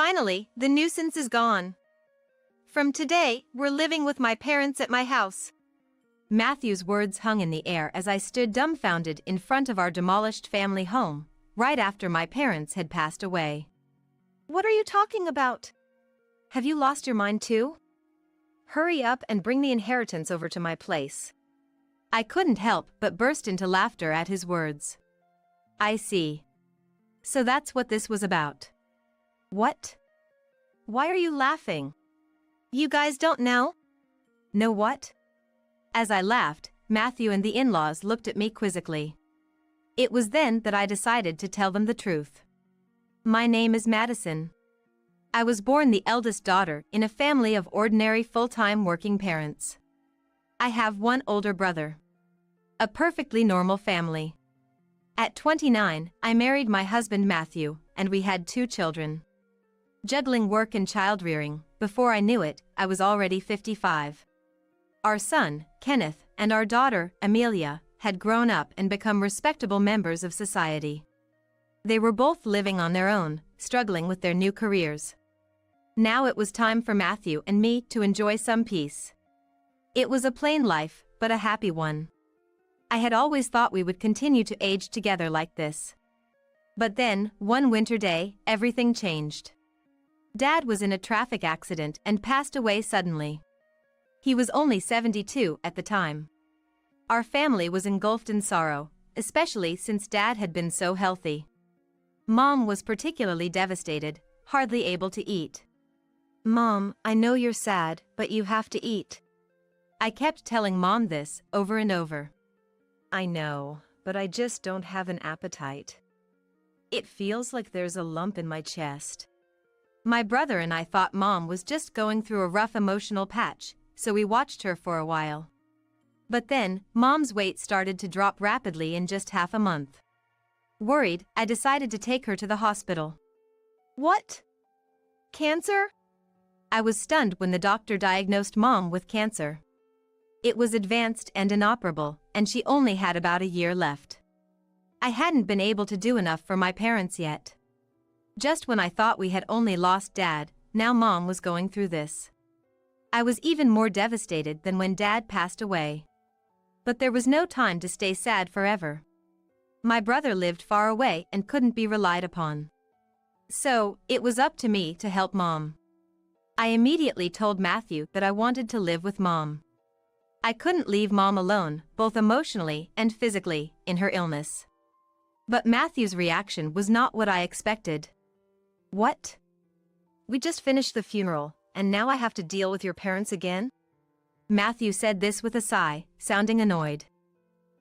Finally, the nuisance is gone. From today, we're living with my parents at my house. Matthew's words hung in the air as I stood dumbfounded in front of our demolished family home, right after my parents had passed away. What are you talking about? Have you lost your mind too? Hurry up and bring the inheritance over to my place. I couldn't help but burst into laughter at his words. I see. So that's what this was about. What? Why are you laughing? You guys don't know? Know what? As I laughed, Matthew and the in-laws looked at me quizzically. It was then that I decided to tell them the truth. My name is Madison. I was born the eldest daughter in a family of ordinary full-time working parents. I have one older brother. A perfectly normal family. At 29, I married my husband Matthew, and we had 2 children. Juggling work and child-rearing, before I knew it, I was already 55. Our son, Kenneth, and our daughter, Amelia, had grown up and become respectable members of society. They were both living on their own, struggling with their new careers. Now it was time for Matthew and me to enjoy some peace. It was a plain life, but a happy one. I had always thought we would continue to age together like this. But then, one winter day, everything changed. Dad was in a traffic accident and passed away suddenly. He was only 72 at the time. Our family was engulfed in sorrow, especially since Dad had been so healthy. Mom was particularly devastated, hardly able to eat. Mom, I know you're sad, but you have to eat. I kept telling Mom this over and over. I know, but I just don't have an appetite. It feels like there's a lump in my chest. My brother and I thought Mom was just going through a rough emotional patch, so we watched her for a while. But then, Mom's weight started to drop rapidly in just half a month. Worried, I decided to take her to the hospital. What? Cancer? I was stunned when the doctor diagnosed Mom with cancer. It was advanced and inoperable, and she only had about a year left. I hadn't been able to do enough for my parents yet. Just when I thought we had only lost Dad, now Mom was going through this. I was even more devastated than when Dad passed away. But there was no time to stay sad forever. My brother lived far away and couldn't be relied upon. So, it was up to me to help Mom. I immediately told Matthew that I wanted to live with Mom. I couldn't leave Mom alone, both emotionally and physically, in her illness. But Matthew's reaction was not what I expected. What? We just finished the funeral, and now I have to deal with your parents again? Matthew said this with a sigh, sounding annoyed.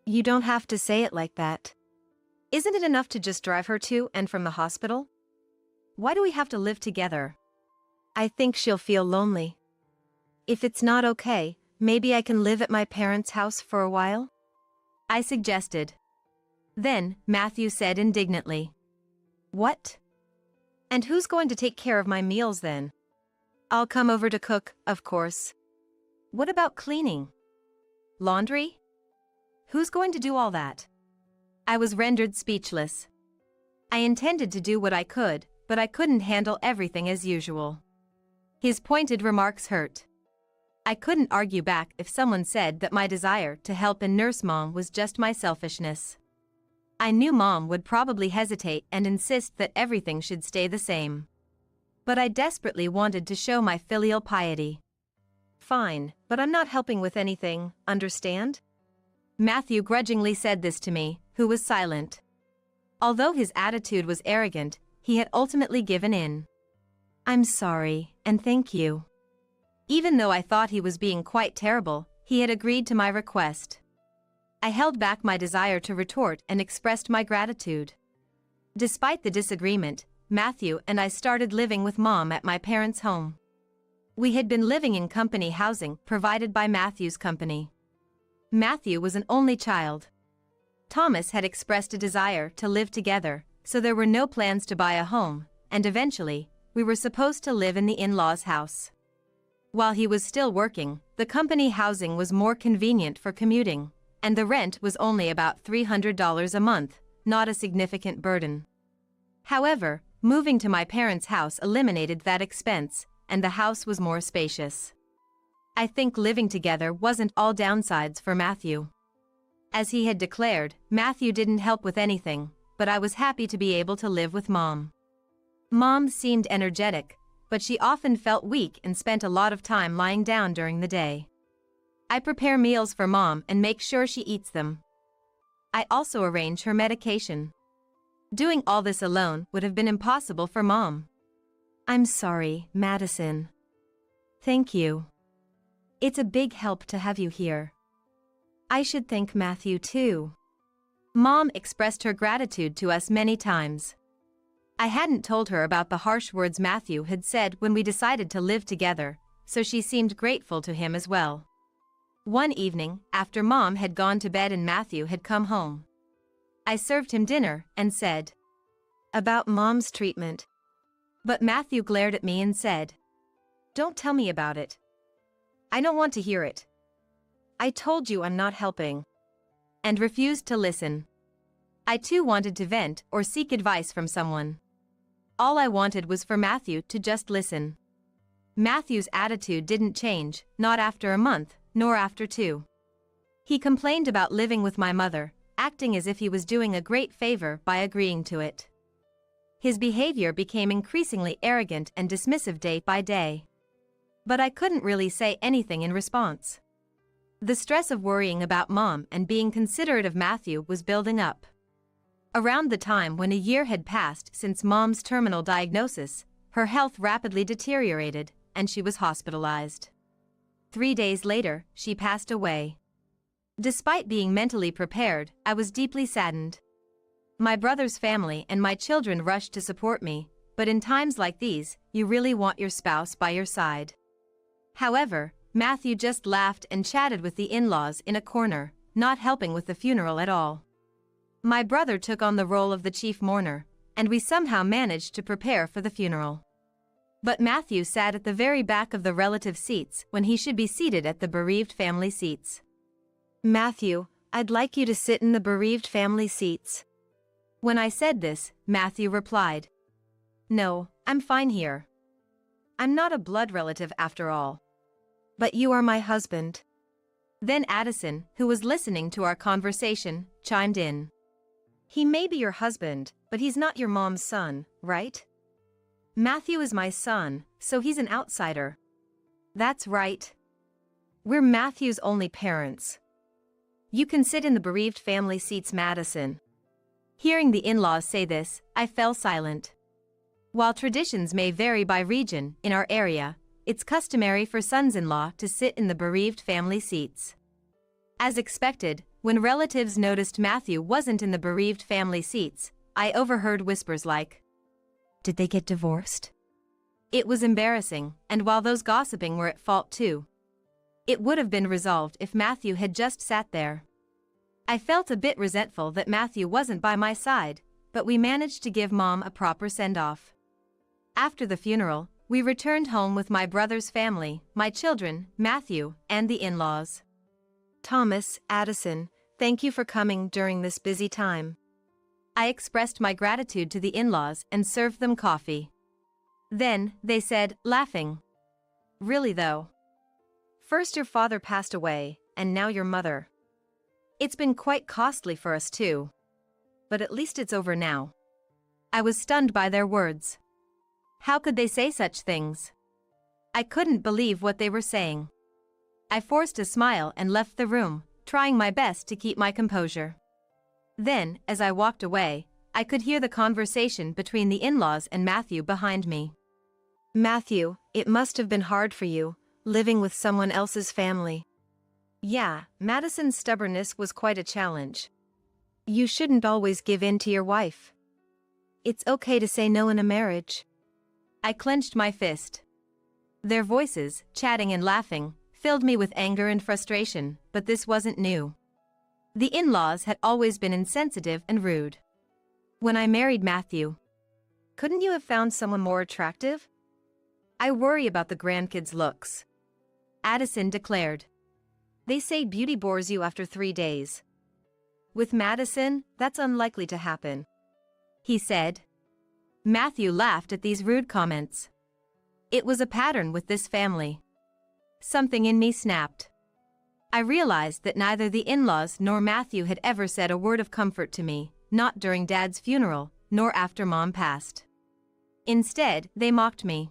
You don't have to say it like that. Isn't it enough to just drive her to and from the hospital? Why do we have to live together? I think she'll feel lonely. If it's not okay, maybe I can live at my parents' house for a while? I suggested. Then, Matthew said indignantly. What? And who's going to take care of my meals then? I'll come over to cook, of course. What about cleaning? Laundry? Who's going to do all that? I was rendered speechless. I intended to do what I could, but I couldn't handle everything as usual. His pointed remarks hurt. I couldn't argue back if someone said that my desire to help and nurse Mom was just my selfishness. I knew Mom would probably hesitate and insist that everything should stay the same. But I desperately wanted to show my filial piety. Fine, but I'm not helping with anything, understand? Matthew grudgingly said this to me, who was silent. Although his attitude was arrogant, he had ultimately given in. I'm sorry, and thank you. Even though I thought he was being quite terrible, he had agreed to my request. I held back my desire to retort and expressed my gratitude. Despite the disagreement, Matthew and I started living with Mom at my parents' home. We had been living in company housing provided by Matthew's company. Matthew was an only child. Thomas had expressed a desire to live together, so there were no plans to buy a home, and eventually, we were supposed to live in the in-laws' house. While he was still working, the company housing was more convenient for commuting, and the rent was only about $300 a month, not a significant burden. However, moving to my parents' house eliminated that expense, and the house was more spacious. I think living together wasn't all downsides for Matthew. As he had declared, Matthew didn't help with anything, but I was happy to be able to live with Mom. Mom seemed energetic, but she often felt weak and spent a lot of time lying down during the day. I prepare meals for Mom and make sure she eats them. I also arrange her medication. Doing all this alone would have been impossible for Mom. I'm sorry, Madison. Thank you. It's a big help to have you here. I should thank Matthew too. Mom expressed her gratitude to us many times. I hadn't told her about the harsh words Matthew had said when we decided to live together, so she seemed grateful to him as well. One evening, after Mom had gone to bed and Matthew had come home, I served him dinner and said, "About Mom's treatment." But Matthew glared at me and said, "Don't tell me about it. I don't want to hear it. I told you I'm not helping." And refused to listen. I too wanted to vent or seek advice from someone. All I wanted was for Matthew to just listen. Matthew's attitude didn't change, not after a month, nor after 2. He complained about living with my mother, acting as if he was doing a great favor by agreeing to it. His behavior became increasingly arrogant and dismissive day by day. But I couldn't really say anything in response. The stress of worrying about Mom and being considerate of Matthew was building up. Around the time when a year had passed since Mom's terminal diagnosis, her health rapidly deteriorated, and she was hospitalized. 3 days later, she passed away. Despite being mentally prepared, I was deeply saddened. My brother's family and my children rushed to support me, but in times like these, you really want your spouse by your side. However, Matthew just laughed and chatted with the in-laws in a corner, not helping with the funeral at all. My brother took on the role of the chief mourner, and we somehow managed to prepare for the funeral. But Matthew sat at the very back of the relative seats when he should be seated at the bereaved family seats. "Matthew, I'd like you to sit in the bereaved family seats." When I said this, Matthew replied, "No, I'm fine here. I'm not a blood relative after all." "But you are my husband." Then Addison, who was listening to our conversation, chimed in. "He may be your husband, but he's not your mom's son, right?" "Matthew is my son, so he's an outsider." "That's right. We're Matthew's only parents. You can sit in the bereaved family seats, Madison." Hearing the in-laws say this, I fell silent. While traditions may vary by region, in our area, it's customary for sons-in-law to sit in the bereaved family seats. As expected, when relatives noticed Matthew wasn't in the bereaved family seats, I overheard whispers like, "Did they get divorced?" It was embarrassing, and while those gossiping were at fault too, it would have been resolved if Matthew had just sat there. I felt a bit resentful that Matthew wasn't by my side, but we managed to give Mom a proper send-off. After the funeral, we returned home with my brother's family, my children, Matthew, and the in-laws. "Thomas, Addison, thank you for coming during this busy time." I expressed my gratitude to the in-laws and served them coffee. Then, they said, laughing, "Really though? First your father passed away, and now your mother. It's been quite costly for us too. But at least it's over now." I was stunned by their words. How could they say such things? I couldn't believe what they were saying. I forced a smile and left the room, trying my best to keep my composure. Then, as I walked away, I could hear the conversation between the in-laws and Matthew behind me. "Matthew, it must have been hard for you, living with someone else's family." "Yeah, Madison's stubbornness was quite a challenge. You shouldn't always give in to your wife. It's okay to say no in a marriage." I clenched my fist. Their voices, chatting and laughing, filled me with anger and frustration, but this wasn't new. The in-laws had always been insensitive and rude. When I married Matthew, couldn't you have found someone more attractive? "I worry about the grandkids' looks," Addison declared. "They say beauty bores you after 3 days. With Madison, that's unlikely to happen," he said. Matthew laughed at these rude comments. It was a pattern with this family. Something in me snapped. I realized that neither the in-laws nor Matthew had ever said a word of comfort to me, not during Dad's funeral, nor after Mom passed. Instead, they mocked me.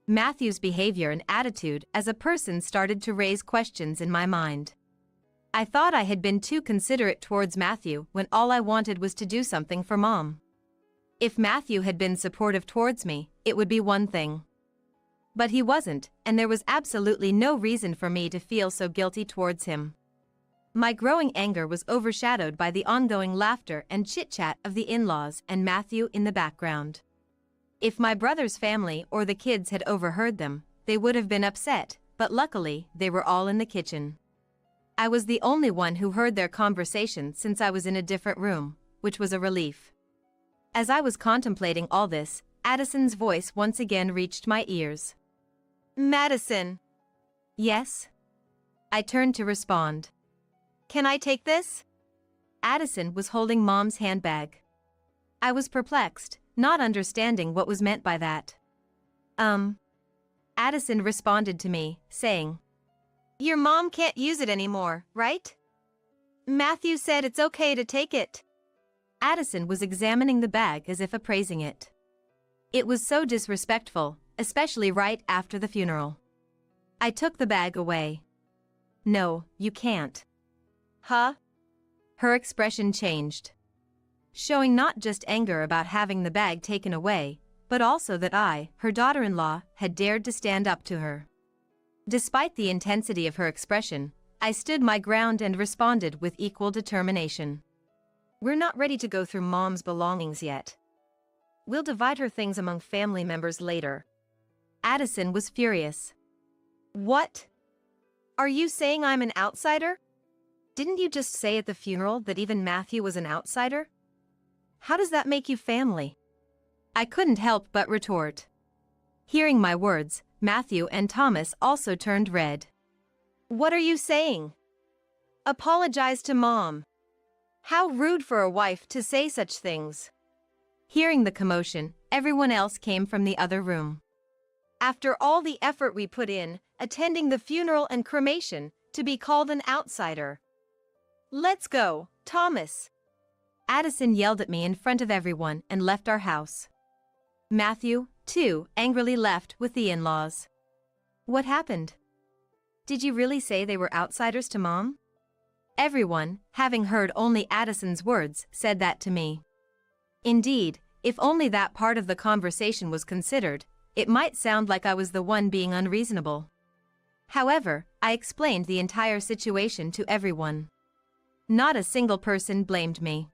Matthew's behavior and attitude as a person started to raise questions in my mind. I thought I had been too considerate towards Matthew when all I wanted was to do something for Mom. If Matthew had been supportive towards me, it would be one thing. But he wasn't, and there was absolutely no reason for me to feel so guilty towards him. My growing anger was overshadowed by the ongoing laughter and chit-chat of the in-laws and Matthew in the background. If my brother's family or the kids had overheard them, they would have been upset, but luckily, they were all in the kitchen. I was the only one who heard their conversation since I was in a different room, which was a relief. As I was contemplating all this, Addison's voice once again reached my ears. Madison. Yes? I turned to respond. Can I take this? Addison was holding Mom's handbag. I was perplexed, not understanding what was meant by that. Addison responded to me, saying, Your mom can't use it anymore, right? Matthew said it's okay to take it. Addison was examining the bag as if appraising it. It was so disrespectful, especially right after the funeral. I took the bag away. No, you can't. Huh? Her expression changed, showing not just anger about having the bag taken away, but also that I, her daughter-in-law, had dared to stand up to her. Despite the intensity of her expression, I stood my ground and responded with equal determination. We're not ready to go through Mom's belongings yet. We'll divide her things among family members later. Addison was furious. What? Are you saying I'm an outsider? Didn't you just say at the funeral that even Matthew was an outsider? How does that make you family? I couldn't help but retort. Hearing my words, Matthew and Thomas also turned red. What are you saying? Apologize to Mom. How rude for a wife to say such things. Hearing the commotion, everyone else came from the other room. After all the effort we put in, attending the funeral and cremation, to be called an outsider. Let's go, Thomas. Addison yelled at me in front of everyone and left our house. Matthew, too, angrily left with the in-laws. What happened? Did you really say they were outsiders to Mom? Everyone, having heard only Addison's words, said that to me. Indeed, if only that part of the conversation was considered, it might sound like I was the one being unreasonable. However, I explained the entire situation to everyone. Not a single person blamed me.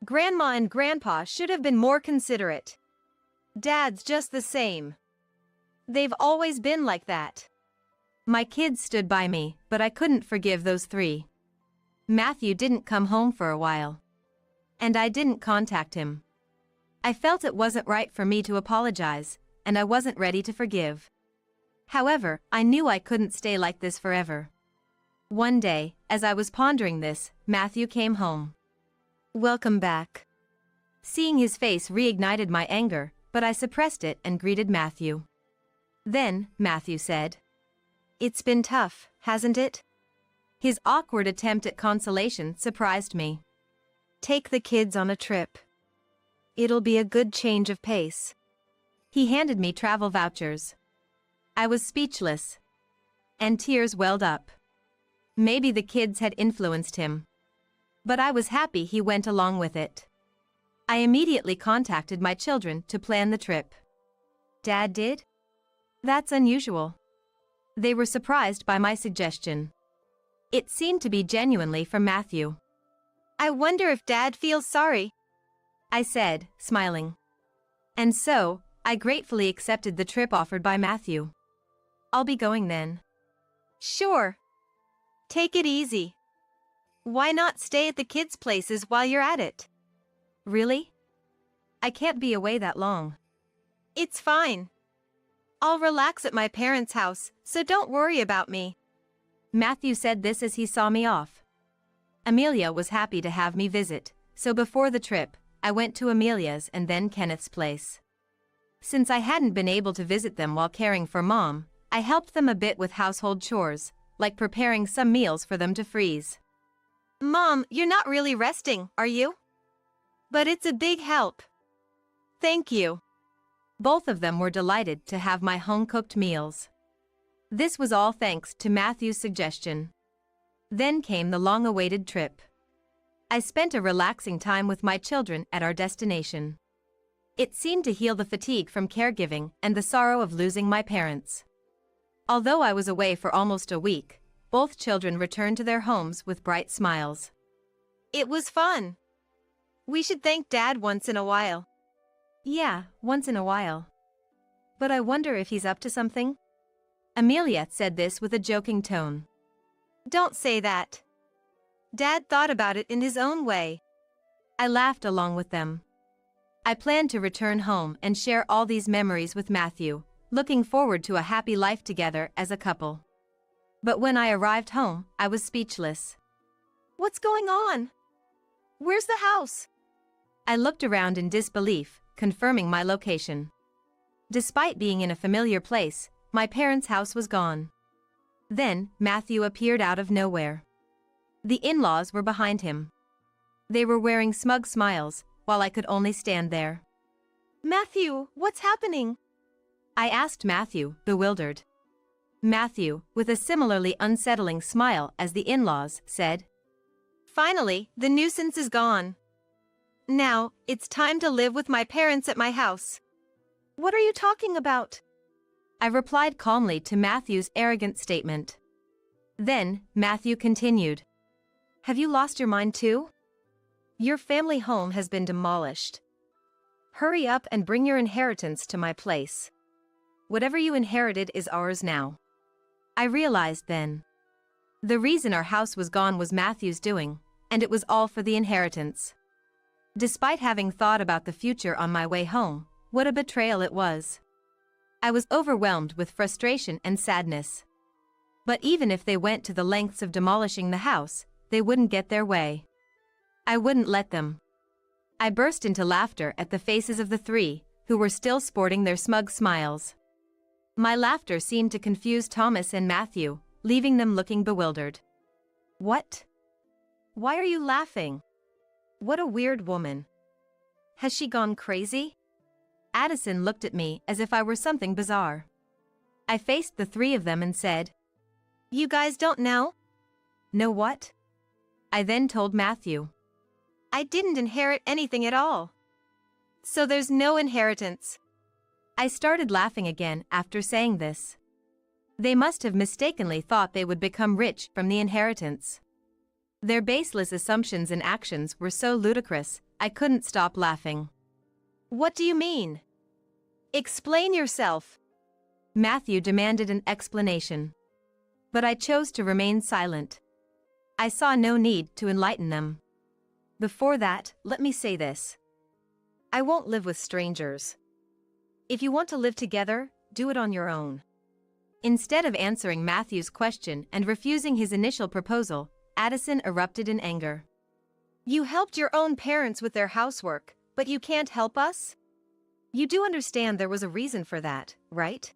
Grandma and Grandpa should have been more considerate. Dad's just the same. They've always been like that. My kids stood by me, but I couldn't forgive those three. Matthew didn't come home for a while. And I didn't contact him. I felt it wasn't right for me to apologize, and I wasn't ready to forgive. However, I knew I couldn't stay like this forever. One day, as I was pondering this, Matthew came home. Welcome back. Seeing his face reignited my anger, but I suppressed it and greeted Matthew. Then, Matthew said, It's been tough, hasn't it? His awkward attempt at consolation surprised me. Take the kids on a trip. It'll be a good change of pace. He handed me travel vouchers. I was speechless. And tears welled up. Maybe the kids had influenced him. But I was happy he went along with it. I immediately contacted my children to plan the trip. Dad did? That's unusual. They were surprised by my suggestion. It seemed to be genuinely from Matthew. I wonder if Dad feels sorry, I said, smiling. And so, I gratefully accepted the trip offered by Matthew. I'll be going then. Sure. Take it easy. Why not stay at the kids' places while you're at it? Really? I can't be away that long. It's fine. I'll relax at my parents' house, so don't worry about me. Matthew said this as he saw me off. Amelia was happy to have me visit, so before the trip, I went to Amelia's and then Kenneth's place. Since I hadn't been able to visit them while caring for Mom, I helped them a bit with household chores, like preparing some meals for them to freeze. Mom, you're not really resting, are you? But it's a big help. Thank you. Both of them were delighted to have my home-cooked meals. This was all thanks to Matthew's suggestion. Then came the long-awaited trip. I spent a relaxing time with my children at our destination. It seemed to heal the fatigue from caregiving and the sorrow of losing my parents. Although I was away for almost a week, both children returned to their homes with bright smiles. It was fun. We should thank Dad once in a while. Yeah, once in a while. But I wonder if he's up to something? Amelia said this with a joking tone. Don't say that. Dad thought about it in his own way. I laughed along with them. I planned to return home and share all these memories with Matthew, looking forward to a happy life together as a couple. But when I arrived home, I was speechless. What's going on? Where's the house? I looked around in disbelief, confirming my location. Despite being in a familiar place, my parents' house was gone. Then, Matthew appeared out of nowhere. The in-laws were behind him. They were wearing smug smiles, while I could only stand there. Matthew, what's happening? I asked Matthew, bewildered. Matthew, with a similarly unsettling smile as the in-laws, said, Finally, the nuisance is gone. Now, it's time to live with my parents at my house. What are you talking about? I replied calmly to Matthew's arrogant statement. Then, Matthew continued. Have you lost your mind too? Your family home has been demolished. Hurry up and bring your inheritance to my place. Whatever you inherited is ours now. I realized then. The reason our house was gone was Matthew's doing, and it was all for the inheritance. Despite having thought about the future on my way home, what a betrayal it was. I was overwhelmed with frustration and sadness. But even if they went to the lengths of demolishing the house, they wouldn't get their way. I wouldn't let them. I burst into laughter at the faces of the three, who were still sporting their smug smiles. My laughter seemed to confuse Thomas and Matthew, leaving them looking bewildered. What? Why are you laughing? What a weird woman. Has she gone crazy? Addison looked at me as if I were something bizarre. I faced the three of them and said, You guys don't know? Know what? I then told Matthew. I didn't inherit anything at all. So there's no inheritance. I started laughing again after saying this. They must have mistakenly thought they would become rich from the inheritance. Their baseless assumptions and actions were so ludicrous, I couldn't stop laughing. What do you mean? Explain yourself. Matthew demanded an explanation. But I chose to remain silent. I saw no need to enlighten them. Before that, let me say this. I won't live with strangers. If you want to live together, do it on your own. Instead of answering Matthew's question and refusing his initial proposal, Addison erupted in anger. You helped your own parents with their housework, but you can't help us? You do understand there was a reason for that, right?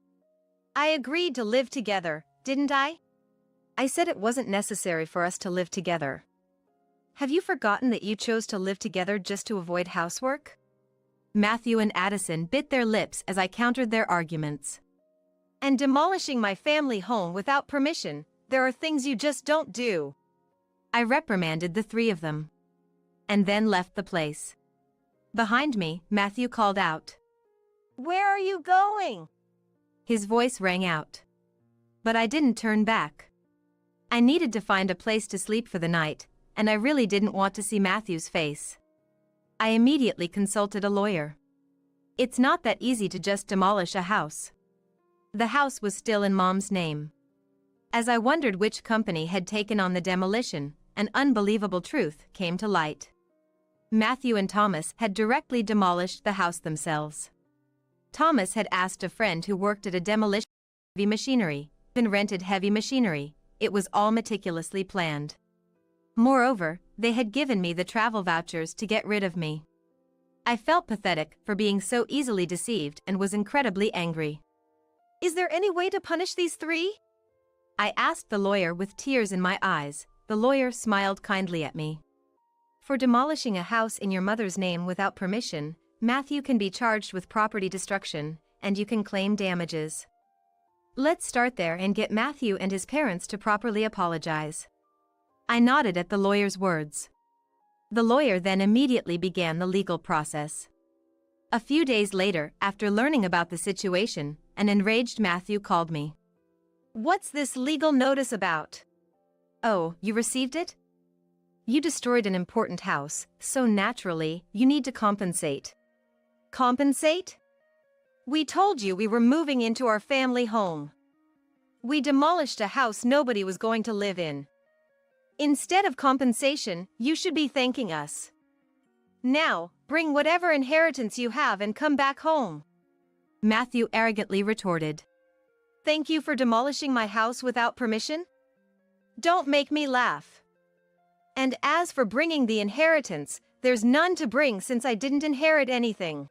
I agreed to live together, didn't I? I said it wasn't necessary for us to live together. Have you forgotten that you chose to live together just to avoid housework? Matthew and Addison bit their lips as I countered their arguments. And demolishing my family home without permission, there are things you just don't do. I reprimanded the three of them. And then left the place. Behind me, Matthew called out. Where are you going? His voice rang out. But I didn't turn back. I needed to find a place to sleep for the night, and I really didn't want to see Matthew's face. I immediately consulted a lawyer. It's not that easy to just demolish a house. The house was still in Mom's name. As I wondered which company had taken on the demolition, an unbelievable truth came to light. Matthew and Thomas had directly demolished the house themselves. Thomas had asked a friend who worked at a demolition heavy machinery, and rented heavy machinery. It was all meticulously planned. Moreover, they had given me the travel vouchers to get rid of me. I felt pathetic for being so easily deceived and was incredibly angry. Is there any way to punish these three? I asked the lawyer with tears in my eyes. The lawyer smiled kindly at me. For demolishing a house in your mother's name without permission, Matthew can be charged with property destruction, and you can claim damages. Let's start there and get Matthew and his parents to properly apologize. I nodded at the lawyer's words. The lawyer then immediately began the legal process. A few days later, after learning about the situation, an enraged Matthew called me. What's this legal notice about? Oh, you received it? You destroyed an important house, so naturally, you need to compensate. Compensate? We told you we were moving into our family home. We demolished a house nobody was going to live in. Instead of compensation, you should be thanking us. Now, bring whatever inheritance you have and come back home. Matthew arrogantly retorted. Thank you for demolishing my house without permission? Don't make me laugh. And as for bringing the inheritance, there's none to bring since I didn't inherit anything.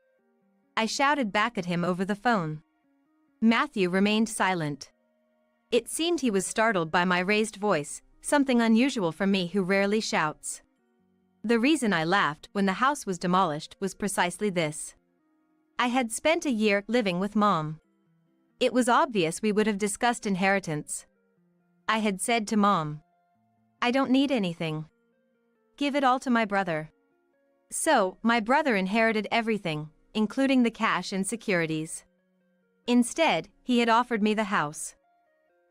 I shouted back at him over the phone. Matthew remained silent. It seemed he was startled by my raised voice, something unusual for me who rarely shouts. The reason I laughed when the house was demolished was precisely this. I had spent a year living with Mom. It was obvious we would have discussed inheritance. I had said to Mom, I don't need anything. Give it all to my brother. So, my brother inherited everything, including the cash and securities. Instead, he had offered me the house,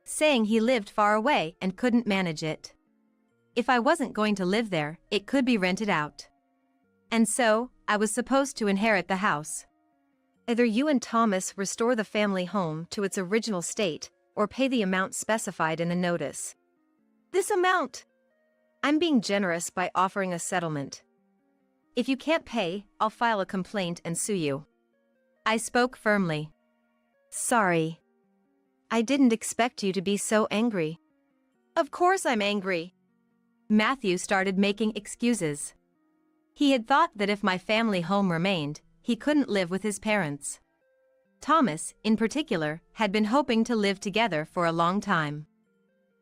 saying he lived far away and couldn't manage it. If I wasn't going to live there, it could be rented out. And so, I was supposed to inherit the house. Either you and Thomas restore the family home to its original state, or pay the amount specified in the notice. This amount! I'm being generous by offering a settlement. If you can't pay, I'll file a complaint and sue you. I spoke firmly. Sorry. I didn't expect you to be so angry. Of course I'm angry. Matthew started making excuses. He had thought that if my family home remained, he couldn't live with his parents. Thomas, in particular, had been hoping to live together for a long time.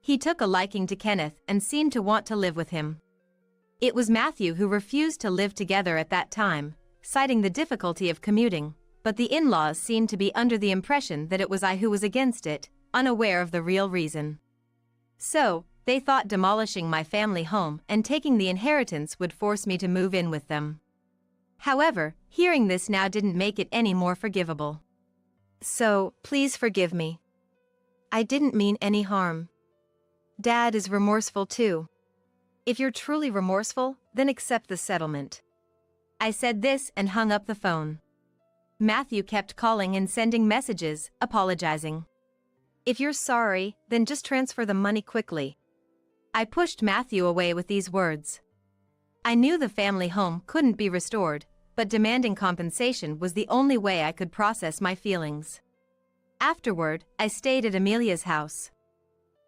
He took a liking to Kenneth and seemed to want to live with him. It was Matthew who refused to live together at that time, citing the difficulty of commuting, but the in-laws seemed to be under the impression that it was I who was against it, unaware of the real reason. So, they thought demolishing my family home and taking the inheritance would force me to move in with them. However, hearing this now didn't make it any more forgivable. So, please forgive me. I didn't mean any harm. Dad is remorseful too. If you're truly remorseful, then accept the settlement. I said this and hung up the phone. Matthew kept calling and sending messages, apologizing. If you're sorry, then just transfer the money quickly. I pushed Matthew away with these words. I knew the family home couldn't be restored, but demanding compensation was the only way I could process my feelings. Afterward, I stayed at Amelia's house.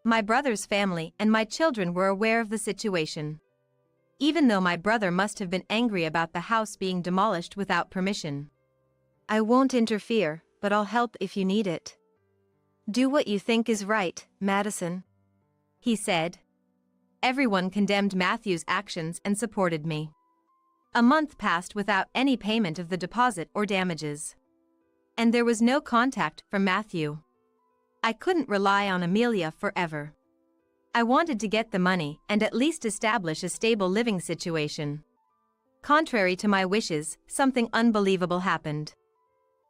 My brother's family and my children were aware of the situation. Even though my brother must have been angry about the house being demolished without permission. I won't interfere, but I'll help if you need it. Do what you think is right, Madison, he said. Everyone condemned Matthew's actions and supported me. A month passed without any payment of the deposit or damages. And there was no contact from Matthew. I couldn't rely on Amelia forever. I wanted to get the money and at least establish a stable living situation. Contrary to my wishes, something unbelievable happened.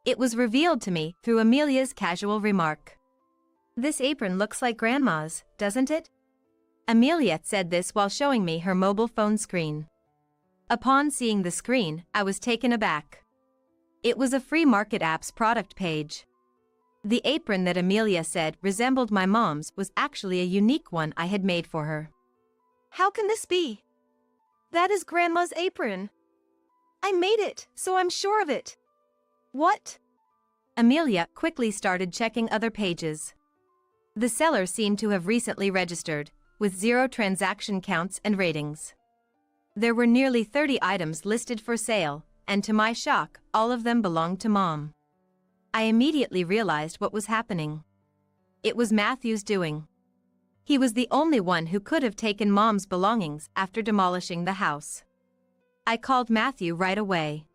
It was revealed to me through Amelia's casual remark. This apron looks like Grandma's, doesn't it? Amelia said this while showing me her mobile phone screen. Upon seeing the screen, I was taken aback. It was a free market app's product page. The apron that Amelia said resembled my mom's was actually a unique one I had made for her. How can this be? That is Grandma's apron. I made it, so I'm sure of it. What? Amelia quickly started checking other pages. The seller seemed to have recently registered, with 0 transaction counts and ratings. There were nearly 30 items listed for sale, and to my shock, all of them belonged to Mom. I immediately realized what was happening. It was Matthew's doing. He was the only one who could have taken Mom's belongings after demolishing the house. I called Matthew right away.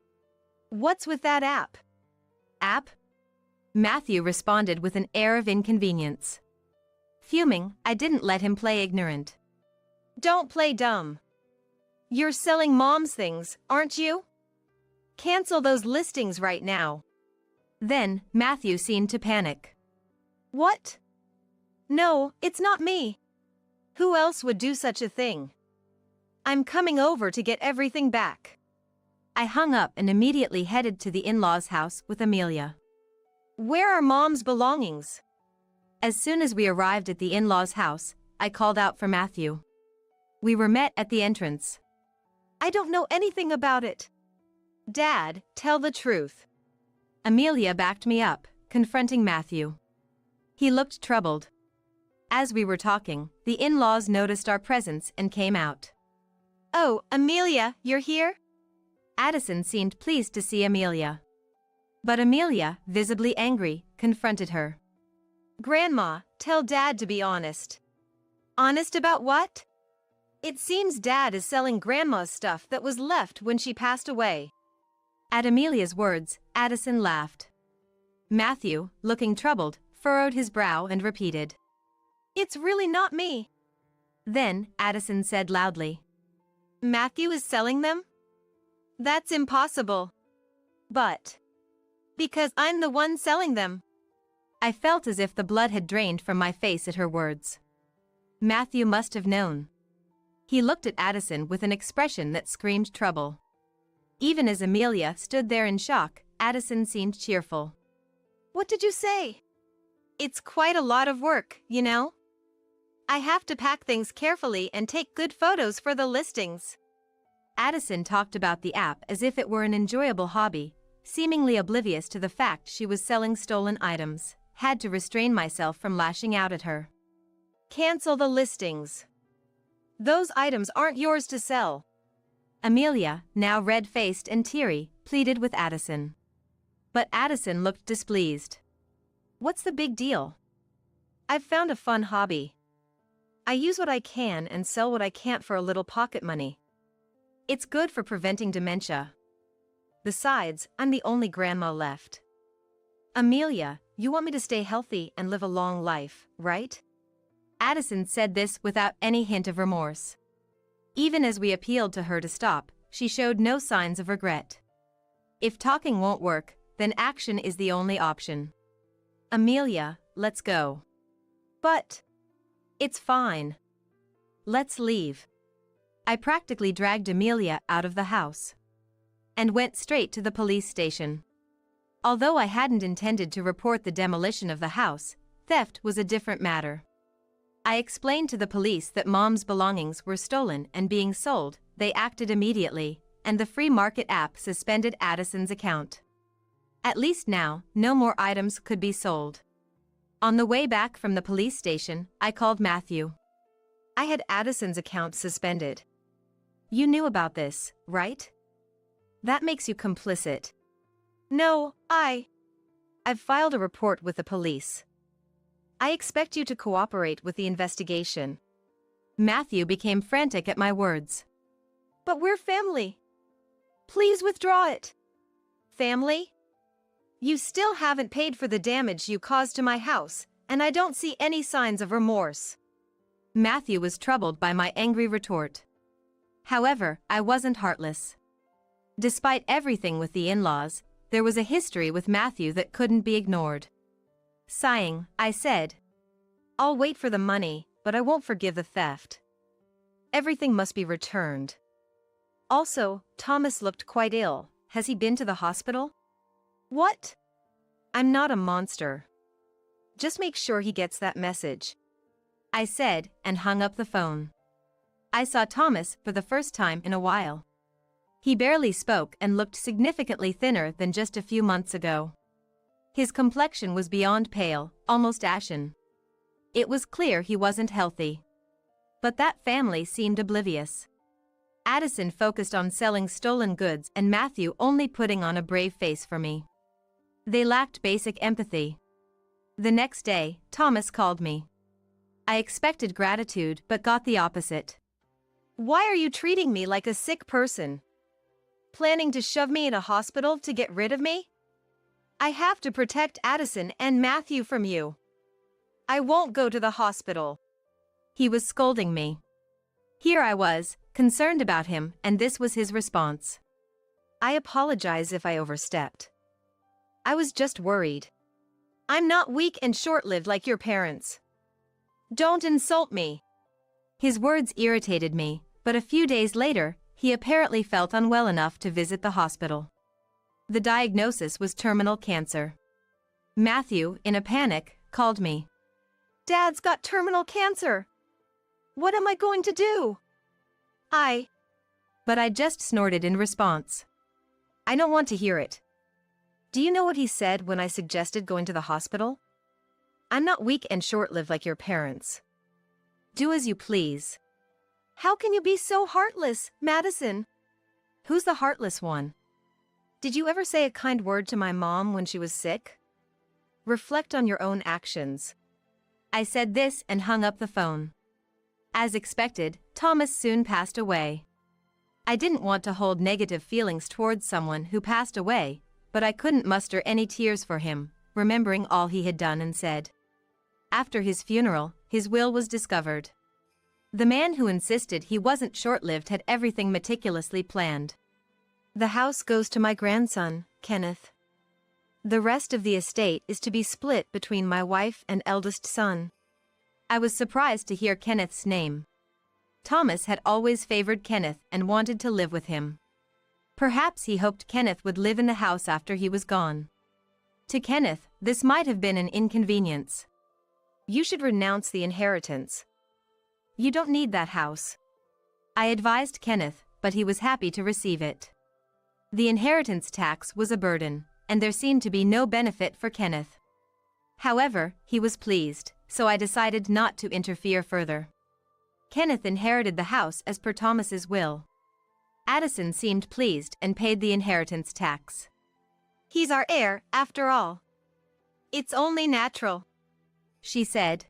What's with that app? App? Matthew responded with an air of inconvenience. Fuming, I didn't let him play ignorant. Don't play dumb. You're selling Mom's things, aren't you? Cancel those listings right now. Then, Matthew seemed to panic. What? No, it's not me. Who else would do such a thing? I'm coming over to get everything back. I hung up and immediately headed to the in-laws' house with Amelia. Where are Mom's belongings? As soon as we arrived at the in-laws' house, I called out for Matthew. We were met at the entrance. I don't know anything about it. Dad, tell the truth. Amelia backed me up, confronting Matthew. He looked troubled. As we were talking, the in-laws noticed our presence and came out. Oh, Amelia, you're here? Addison seemed pleased to see Amelia. But Amelia, visibly angry, confronted her. Grandma, tell Dad to be honest. Honest about what? It seems Dad is selling Grandma's stuff that was left when she passed away. At Amelia's words, Addison laughed. Matthew, looking troubled, furrowed his brow and repeated. It's really not me. Then, Addison said loudly. Matthew is selling them? That's impossible. But because I'm the one selling them. I felt as if the blood had drained from my face at her words. Matthew must have known. He looked at Addison with an expression that screamed trouble. Even as Amelia stood there in shock, Addison seemed cheerful. What did you say? It's quite a lot of work, you know? I have to pack things carefully and take good photos for the listings. Addison talked about the app as if it were an enjoyable hobby, seemingly oblivious to the fact she was selling stolen items. Had to restrain myself from lashing out at her. Cancel the listings. Those items aren't yours to sell. Amelia, now red-faced and teary, pleaded with Addison. But Addison looked displeased. What's the big deal? I've found a fun hobby. I use what I can and sell what I can't for a little pocket money. It's good for preventing dementia. Besides, I'm the only grandma left. Amelia, you want me to stay healthy and live a long life, right? Addison said this without any hint of remorse. Even as we appealed to her to stop, she showed no signs of regret. If talking won't work, then action is the only option. Amelia, let's go. But it's fine. Let's leave. I practically dragged Amelia out of the house and went straight to the police station. Although I hadn't intended to report the demolition of the house, theft was a different matter. I explained to the police that Mom's belongings were stolen and being sold. They acted immediately, and the free market app suspended Addison's account. At least now, no more items could be sold. On the way back from the police station, I called Matthew. I had Addison's account suspended. You knew about this, right? That makes you complicit. No, I've filed a report with the police. I expect you to cooperate with the investigation. Matthew became frantic at my words. But we're family. Please withdraw it. Family? You still haven't paid for the damage you caused to my house, and I don't see any signs of remorse. Matthew was troubled by my angry retort. However, I wasn't heartless. Despite everything with the in-laws, there was a history with Matthew that couldn't be ignored. Sighing, I said, I'll wait for the money, but I won't forgive the theft. Everything must be returned. Also, Thomas looked quite ill. Has he been to the hospital? What? I'm not a monster. Just make sure he gets that message. I said, and hung up the phone. I saw Thomas for the first time in a while. He barely spoke and looked significantly thinner than just a few months ago. His complexion was beyond pale, almost ashen. It was clear he wasn't healthy. But that family seemed oblivious. Addison focused on selling stolen goods and Matthew only putting on a brave face for me. They lacked basic empathy. The next day, Thomas called me. I expected gratitude but got the opposite. Why are you treating me like a sick person? Planning to shove me in a hospital to get rid of me? I have to protect Addison and Matthew from you. I won't go to the hospital. He was scolding me. Here I was, concerned about him, and this was his response. I apologize if I overstepped. I was just worried. I'm not weak and short-lived like your parents. Don't insult me. His words irritated me, but a few days later, he apparently felt unwell enough to visit the hospital. The diagnosis was terminal cancer. Matthew, in a panic, called me. Dad's got terminal cancer. What am I going to do? But I just snorted in response. I don't want to hear it. Do you know what he said when I suggested going to the hospital? I'm not weak and short-lived like your parents. Do as you please. How can you be so heartless, Madison? Who's the heartless one? Did you ever say a kind word to my mom when she was sick? Reflect on your own actions. I said this and hung up the phone. As expected, Thomas soon passed away. I didn't want to hold negative feelings towards someone who passed away, but I couldn't muster any tears for him, remembering all he had done and said. After his funeral, his will was discovered. The man who insisted he wasn't short-lived had everything meticulously planned. The house goes to my grandson, Kenneth. The rest of the estate is to be split between my wife and eldest son. I was surprised to hear Kenneth's name. Thomas had always favored Kenneth and wanted to live with him. Perhaps he hoped Kenneth would live in the house after he was gone. To Kenneth, this might have been an inconvenience. You should renounce the inheritance. You don't need that house. I advised Kenneth, but he was happy to receive it. The inheritance tax was a burden, and there seemed to be no benefit for Kenneth. However, he was pleased, so I decided not to interfere further. Kenneth inherited the house as per Thomas's will. Addison seemed pleased and paid the inheritance tax. He's our heir, after all. It's only natural, she said.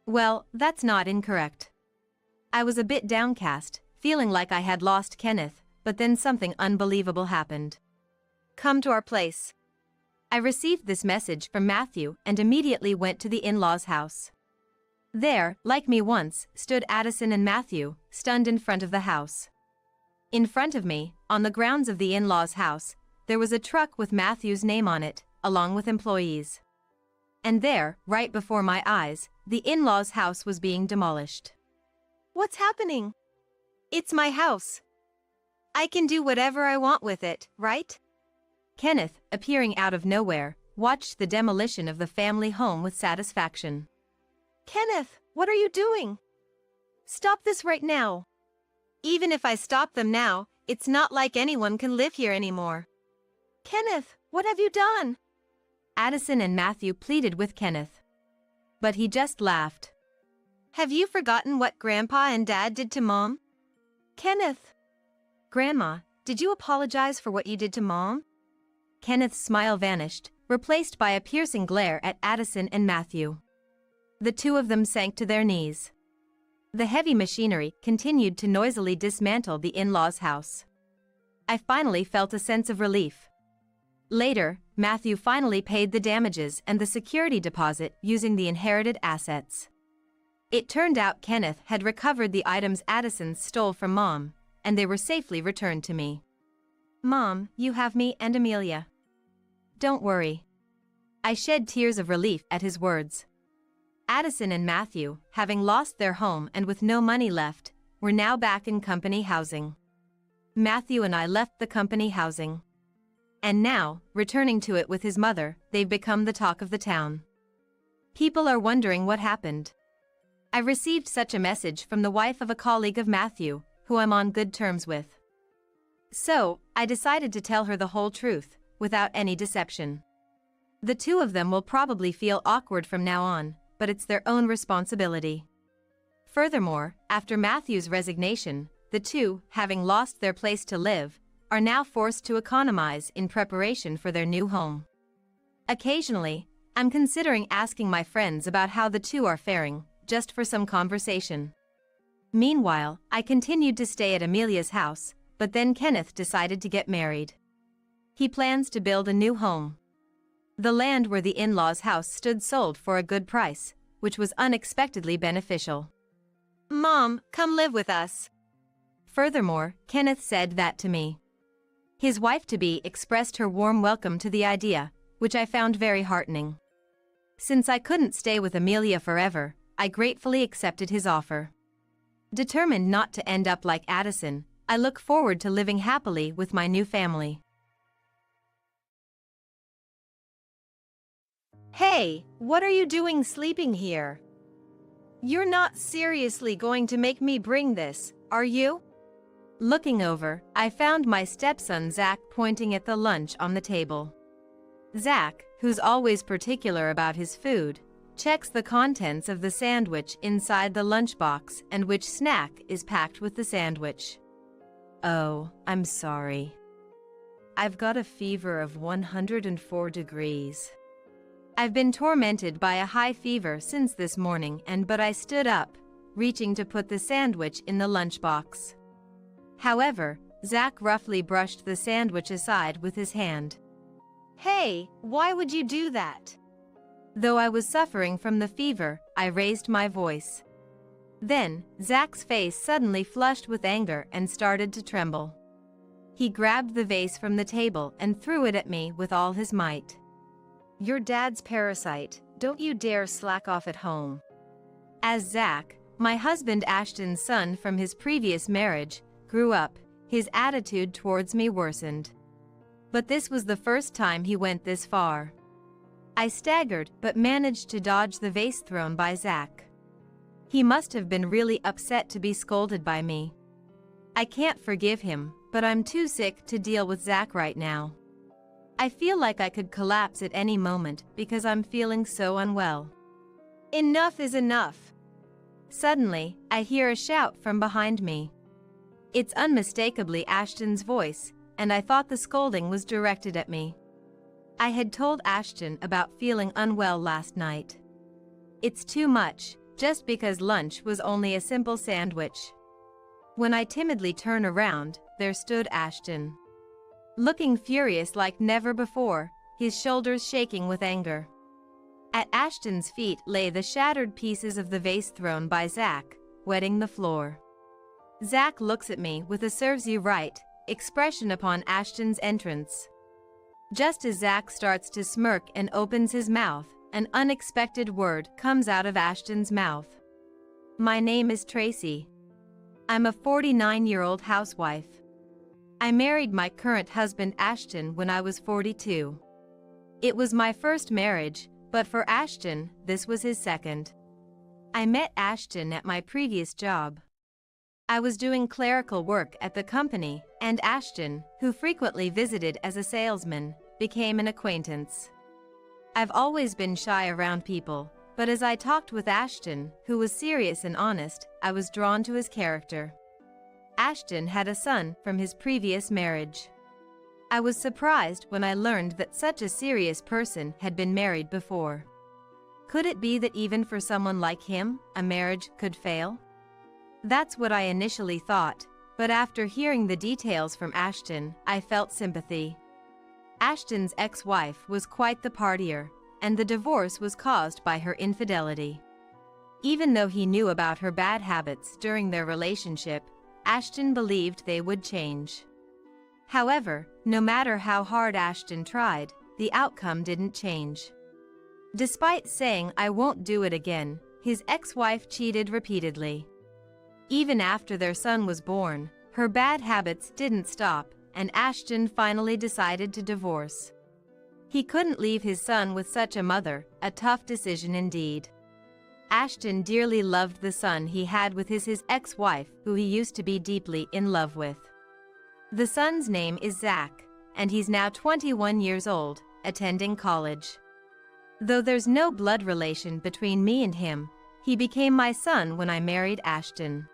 Well, that's not incorrect. I was a bit downcast, feeling like I had lost Kenneth, but then something unbelievable happened. Come to our place. I received this message from Matthew and immediately went to the in-laws' house. There, like me once, stood Addison and Matthew, stunned in front of the house. In front of me, on the grounds of the in-laws' house, there was a truck with Matthew's name on it, along with employees. And there, right before my eyes, the in-laws' house was being demolished. What's happening? It's my house. I can do whatever I want with it, right? Kenneth, appearing out of nowhere, watched the demolition of the family home with satisfaction. Kenneth, what are you doing? Stop this right now. Even if I stop them now, it's not like anyone can live here anymore. Kenneth, what have you done? Addison and Matthew pleaded with Kenneth. But he just laughed. Have you forgotten what Grandpa and Dad did to Mom? Kenneth. Grandma, did you apologize for what you did to Mom? Kenneth's smile vanished, replaced by a piercing glare at Addison and Matthew. The two of them sank to their knees. The heavy machinery continued to noisily dismantle the in-laws' house. I finally felt a sense of relief. Later, Matthew finally paid the damages and the security deposit using the inherited assets. It turned out Kenneth had recovered the items Addison stole from Mom, and they were safely returned to me. Mom, you have me and Amelia. Don't worry. I shed tears of relief at his words. Addison and Matthew, having lost their home and with no money left, were now back in company housing. Matthew and I left the company housing. And now, returning to it with his mother, they've become the talk of the town. People are wondering what happened. I received such a message from the wife of a colleague of Matthew, who I'm on good terms with. So, I decided to tell her the whole truth, without any deception. The two of them will probably feel awkward from now on, but it's their own responsibility. Furthermore, after Matthew's resignation, the two, having lost their place to live, are now forced to economize in preparation for their new home. Occasionally, I'm considering asking my friends about how the two are faring, just for some conversation. Meanwhile, I continued to stay at Amelia's house, but then Kenneth decided to get married. He plans to build a new home. The land where the in-laws' house stood sold for a good price, which was unexpectedly beneficial. "Mom, come live with us." Furthermore, Kenneth said that to me. His wife-to-be expressed her warm welcome to the idea, which I found very heartening. Since I couldn't stay with Amelia forever, I gratefully accepted his offer. Determined not to end up like Addison, I look forward to living happily with my new family. Hey, what are you doing sleeping here? You're not seriously going to make me bring this, are you? Looking over, I found my stepson Zach pointing at the lunch on the table. Zach, who's always particular about his food, checks the contents of the sandwich inside the lunchbox and which snack is packed with the sandwich. "Oh, I'm sorry. I've got a fever of 104 degrees. I've been tormented by a high fever since this morning but I stood up, reaching to put the sandwich in the lunchbox." However, Zach roughly brushed the sandwich aside with his hand. Hey, why would you do that? Though I was suffering from the fever, I raised my voice. Then, Zach's face suddenly flushed with anger and started to tremble. He grabbed the vase from the table and threw it at me with all his might. "Your dad's parasite, don't you dare slack off at home." As Zach, my husband Ashton's son from his previous marriage, grew up, his attitude towards me worsened. But this was the first time he went this far. I staggered but managed to dodge the vase thrown by Zach. He must have been really upset to be scolded by me. I can't forgive him, but I'm too sick to deal with Zach right now. I feel like I could collapse at any moment because I'm feeling so unwell. Enough is enough. Suddenly, I hear a shout from behind me. It's unmistakably Ashton's voice, and I thought the scolding was directed at me. I had told Ashton about feeling unwell last night. It's too much, just because lunch was only a simple sandwich. When I timidly turn around, there stood Ashton. Looking furious like never before, his shoulders shaking with anger. At Ashton's feet lay the shattered pieces of the vase thrown by Zach, wetting the floor. Zach looks at me with a serves-you-right expression upon Ashton's entrance. Just as Zach starts to smirk and opens his mouth, an unexpected word comes out of Ashton's mouth. "My name is Tracy. I'm a 49-year-old housewife. I married my current husband Ashton when I was 42. It was my first marriage, but for Ashton, this was his second. I met Ashton at my previous job. I was doing clerical work at the company, and Ashton, who frequently visited as a salesman, became an acquaintance. I've always been shy around people, but as I talked with Ashton, who was serious and honest, I was drawn to his character. Ashton had a son from his previous marriage. I was surprised when I learned that such a serious person had been married before. Could it be that even for someone like him, a marriage could fail? That's what I initially thought, but after hearing the details from Ashton, I felt sympathy. Ashton's ex-wife was quite the partier, and the divorce was caused by her infidelity. Even though he knew about her bad habits during their relationship, Ashton believed they would change. However, no matter how hard Ashton tried, the outcome didn't change. Despite saying "I won't do it again," his ex-wife cheated repeatedly. Even after their son was born, her bad habits didn't stop, and Ashton finally decided to divorce. He couldn't leave his son with such a mother, a tough decision indeed. Ashton dearly loved the son he had with his ex-wife, who he used to be deeply in love with. The son's name is Zach, and he's now 21 years old, attending college. Though there's no blood relation between me and him, he became my son when I married Ashton.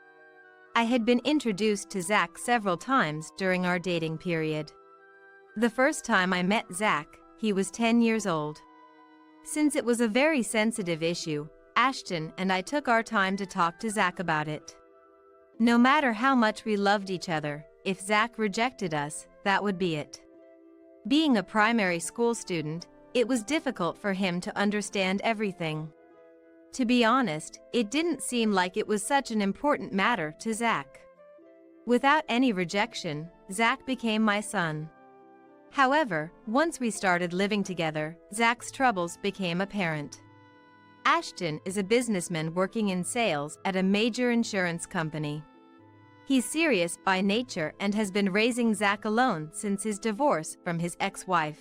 I had been introduced to Zach several times during our dating period. The first time I met Zach, he was 10 years old. Since it was a very sensitive issue, Ashton and I took our time to talk to Zach about it. No matter how much we loved each other, if Zach rejected us, that would be it. Being a primary school student, it was difficult for him to understand everything. To be honest, it didn't seem like it was such an important matter to Zach. Without any rejection, Zach became my son. However, once we started living together, Zach's troubles became apparent. Ashton is a businessman working in sales at a major insurance company. He's serious by nature and has been raising Zach alone since his divorce from his ex-wife.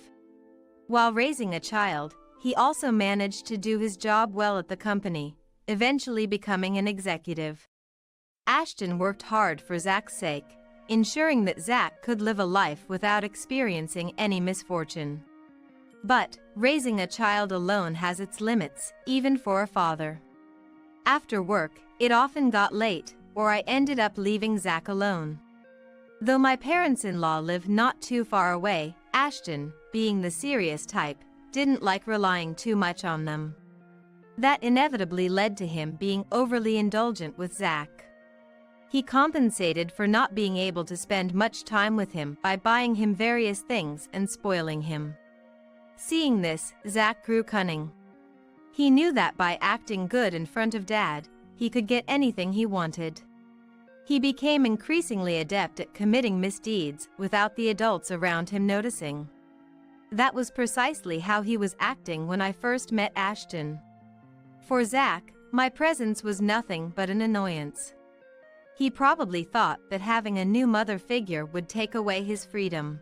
While raising a child, he also managed to do his job well at the company, eventually becoming an executive. Ashton worked hard for Zach's sake, ensuring that Zach could live a life without experiencing any misfortune. But raising a child alone has its limits, even for a father. After work, it often got late, or I ended up leaving Zach alone. Though my parents-in-law live not too far away, Ashton, being the serious type, didn't like relying too much on them. That inevitably led to him being overly indulgent with Zach. He compensated for not being able to spend much time with him by buying him various things and spoiling him. Seeing this, Zach grew cunning. He knew that by acting good in front of Dad, he could get anything he wanted. He became increasingly adept at committing misdeeds without the adults around him noticing. That was precisely how he was acting when I first met Ashton. For Zach, my presence was nothing but an annoyance. He probably thought that having a new mother figure would take away his freedom.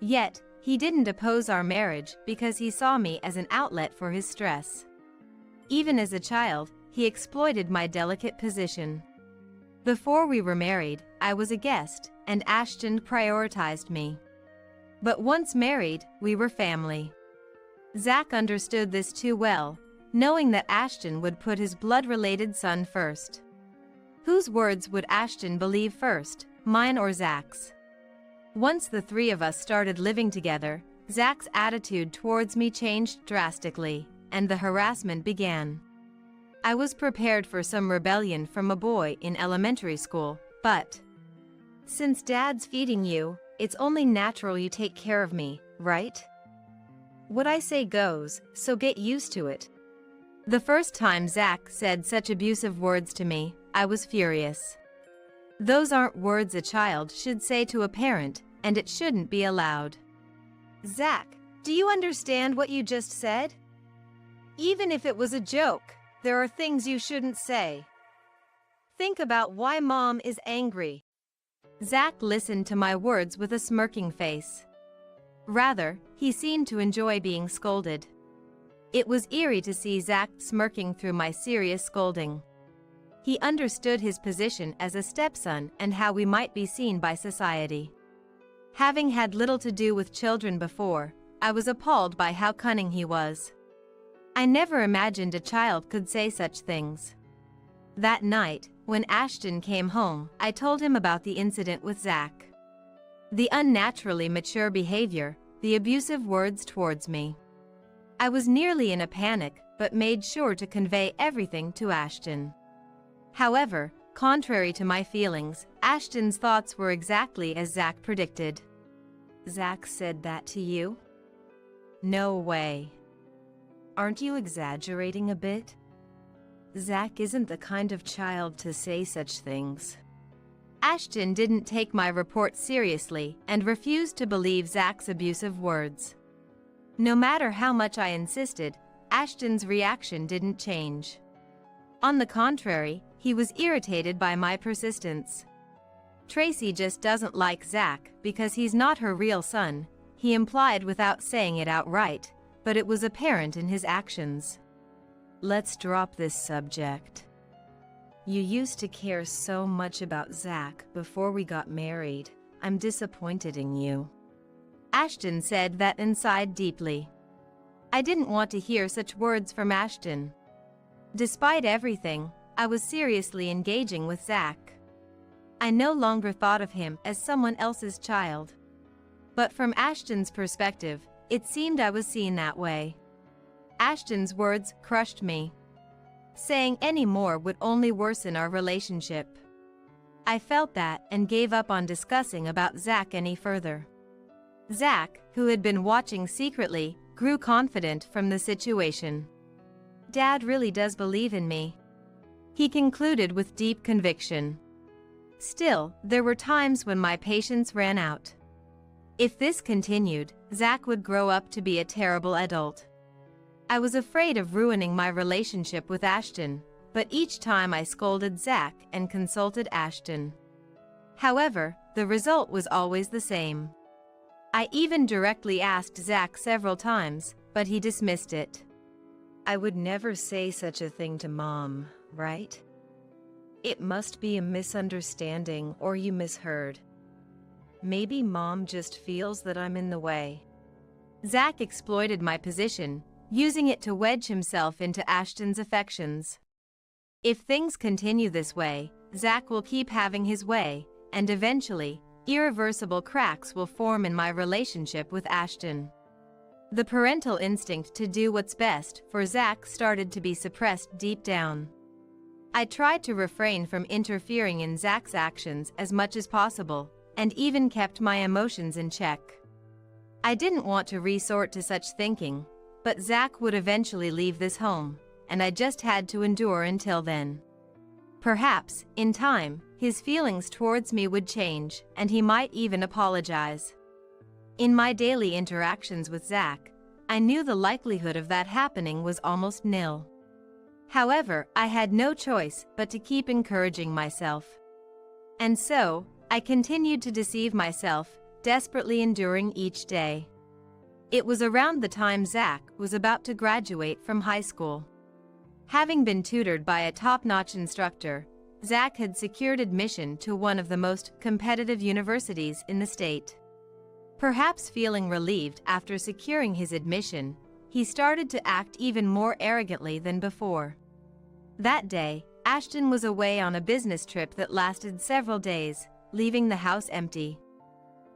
Yet, he didn't oppose our marriage because he saw me as an outlet for his stress. Even as a child, he exploited my delicate position. Before we were married, I was a guest, and Ashton prioritized me. But once married, we were family. Zach understood this too well, knowing that Ashton would put his blood-related son first. Whose words would Ashton believe first, mine or Zach's? Once the three of us started living together, Zach's attitude towards me changed drastically, and the harassment began. I was prepared for some rebellion from a boy in elementary school, but since Dad's feeding you, it's only natural you take care of me, right? What I say goes, so get used to it. The first time Zach said such abusive words to me, I was furious. Those aren't words a child should say to a parent, and it shouldn't be allowed. Zach, do you understand what you just said? Even if it was a joke, there are things you shouldn't say. Think about why Mom is angry. Zach listened to my words with a smirking face. Rather, he seemed to enjoy being scolded. It was eerie to see Zach smirking through my serious scolding. He understood his position as a stepson and how we might be seen by society. Having had little to do with children before, I was appalled by how cunning he was. I never imagined a child could say such things. That night, when Ashton came home, I told him about the incident with Zach. The unnaturally mature behavior, the abusive words towards me. I was nearly in a panic, but made sure to convey everything to Ashton. However, contrary to my feelings, Ashton's thoughts were exactly as Zach predicted. Zach said that to you? No way. Aren't you exaggerating a bit? Zach isn't the kind of child to say such things. Ashton didn't take my report seriously and refused to believe Zach's abusive words. No matter how much I insisted, Ashton's reaction didn't change. On the contrary, he was irritated by my persistence. Tracy just doesn't like Zach because he's not her real son, he implied without saying it outright, but it was apparent in his actions. Let's drop this subject. You used to care so much about Zach before we got married. I'm disappointed in you. Ashton said that inside deeply. I didn't want to hear such words from Ashton. Despite everything, I was seriously engaging with Zach. I no longer thought of him as someone else's child. But from Ashton's perspective, it seemed I was seen that way. Ashton's words crushed me. Saying any more would only worsen our relationship. I felt that and gave up on discussing about Zach any further. Zach, who had been watching secretly, grew confident from the situation. Dad really does believe in me, he concluded with deep conviction. Still, there were times when my patience ran out. If this continued, Zach would grow up to be a terrible adult. I was afraid of ruining my relationship with Ashton, but each time I scolded Zach and consulted Ashton. However, the result was always the same. I even directly asked Zach several times, but he dismissed it. I would never say such a thing to Mom, right? It must be a misunderstanding or you misheard. Maybe Mom just feels that I'm in the way. Zach exploited my position, using it to wedge himself into Ashton's affections. If things continue this way, Zach will keep having his way, and eventually, irreversible cracks will form in my relationship with Ashton. The parental instinct to do what's best for Zach started to be suppressed deep down. I tried to refrain from interfering in Zach's actions as much as possible, and even kept my emotions in check. I didn't want to resort to such thinking, but Zach would eventually leave this home, and I just had to endure until then. Perhaps, in time, his feelings towards me would change, and he might even apologize. In my daily interactions with Zach, I knew the likelihood of that happening was almost nil. However, I had no choice but to keep encouraging myself. And so, I continued to deceive myself, desperately enduring each day. It was around the time Zach was about to graduate from high school. Having been tutored by a top-notch instructor, Zach had secured admission to one of the most competitive universities in the state. Perhaps feeling relieved after securing his admission, he started to act even more arrogantly than before. That day, Ashton was away on a business trip that lasted several days, leaving the house empty.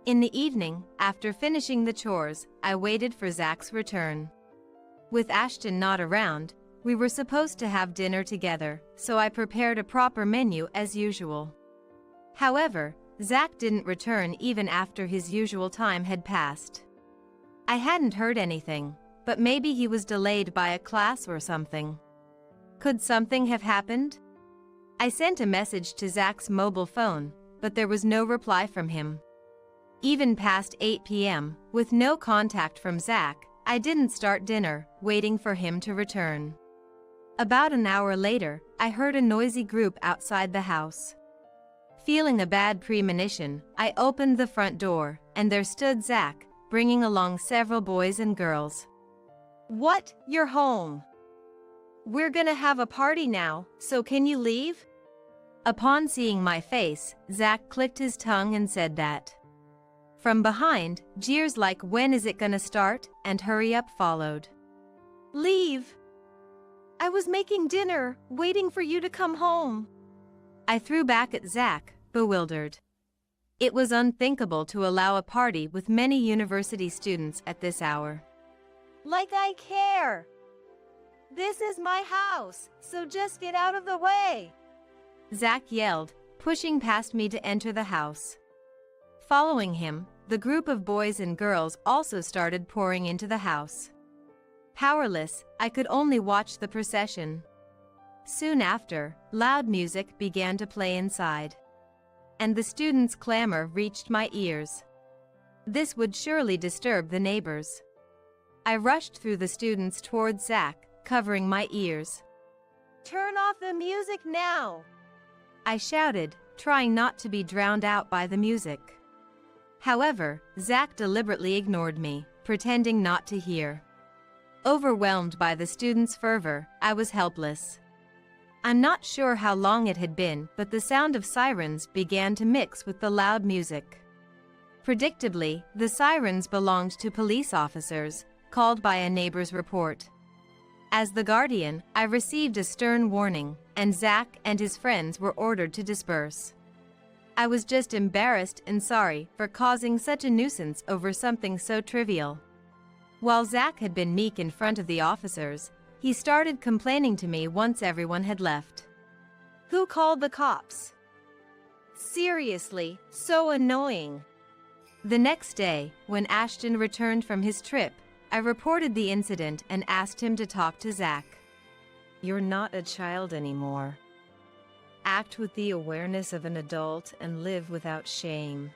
In the evening, after finishing the chores, I waited for Zach's return. With Ashton not around, we were supposed to have dinner together, so I prepared a proper menu as usual. However, Zach didn't return even after his usual time had passed. I hadn't heard anything, but maybe he was delayed by a class or something. Could something have happened? I sent a message to Zach's mobile phone, but there was no reply from him. Even past 8 p.m., with no contact from Zach, I didn't start dinner, waiting for him to return. About an hour later, I heard a noisy group outside the house. Feeling a bad premonition, I opened the front door, and there stood Zach, bringing along several boys and girls. What? You're home? We're gonna have a party now, so can you leave? Upon seeing my face, Zach clicked his tongue and said that. From behind, jeers like "When is it gonna start?" and "Hurry up" followed. Leave! I was making dinner, waiting for you to come home. I threw back at Zach, bewildered. It was unthinkable to allow a party with many university students at this hour. Like I care! This is my house, so just get out of the way! Zach yelled, pushing past me to enter the house. Following him, the group of boys and girls also started pouring into the house. Powerless, I could only watch the procession. Soon after, loud music began to play inside. And the students' clamor reached my ears. This would surely disturb the neighbors. I rushed through the students towards Zach, covering my ears. Turn off the music now! I shouted, trying not to be drowned out by the music. However, Zach deliberately ignored me, pretending not to hear. Overwhelmed by the students' fervor, I was helpless. I'm not sure how long it had been, but the sound of sirens began to mix with the loud music. Predictably, the sirens belonged to police officers, called by a neighbor's report. As the guardian, I received a stern warning, and Zach and his friends were ordered to disperse. I was just embarrassed and sorry for causing such a nuisance over something so trivial. While Zach had been meek in front of the officers, he started complaining to me once everyone had left. Who called the cops? Seriously, so annoying. The next day, when Ashton returned from his trip, I reported the incident and asked him to talk to Zach. You're not a child anymore. Act with the awareness of an adult and live without shame.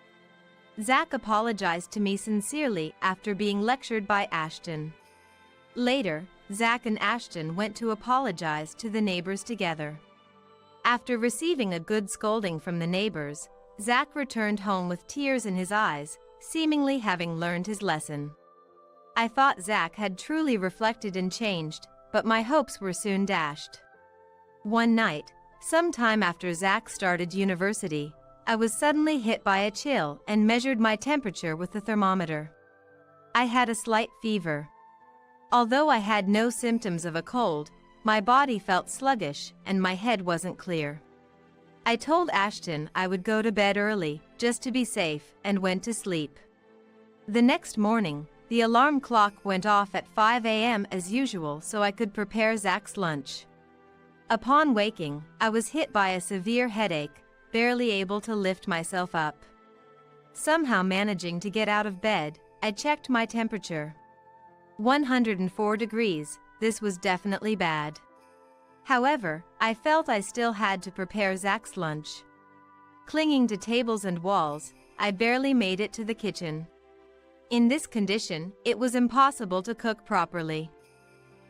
Zach apologized to me sincerely after being lectured by Ashton. Later, Zach and Ashton went to apologize to the neighbors together. After receiving a good scolding from the neighbors, Zach returned home with tears in his eyes, seemingly having learned his lesson. I thought Zach had truly reflected and changed, but my hopes were soon dashed. One night, sometime after Zach started university, I was suddenly hit by a chill and measured my temperature with the thermometer. I had a slight fever. Although I had no symptoms of a cold, my body felt sluggish and my head wasn't clear. I told Ashton I would go to bed early, just to be safe, and went to sleep. The next morning, the alarm clock went off at 5 a.m. as usual so I could prepare Zach's lunch. Upon waking, I was hit by a severe headache, barely able to lift myself up. Somehow managing to get out of bed, I checked my temperature. 104 degrees, this was definitely bad. However, I felt I still had to prepare Zach's lunch. Clinging to tables and walls, I barely made it to the kitchen. In this condition, it was impossible to cook properly.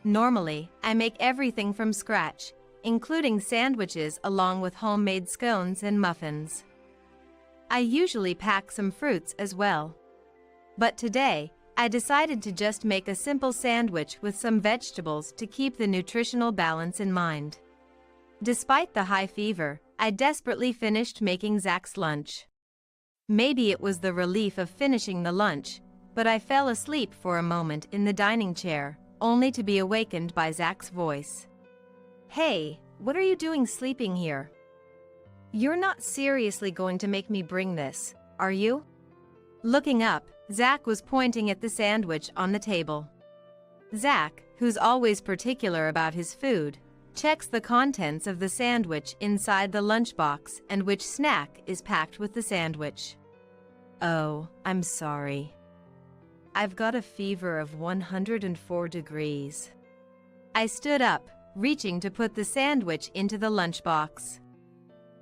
Normally, I make everything from scratch, including sandwiches along with homemade scones and muffins. I usually pack some fruits as well. But today, I decided to just make a simple sandwich with some vegetables to keep the nutritional balance in mind. Despite the high fever, I desperately finished making Zach's lunch. Maybe it was the relief of finishing the lunch, but I fell asleep for a moment in the dining chair, only to be awakened by Zach's voice. Hey, what are you doing sleeping here? You're not seriously going to make me bring this, are you? Looking up, Zach was pointing at the sandwich on the table. Zach, who's always particular about his food, checks the contents of the sandwich inside the lunchbox and which snack is packed with the sandwich. Oh, I'm sorry. I've got a fever of 104 degrees. I stood up, reaching to put the sandwich into the lunchbox.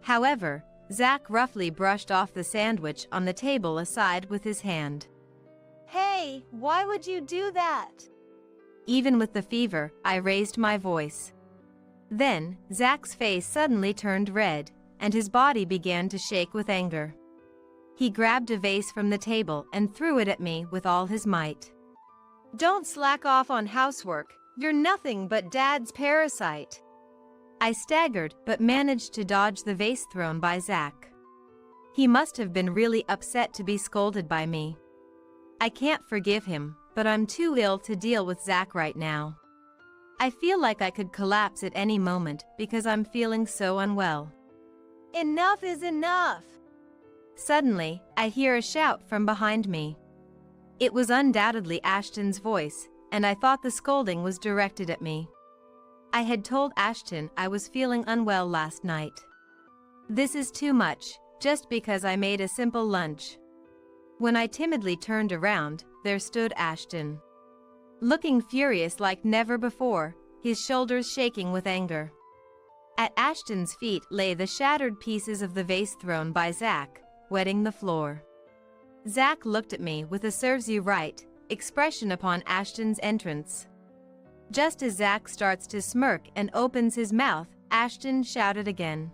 However, Zach roughly brushed off the sandwich on the table aside with his hand. Hey, why would you do that? Even with the fever, I raised my voice. Then, Zach's face suddenly turned red, and his body began to shake with anger. He grabbed a vase from the table and threw it at me with all his might. Don't slack off on housework. You're nothing but Dad's parasite. I staggered but managed to dodge the vase thrown by Zach. He must have been really upset to be scolded by me. I can't forgive him, but I'm too ill to deal with Zach right now. I feel like I could collapse at any moment because I'm feeling so unwell. Enough is enough! Suddenly, I hear a shout from behind me. It was undoubtedly Ashton's voice, and I thought the scolding was directed at me. I had told Ashton I was feeling unwell last night. This is too much, just because I made a simple lunch. When I timidly turned around, there stood Ashton. Looking furious like never before, his shoulders shaking with anger. At Ashton's feet lay the shattered pieces of the vase thrown by Zach, wetting the floor. Zach looked at me with a serves you right expression upon Ashton's entrance. Just as Zach starts to smirk and opens his mouth, Ashton shouted again.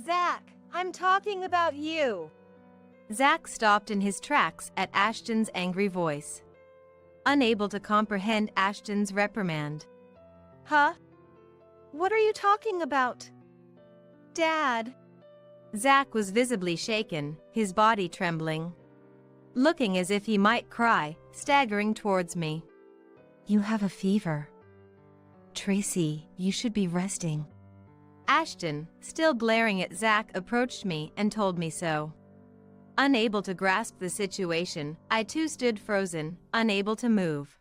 Zach, I'm talking about you! Zach stopped in his tracks at Ashton's angry voice, unable to comprehend Ashton's reprimand. Huh? What are you talking about? Dad! Zach was visibly shaken, his body trembling. Looking as if he might cry, staggering towards me. You have a fever. Tracy, you should be resting. Ashton, still glaring at Zach, approached me and told me so. Unable to grasp the situation, I too stood frozen, unable to move.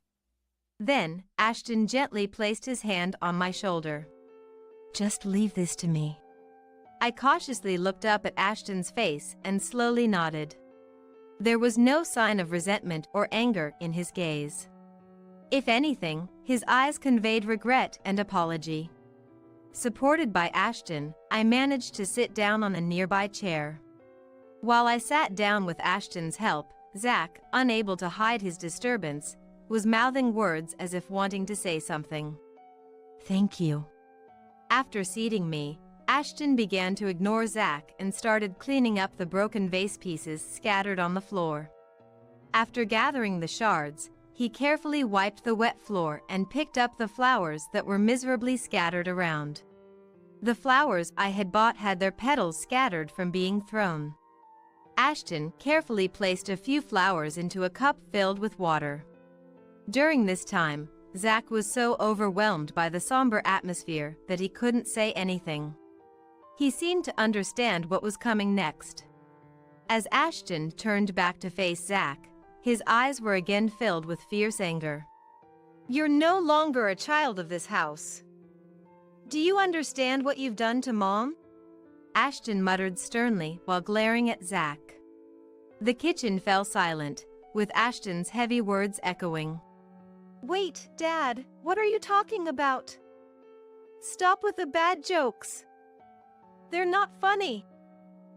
Then, Ashton gently placed his hand on my shoulder. Just leave this to me. I cautiously looked up at Ashton's face and slowly nodded. There was no sign of resentment or anger in his gaze. If anything, his eyes conveyed regret and apology. Supported by Ashton, I managed to sit down on a nearby chair. While I sat down with Ashton's help, Zach, unable to hide his disturbance, was mouthing words as if wanting to say something. Thank you. After seating me, Ashton began to ignore Zach and started cleaning up the broken vase pieces scattered on the floor. After gathering the shards, he carefully wiped the wet floor and picked up the flowers that were miserably scattered around. The flowers I had bought had their petals scattered from being thrown. Ashton carefully placed a few flowers into a cup filled with water. During this time, Zach was so overwhelmed by the somber atmosphere that he couldn't say anything. He seemed to understand what was coming next. As Ashton turned back to face Zach, his eyes were again filled with fierce anger. You're no longer a child of this house. Do you understand what you've done to Mom? Ashton muttered sternly while glaring at Zach. The kitchen fell silent, with Ashton's heavy words echoing. Wait, Dad, what are you talking about? Stop with the bad jokes. They're not funny.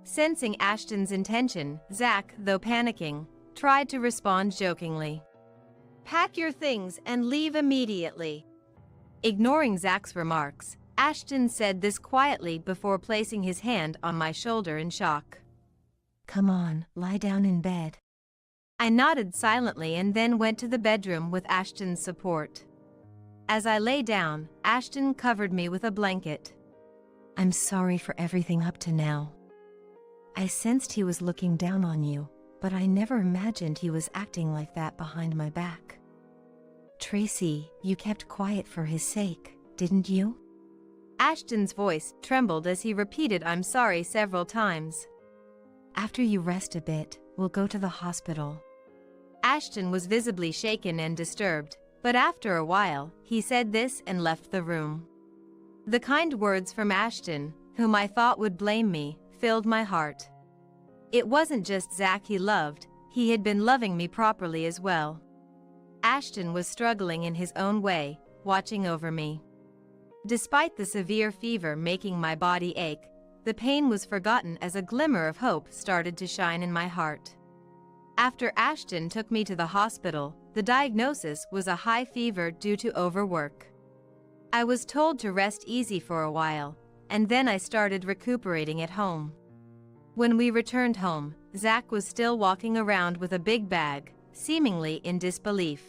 Sensing Ashton's intention, Zach, though panicking, tried to respond jokingly. Pack your things and leave immediately. Ignoring Zach's remarks, Ashton said this quietly before placing his hand on my shoulder in shock. Come on, lie down in bed. I nodded silently and then went to the bedroom with Ashton's support. As I lay down, Ashton covered me with a blanket. I'm sorry for everything up to now. I sensed he was looking down on you, but I never imagined he was acting like that behind my back. Tracy, you kept quiet for his sake, didn't you? Ashton's voice trembled as he repeated "I'm sorry" several times. After you rest a bit, we'll go to the hospital. Ashton was visibly shaken and disturbed, but after a while, he said this and left the room. The kind words from Ashton, whom I thought would blame me, filled my heart. It wasn't just Zach he loved, he had been loving me properly as well. Ashton was struggling in his own way, watching over me. Despite the severe fever making my body ache, the pain was forgotten as a glimmer of hope started to shine in my heart. After Ashton took me to the hospital, the diagnosis was a high fever due to overwork. I was told to rest easy for a while, and then I started recuperating at home. When we returned home, Zach was still walking around with a big bag, seemingly in disbelief.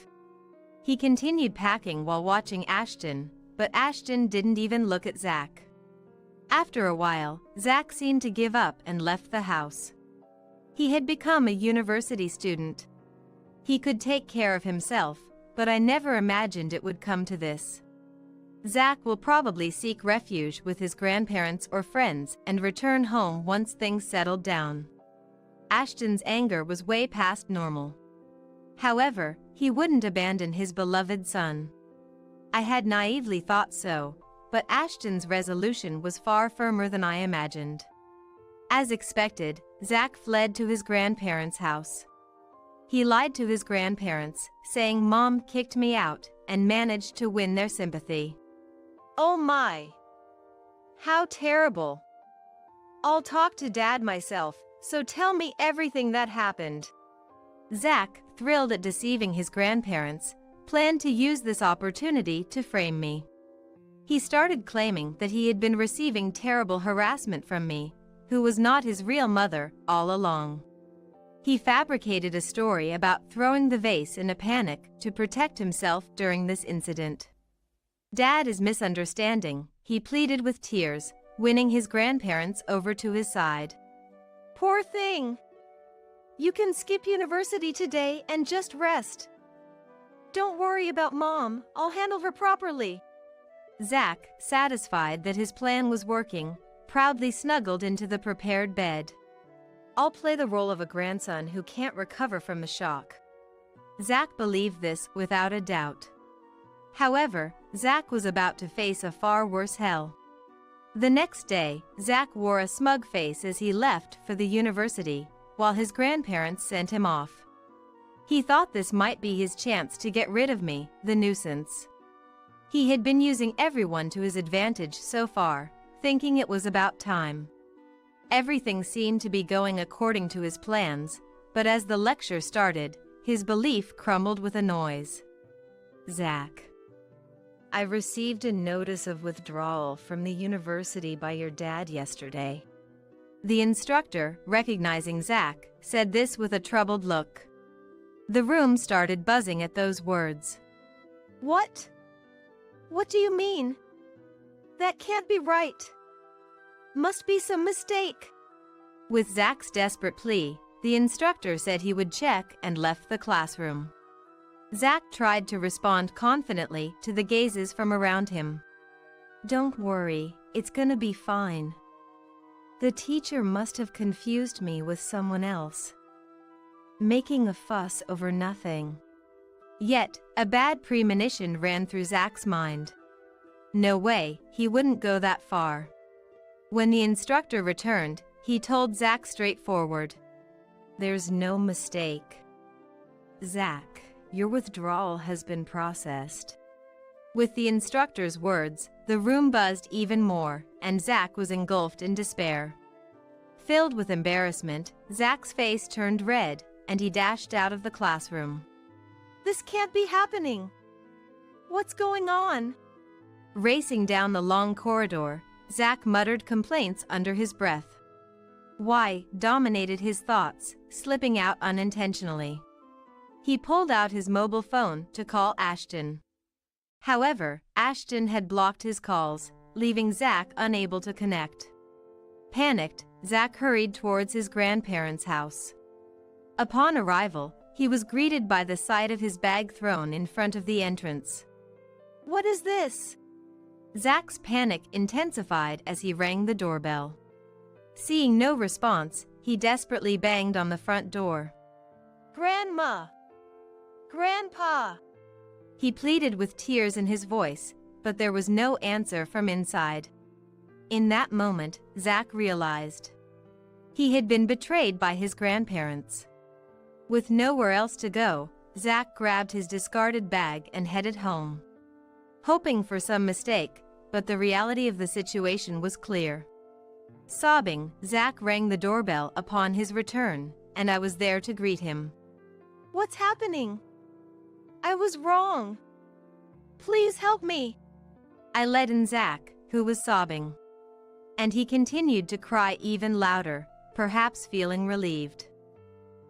He continued packing while watching Ashton, but Ashton didn't even look at Zach. After a while, Zach seemed to give up and left the house. He had become a university student. He could take care of himself, but I never imagined it would come to this. Zach will probably seek refuge with his grandparents or friends and return home once things settled down. Ashton's anger was way past normal. However, he wouldn't abandon his beloved son. I had naively thought so, but Ashton's resolution was far firmer than I imagined. As expected, Zach fled to his grandparents' house. He lied to his grandparents, saying Mom kicked me out, and managed to win their sympathy. Oh my! How terrible! I'll talk to Dad myself, so tell me everything that happened. Zach, thrilled at deceiving his grandparents, planned to use this opportunity to frame me. He started claiming that he had been receiving terrible harassment from me, who was not his real mother, all along. He fabricated a story about throwing the vase in a panic to protect himself during this incident. Dad is misunderstanding, he pleaded with tears, winning his grandparents over to his side. Poor thing! You can skip university today and just rest. Don't worry about Mom, I'll handle her properly. Zach, satisfied that his plan was working, proudly snuggled into the prepared bed. I'll play the role of a grandson who can't recover from the shock. Zach believed this without a doubt. However, Zach was about to face a far worse hell. The next day, Zach wore a smug face as he left for the university, while his grandparents sent him off. He thought this might be his chance to get rid of me, the nuisance. He had been using everyone to his advantage so far, thinking it was about time. Everything seemed to be going according to his plans, but as the lecture started, his belief crumbled with a noise. Zach, I received a notice of withdrawal from the university by your dad yesterday. The instructor, recognizing Zach, said this with a troubled look. The room started buzzing at those words. What? What do you mean? That can't be right. Must be some mistake. With Zach's desperate plea, the instructor said he would check and left the classroom. Zach tried to respond confidently to the gazes from around him. Don't worry, it's gonna be fine. The teacher must have confused me with someone else. Making a fuss over nothing. Yet, a bad premonition ran through Zach's mind. No way, he wouldn't go that far. When the instructor returned, he told Zach straightforward. There's no mistake. Zach, your withdrawal has been processed. With the instructor's words, the room buzzed even more, and Zach was engulfed in despair. Filled with embarrassment, Zach's face turned red, and he dashed out of the classroom. This can't be happening. What's going on? Racing down the long corridor, Zach muttered complaints under his breath. Why dominated his thoughts, slipping out unintentionally. He pulled out his mobile phone to call Ashton. However, Ashton had blocked his calls, leaving Zach unable to connect. Panicked, Zach hurried towards his grandparents' house. Upon arrival, he was greeted by the sight of his bag thrown in front of the entrance. What is this? Zach's panic intensified as he rang the doorbell. Seeing no response, he desperately banged on the front door. Grandma! Grandpa! He pleaded with tears in his voice, but there was no answer from inside. In that moment, Zach realized. He had been betrayed by his grandparents. With nowhere else to go, Zach grabbed his discarded bag and headed home. Hoping for some mistake, but the reality of the situation was clear. Sobbing, Zach rang the doorbell upon his return, and I was there to greet him. What's happening? I was wrong. Please help me. I led in Zach, who was sobbing. And he continued to cry even louder, perhaps feeling relieved.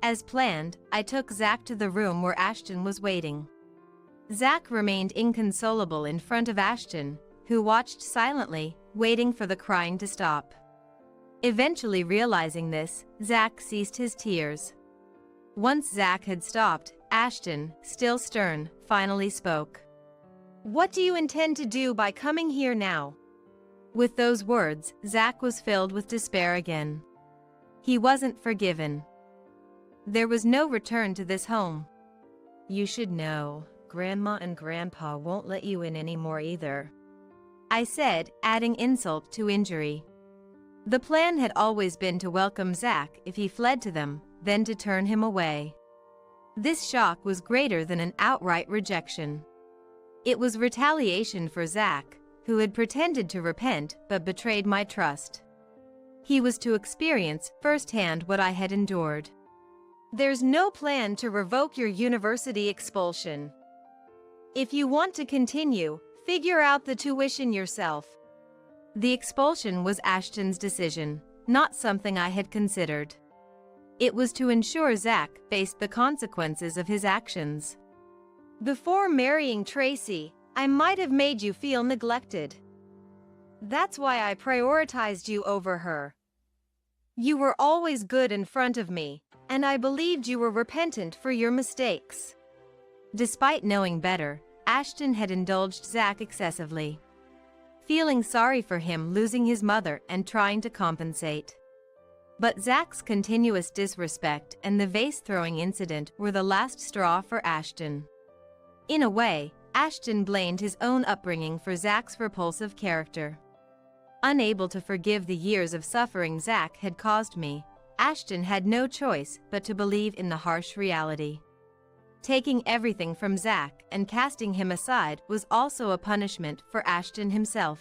As planned, I took Zach to the room where Ashton was waiting. Zach remained inconsolable in front of Ashton, who watched silently, waiting for the crying to stop. Eventually realizing this, Zach ceased his tears. Once Zach had stopped, Ashton, still stern, finally spoke. What do you intend to do by coming here now? With those words, Zach was filled with despair again. He wasn't forgiven. There was no return to this home. You should know, Grandma and Grandpa won't let you in anymore either. I said, adding insult to injury. The plan had always been to welcome Zach if he fled to them, then to turn him away. This shock was greater than an outright rejection. It was retaliation for Zach, who had pretended to repent but betrayed my trust. He was to experience firsthand what I had endured. There's no plan to revoke your university expulsion. If you want to continue, figure out the tuition yourself. The expulsion was Ashton's decision, not something I had considered. It was to ensure Zach faced the consequences of his actions. Before marrying Tracy, I might have made you feel neglected. That's why I prioritized you over her. You were always good in front of me, and I believed you were repentant for your mistakes. Despite knowing better, Ashton had indulged Zach excessively. feeling sorry for him losing his mother and trying to compensate. But Zach's continuous disrespect and the vase-throwing incident were the last straw for Ashton. In a way, Ashton blamed his own upbringing for Zach's repulsive character. Unable to forgive the years of suffering Zach had caused me, Ashton had no choice but to believe in the harsh reality. Taking everything from Zach and casting him aside was also a punishment for Ashton himself.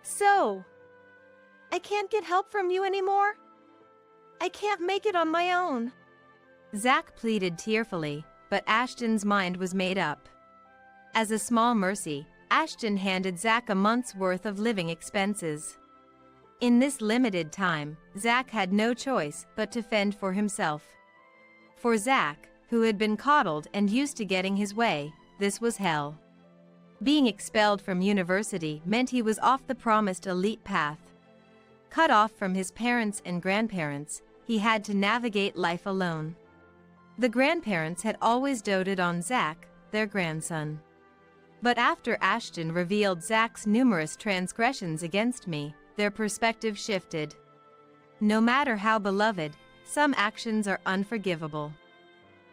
So, I can't get help from you anymore? I can't make it on my own. Zach pleaded tearfully, but Ashton's mind was made up. As a small mercy, Ashton handed Zach a month's worth of living expenses. In this limited time, Zach had no choice but to fend for himself. For Zach, who had been coddled and used to getting his way, this was hell. Being expelled from university meant he was off the promised elite path. Cut off from his parents and grandparents, he had to navigate life alone. The grandparents had always doted on Zach, their grandson. But after Ashton revealed Zach's numerous transgressions against me, their perspective shifted. No matter how beloved, some actions are unforgivable.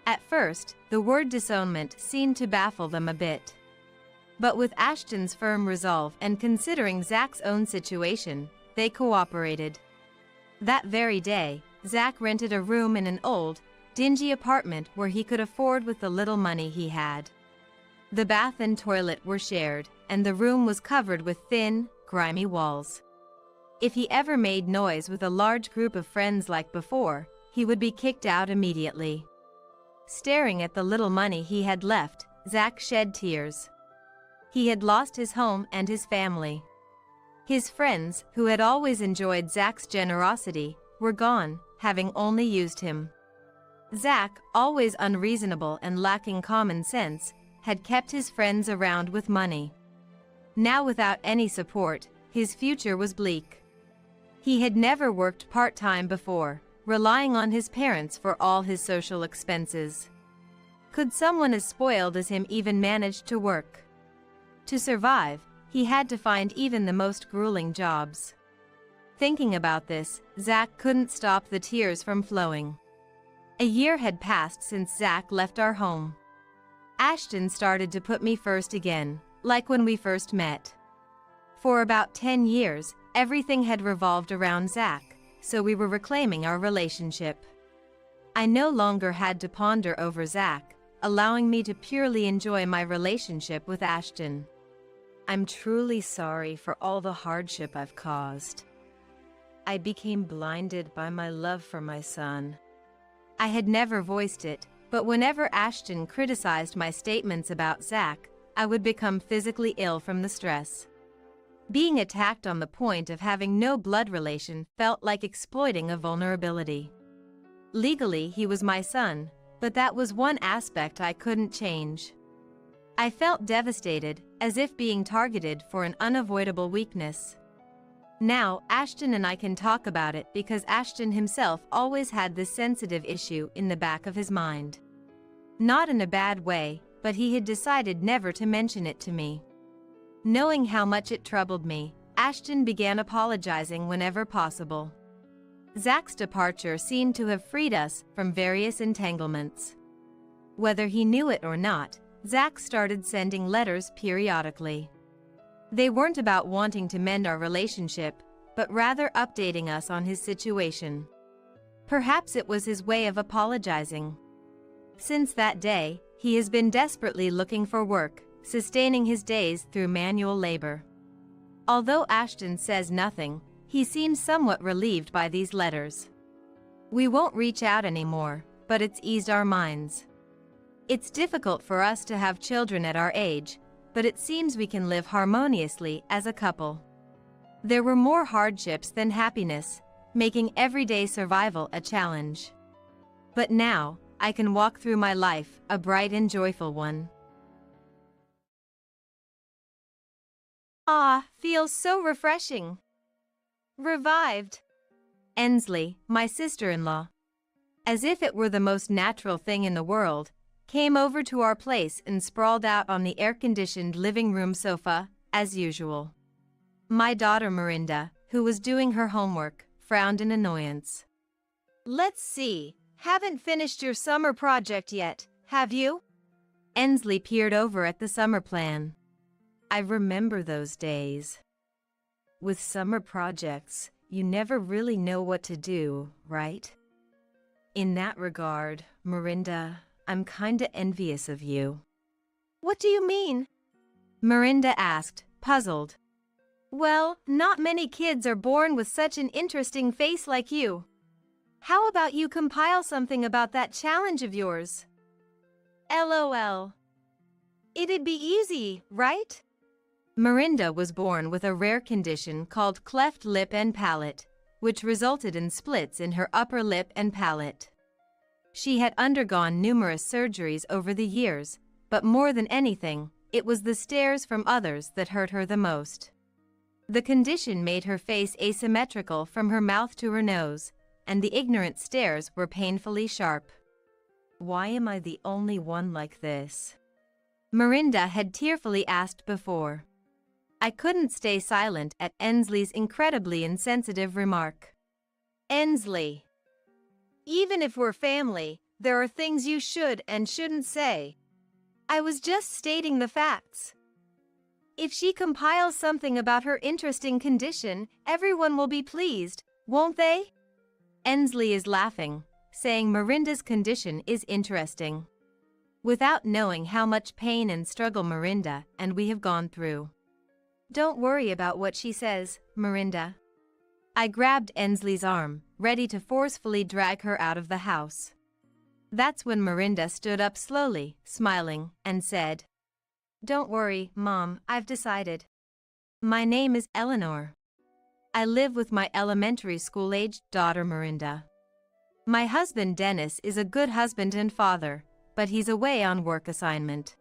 At first, the word disownment seemed to baffle them a bit. But with Ashton's firm resolve and considering Zach's own situation, they cooperated. That very day, Zach rented a room in an old, dingy apartment where he could afford with the little money he had. The bath and toilet were shared, and the room was covered with thin, grimy walls. If he ever made noise with a large group of friends like before, he would be kicked out immediately. Staring at the little money he had left, Zach shed tears. He had lost his home and his family. His friends, who had always enjoyed Zach's generosity, were gone, having only used him. Zach, always unreasonable and lacking common sense, had kept his friends around with money. Now without any support, his future was bleak. He had never worked part-time before, relying on his parents for all his social expenses. Could someone as spoiled as him even manage to work? To survive, he had to find even the most grueling jobs. Thinking about this, Zach couldn't stop the tears from flowing. A year had passed since Zach left our home. Ashton started to put me first again, like when we first met. For about 10 years, everything had revolved around Zach, so we were reclaiming our relationship. I no longer had to ponder over Zach, allowing me to purely enjoy my relationship with Ashton. I'm truly sorry for all the hardship I've caused. I became blinded by my love for my son. I had never voiced it, but whenever Ashton criticized my statements about Zach, I would become physically ill from the stress. Being attacked on the point of having no blood relation felt like exploiting a vulnerability. Legally, he was my son, but that was one aspect I couldn't change. I felt devastated, as if being targeted for an unavoidable weakness. Now, Ashton and I can talk about it because Ashton himself always had this sensitive issue in the back of his mind. Not in a bad way, but he had decided never to mention it to me. Knowing how much it troubled me, Ashton began apologizing whenever possible. Zach's departure seemed to have freed us from various entanglements. Whether he knew it or not, Zach started sending letters periodically. They weren't about wanting to mend our relationship, but rather updating us on his situation. Perhaps it was his way of apologizing. Since that day, he has been desperately looking for work, sustaining his days through manual labor. Although Ashton says nothing, he seems somewhat relieved by these letters. We won't reach out anymore, but it's eased our minds. It's difficult for us to have children at our age, but it seems we can live harmoniously as a couple. There were more hardships than happiness, making everyday survival a challenge. But now, I can walk through my life, a bright and joyful one. Ah, feels so refreshing. Revived. Ensley, my sister-in-law, as if it were the most natural thing in the world, came over to our place and sprawled out on the air-conditioned living room sofa, as usual. My daughter Mirinda, who was doing her homework, frowned in annoyance. Let's see. Haven't finished your summer project yet, have you? Ensley peered over at the summer plan. I remember those days. With summer projects, you never really know what to do, right? In that regard, Mirinda, I'm kinda envious of you. What do you mean? Mirinda asked, puzzled. Well, not many kids are born with such an interesting face like you. How about you compile something about that challenge of yours? LOL. It'd be easy, right? Mirinda was born with a rare condition called cleft lip and palate, which resulted in splits in her upper lip and palate. She had undergone numerous surgeries over the years, but more than anything, it was the stares from others that hurt her the most. The condition made her face asymmetrical from her mouth to her nose, and the ignorant stares were painfully sharp. Why am I the only one like this? Mirinda had tearfully asked before. I couldn't stay silent at Ensley's incredibly insensitive remark. Ensley. Even if we're family, there are things you should and shouldn't say. I was just stating the facts. If she compiles something about her interesting condition, everyone will be pleased, won't they? Ensley is laughing, saying Mirinda's condition is interesting. Without knowing how much pain and struggle Mirinda and we have gone through. Don't worry about what she says, Mirinda. I grabbed Ensley's arm, ready to forcefully drag her out of the house. That's when Mirinda stood up slowly, smiling, and said, Don't worry, Mom, I've decided. My name is Eleanor. I live with my elementary school-aged daughter Mirinda. My husband Dennis is a good husband and father, but he's away on work assignment.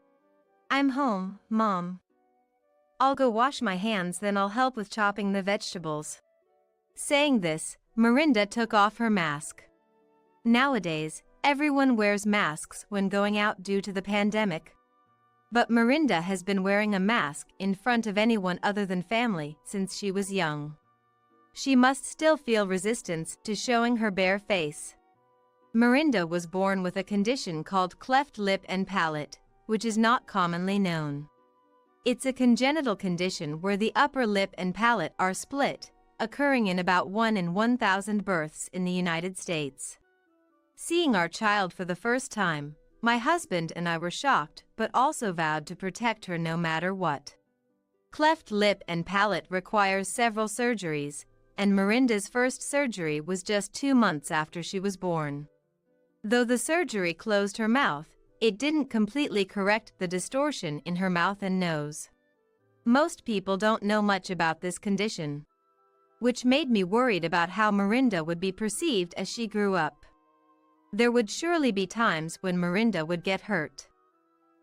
I'm home, Mom. I'll go wash my hands, then I'll help with chopping the vegetables. Saying this, Mirinda took off her mask. Nowadays, everyone wears masks when going out due to the pandemic. But Mirinda has been wearing a mask in front of anyone other than family since she was young. She must still feel resistance to showing her bare face. Mirinda was born with a condition called cleft lip and palate, which is not commonly known. It's a congenital condition where the upper lip and palate are split, occurring in about 1 in 1,000 births in the United States. Seeing our child for the first time, my husband and I were shocked but also vowed to protect her no matter what. Cleft lip and palate requires several surgeries, and Mirinda's first surgery was just 2 months after she was born. Though the surgery closed her mouth, it didn't completely correct the distortion in her mouth and nose. Most people don't know much about this condition, which made me worried about how Mirinda would be perceived as she grew up. There would surely be times when Mirinda would get hurt.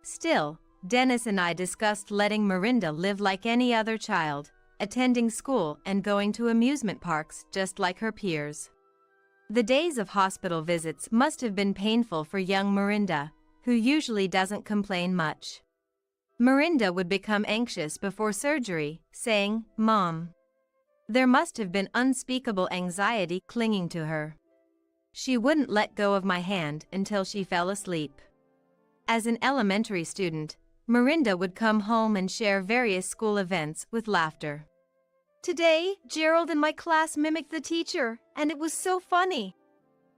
Still, Dennis and I discussed letting Mirinda live like any other child, attending school and going to amusement parks just like her peers. The days of hospital visits must have been painful for young Mirinda, who usually doesn't complain much. Mirinda would become anxious before surgery, saying, "Mom." There must have been unspeakable anxiety clinging to her. She wouldn't let go of my hand until she fell asleep. As an elementary student, Mirinda would come home and share various school events with laughter. Today, Gerald and my class mimicked the teacher, and it was so funny.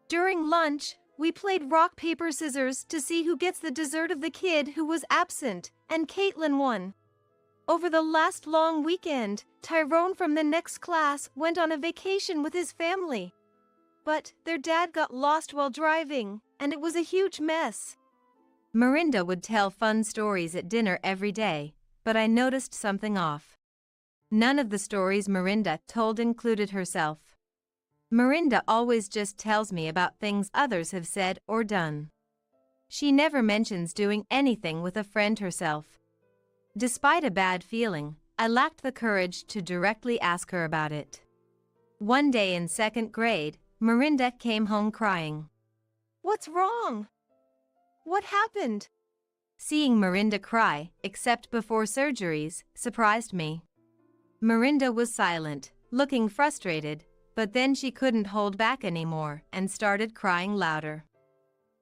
During lunch, we played rock, paper, scissors to see who gets the dessert of the kid who was absent, and Caitlin won. Over the last long weekend, Tyrone from the next class went on a vacation with his family. But their dad got lost while driving, and it was a huge mess. Mirinda would tell fun stories at dinner every day, but I noticed something off. None of the stories Mirinda told included herself. Mirinda always just tells me about things others have said or done. She never mentions doing anything with a friend herself. Despite a bad feeling, I lacked the courage to directly ask her about it. One day in 2nd grade, Mirinda came home crying. What's wrong? What happened? Seeing Mirinda cry, except before surgeries, surprised me. Mirinda was silent, looking frustrated, but then she couldn't hold back anymore and started crying louder.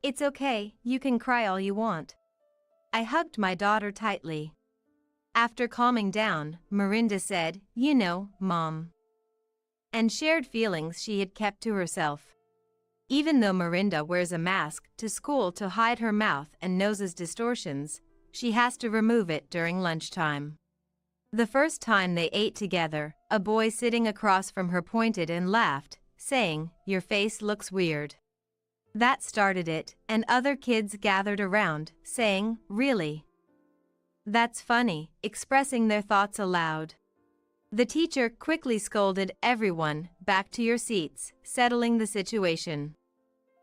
It's okay, you can cry all you want. I hugged my daughter tightly. After calming down, Mirinda said, "You know, Mom," and shared feelings she had kept to herself. Even though Mirinda wears a mask to school to hide her mouth and nose's distortions, she has to remove it during lunchtime. The first time they ate together, a boy sitting across from her pointed and laughed, saying, "Your face looks weird." That started it, and other kids gathered around, saying, "Really? That's funny," expressing their thoughts aloud. The teacher quickly scolded everyone, "Back to your seats," settling the situation.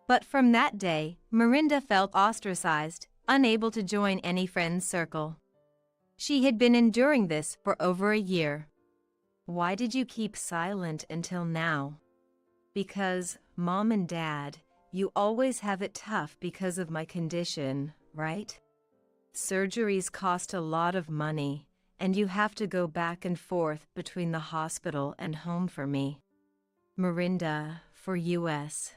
But from that day, Mirinda felt ostracized, unable to join any friend's circle. She had been enduring this for over a year. "Why did you keep silent until now?" "Because, Mom and Dad, you always have it tough because of my condition, right? Surgeries cost a lot of money, and you have to go back and forth between the hospital and home for me. Mirinda, for US."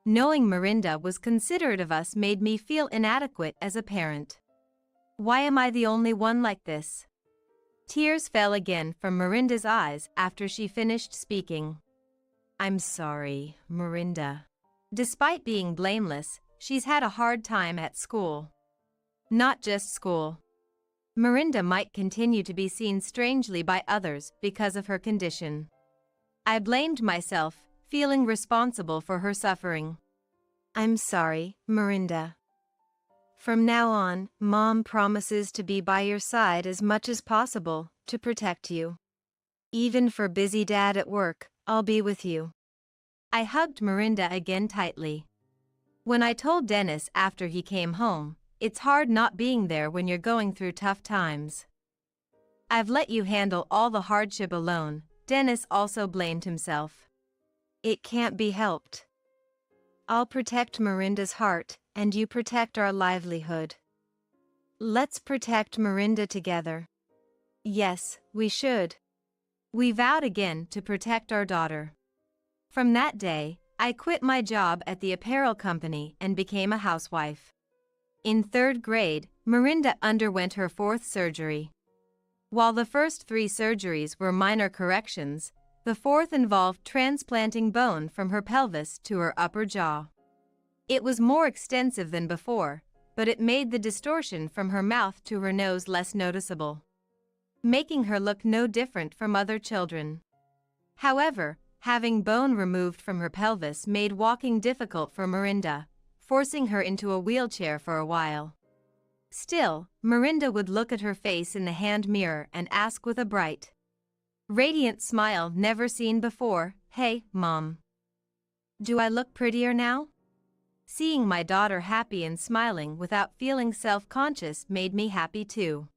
Knowing Mirinda was considerate of us made me feel inadequate as a parent. Why am I the only one like this? Tears fell again from Mirinda's eyes after she finished speaking. "I'm sorry, Mirinda. Despite being blameless, she's had a hard time at school. Not just school. Mirinda might continue to be seen strangely by others because of her condition. I blamed myself, feeling responsible for her suffering." "I'm sorry, Mirinda. From now on, Mom promises to be by your side as much as possible to protect you. Even for busy Dad at work, I'll be with you." I hugged Mirinda again tightly. When I told Dennis after he came home, "It's hard not being there when you're going through tough times. I've let you handle all the hardship alone," Dennis also blamed himself. "It can't be helped. I'll protect Mirinda's heart, and you protect our livelihood. Let's protect Mirinda together." Yes, we should. We vowed again to protect our daughter. From that day, I quit my job at the apparel company and became a housewife. In 3rd grade, Mirinda underwent her 4th surgery. While the first 3 surgeries were minor corrections, the 4th involved transplanting bone from her pelvis to her upper jaw. It was more extensive than before, but it made the distortion from her mouth to her nose less noticeable, making her look no different from other children. However, having bone removed from her pelvis made walking difficult for Mirinda, forcing her into a wheelchair for a while. Still, Mirinda would look at her face in the hand mirror and ask with a bright, radiant smile never seen before, "Hey, Mom. Do I look prettier now?" Seeing my daughter happy and smiling without feeling self-conscious made me happy too.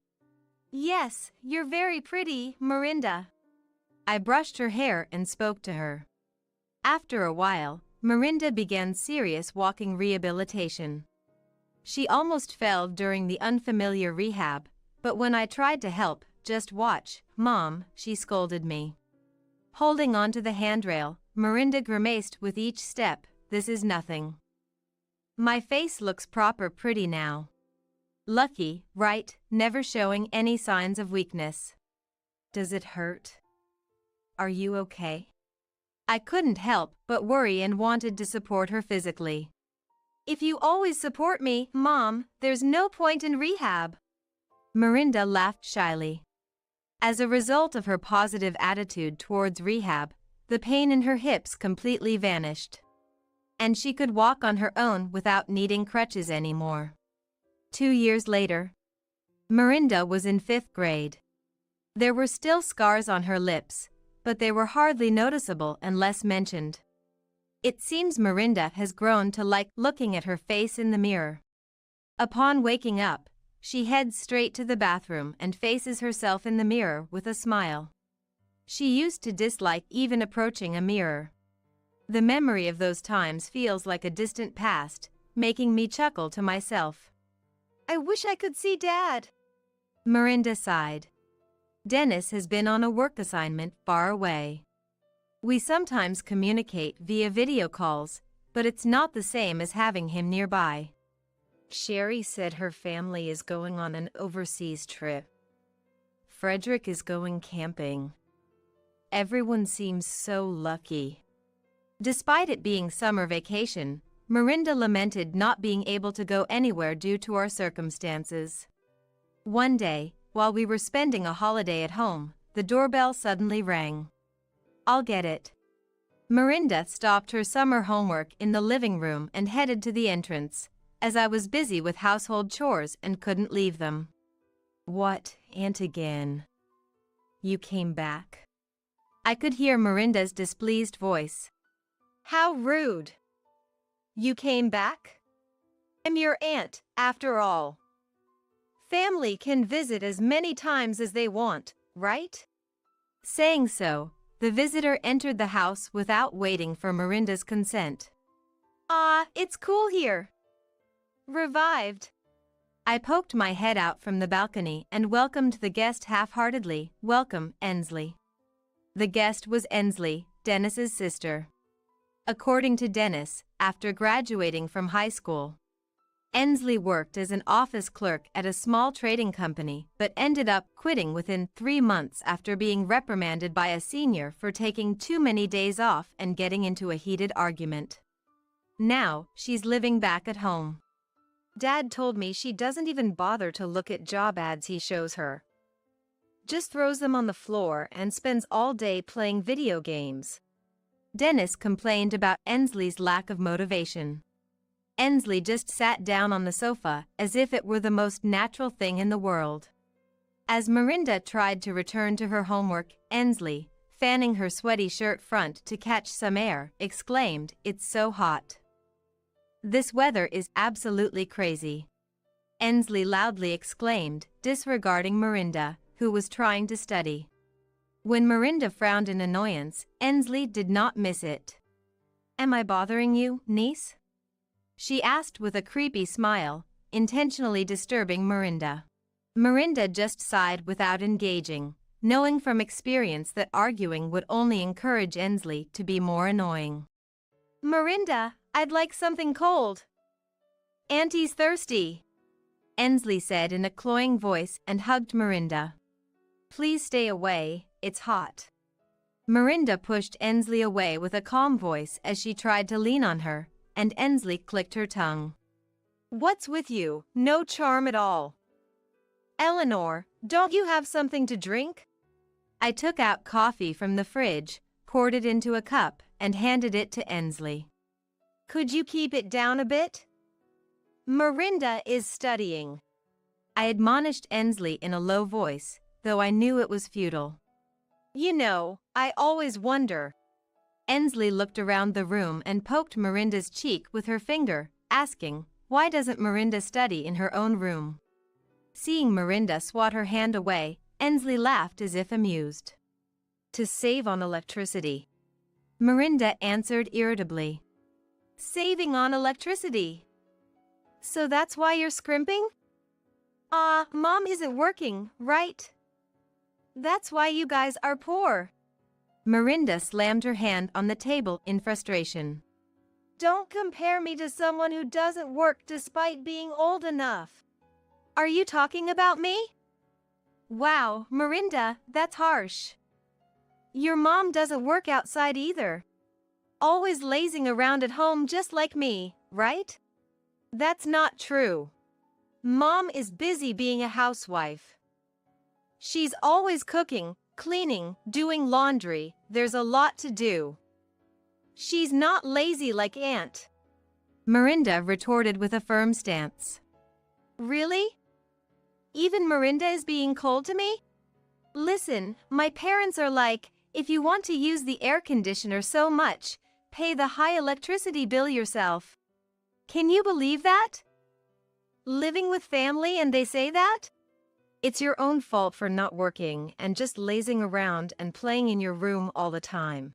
"Yes, you're very pretty, Mirinda." I brushed her hair and spoke to her. After a while, Mirinda began serious walking rehabilitation. She almost fell during the unfamiliar rehab, but when I tried to help, "Just watch, Mom," she scolded me. Holding onto the handrail, Mirinda grimaced with each step, "This is nothing. My face looks proper pretty now." Lucky, right, never showing any signs of weakness. "Does it hurt? Are you okay?" I couldn't help but worry and wanted to support her physically. "If you always support me, Mom, there's no point in rehab." Mirinda laughed shyly. As a result of her positive attitude towards rehab, the pain in her hips completely vanished, and she could walk on her own without needing crutches anymore. 2 years later, Mirinda was in 5th grade. There were still scars on her lips, but they were hardly noticeable and less mentioned. It seems Mirinda has grown to like looking at her face in the mirror. Upon waking up, she heads straight to the bathroom and faces herself in the mirror with a smile. She used to dislike even approaching a mirror. The memory of those times feels like a distant past, making me chuckle to myself. "I wish I could see Dad," Mirinda sighed. Dennis has been on a work assignment far away. We sometimes communicate via video calls, but it's not the same as having him nearby. Sherry said her family is going on an overseas trip. Frederick is going camping. Everyone seems so lucky. Despite it being summer vacation, Mirinda lamented not being able to go anywhere due to our circumstances. One day, while we were spending a holiday at home, the doorbell suddenly rang. "I'll get it." Mirinda stopped her summer homework in the living room and headed to the entrance, as I was busy with household chores and couldn't leave them. "What, Aunt again? You came back?" I could hear Mirinda's displeased voice. "How rude! You came back? I'm your aunt, after all. Family can visit as many times as they want, right?" Saying so, the visitor entered the house without waiting for Mirinda's consent. It's cool here. Revived." I poked my head out from the balcony and welcomed the guest half-heartedly. "Welcome, Ensley." The guest was Ensley, Dennis's sister. According to Dennis, after graduating from high school, Ensley worked as an office clerk at a small trading company but ended up quitting within 3 months after being reprimanded by a senior for taking too many days off and getting into a heated argument. Now, she's living back at home. Dad told me she doesn't even bother to look at job ads he shows her. Just throws them on the floor and spends all day playing video games. Dennis complained about Ensley's lack of motivation. Ensley just sat down on the sofa as if it were the most natural thing in the world. As Mirinda tried to return to her homework, Ensley, fanning her sweaty shirt front to catch some air, exclaimed, "It's so hot. This weather is absolutely crazy." Ensley loudly exclaimed, disregarding Mirinda, who was trying to study. When Mirinda frowned in annoyance, Ensley did not miss it. "Am I bothering you, niece?" she asked with a creepy smile, intentionally disturbing Mirinda. Mirinda just sighed without engaging, knowing from experience that arguing would only encourage Ensley to be more annoying. "Mirinda, I'd like something cold. Auntie's thirsty," Ensley said in a cloying voice and hugged Mirinda. "Please stay away, it's hot." Mirinda pushed Ensley away with a calm voice as she tried to lean on her, and Ensley clicked her tongue. "What's with you? No charm at all. Eleanor, don't you have something to drink?" I took out coffee from the fridge, poured it into a cup, and handed it to Ensley. "Could you keep it down a bit? Mirinda is studying." I admonished Ensley in a low voice, though I knew it was futile. "You know, I always wonder." Ensley looked around the room and poked Mirinda's cheek with her finger, asking, "Why doesn't Mirinda study in her own room?" Seeing Mirinda swat her hand away, Ensley laughed as if amused. "To save on electricity," Mirinda answered irritably. "Saving on electricity? So that's why you're scrimping? Mom isn't working, right? That's why you guys are poor." Mirinda slammed her hand on the table in frustration. "Don't compare me to someone who doesn't work despite being old enough. Are you talking about me?" "Wow, Mirinda, that's harsh." "Your mom doesn't work outside either. Always lazing around at home just like me, right?" "That's not true. Mom is busy being a housewife. She's always cooking, cleaning, doing laundry. There's a lot to do. She's not lazy like Aunt." Mirinda retorted with a firm stance. "Really? Even Mirinda is being cold to me? Listen, my parents are like, if you want to use the air conditioner so much, pay the high electricity bill yourself. Can you believe that? Living with family and they say that? It's your own fault for not working and just lazing around and playing in your room all the time."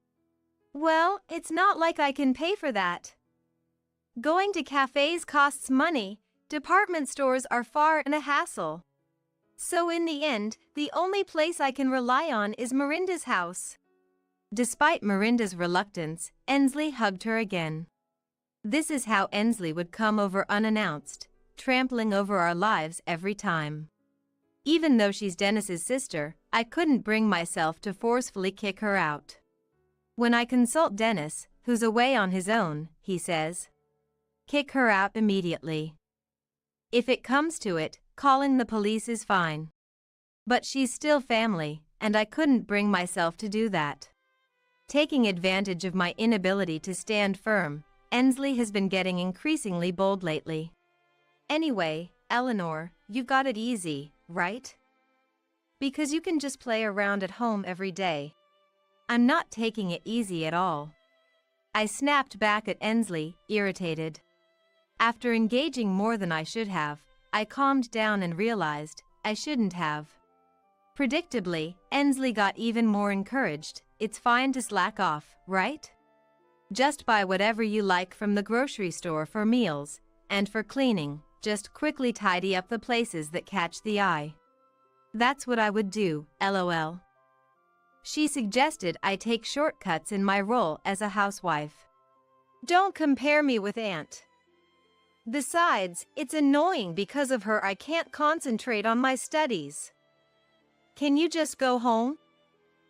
"Well, it's not like I can pay for that. Going to cafes costs money, department stores are far and a hassle. So in the end, the only place I can rely on is Miranda's house. Despite Miranda's reluctance, Ensley hugged her again. This is how Ensley would come over unannounced, trampling over our lives every time. Even though she's Dennis's sister, I couldn't bring myself to forcefully kick her out. When I consult Dennis, who's away on his own, he says, kick her out immediately. If it comes to it, calling the police is fine. But she's still family, and I couldn't bring myself to do that. Taking advantage of my inability to stand firm, Ensley has been getting increasingly bold lately. Anyway, Eleanor, you've got it easy, right? Because you can just play around at home every day. I'm not taking it easy at all. I snapped back at Ensley, irritated. After engaging more than I should have, I calmed down and realized I shouldn't have. Predictably, Ensley got even more encouraged. It's fine to slack off, right? Just buy whatever you like from the grocery store for meals, and for cleaning, just quickly tidy up the places that catch the eye. That's what I would do, LOL. She suggested I take shortcuts in my role as a housewife. Don't compare me with Aunt. Besides, it's annoying because of her I can't concentrate on my studies. Can you just go home?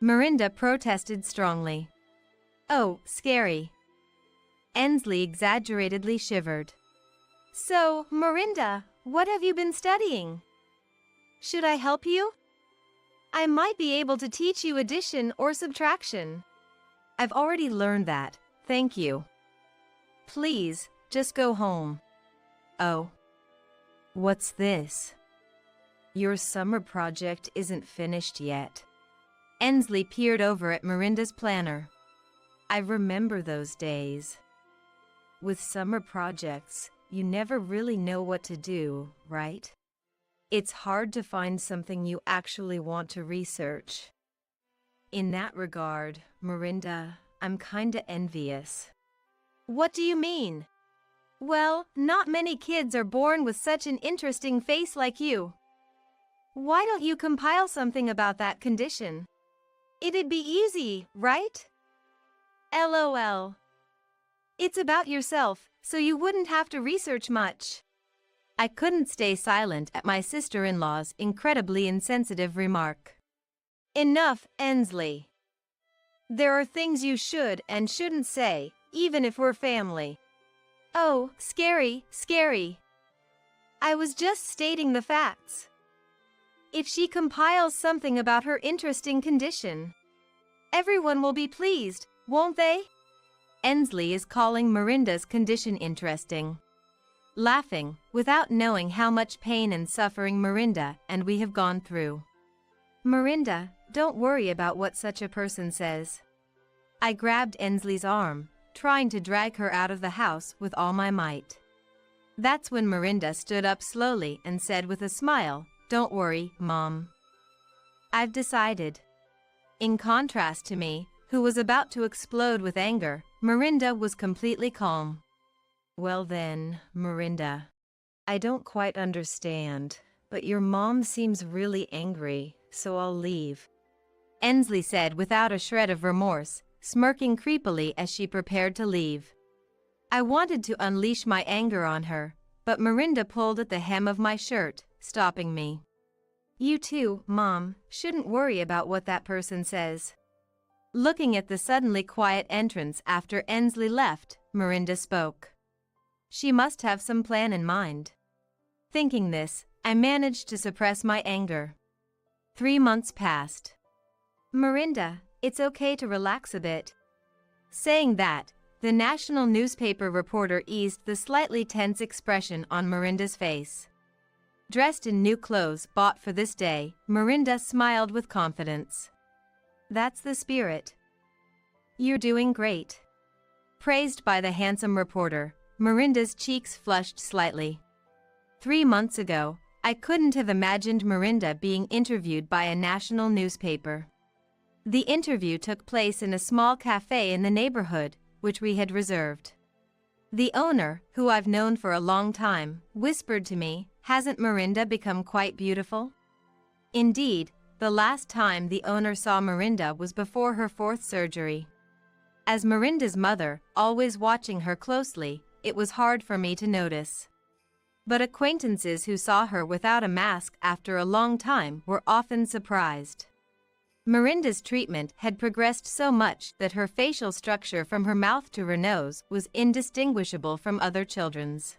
Mirinda protested strongly. Oh, scary. Ensley exaggeratedly shivered. So, Mirinda, what have you been studying? Should I help you? I might be able to teach you addition or subtraction. I've already learned that, thank you. Please, just go home. Oh. What's this? Your summer project isn't finished yet. Ensley peered over at Miranda's planner. I remember those days. With summer projects, you never really know what to do, right? It's hard to find something you actually want to research. In that regard, Mirinda, I'm kinda envious. What do you mean? Well, not many kids are born with such an interesting face like you. Why don't you compile something about that condition? It'd be easy, right? LOL. It's about yourself, so you wouldn't have to research much. I couldn't stay silent at my sister-in-law's incredibly insensitive remark. Enough, Ensley. There are things you should and shouldn't say, even if we're family. Oh, scary, scary. I was just stating the facts. If she compiles something about her interesting condition, everyone will be pleased, won't they? Ensley is calling Miranda's condition interesting. Laughing, without knowing how much pain and suffering Mirinda and we have gone through. Mirinda, don't worry about what such a person says. I grabbed Ensley's arm, trying to drag her out of the house with all my might. That's when Mirinda stood up slowly and said with a smile, "Don't worry, Mom. I've decided." In contrast to me, who was about to explode with anger, Mirinda was completely calm. Well then, Mirinda, I don't quite understand, but your mom seems really angry, so I'll leave. Ensley said without a shred of remorse, smirking creepily as she prepared to leave. I wanted to unleash my anger on her, but Mirinda pulled at the hem of my shirt, stopping me. You too, Mom, shouldn't worry about what that person says. Looking at the suddenly quiet entrance after Ensley left, Mirinda spoke. She must have some plan in mind. Thinking this, I managed to suppress my anger. 3 months passed. Mirinda, it's okay to relax a bit. Saying that, the national newspaper reporter eased the slightly tense expression on Miranda's face. Dressed in new clothes bought for this day, Mirinda smiled with confidence. That's the spirit. You're doing great. Praised by the handsome reporter, Miranda's cheeks flushed slightly. 3 months ago, I couldn't have imagined Mirinda being interviewed by a national newspaper. The interview took place in a small cafe in the neighborhood, which we had reserved. The owner, who I've known for a long time, whispered to me, "Hasn't Mirinda become quite beautiful?" Indeed, the last time the owner saw Mirinda was before her fourth surgery. As Mirinda's mother, always watching her closely, it was hard for me to notice. But acquaintances who saw her without a mask after a long time were often surprised. Mirinda's treatment had progressed so much that her facial structure from her mouth to her nose was indistinguishable from other children's.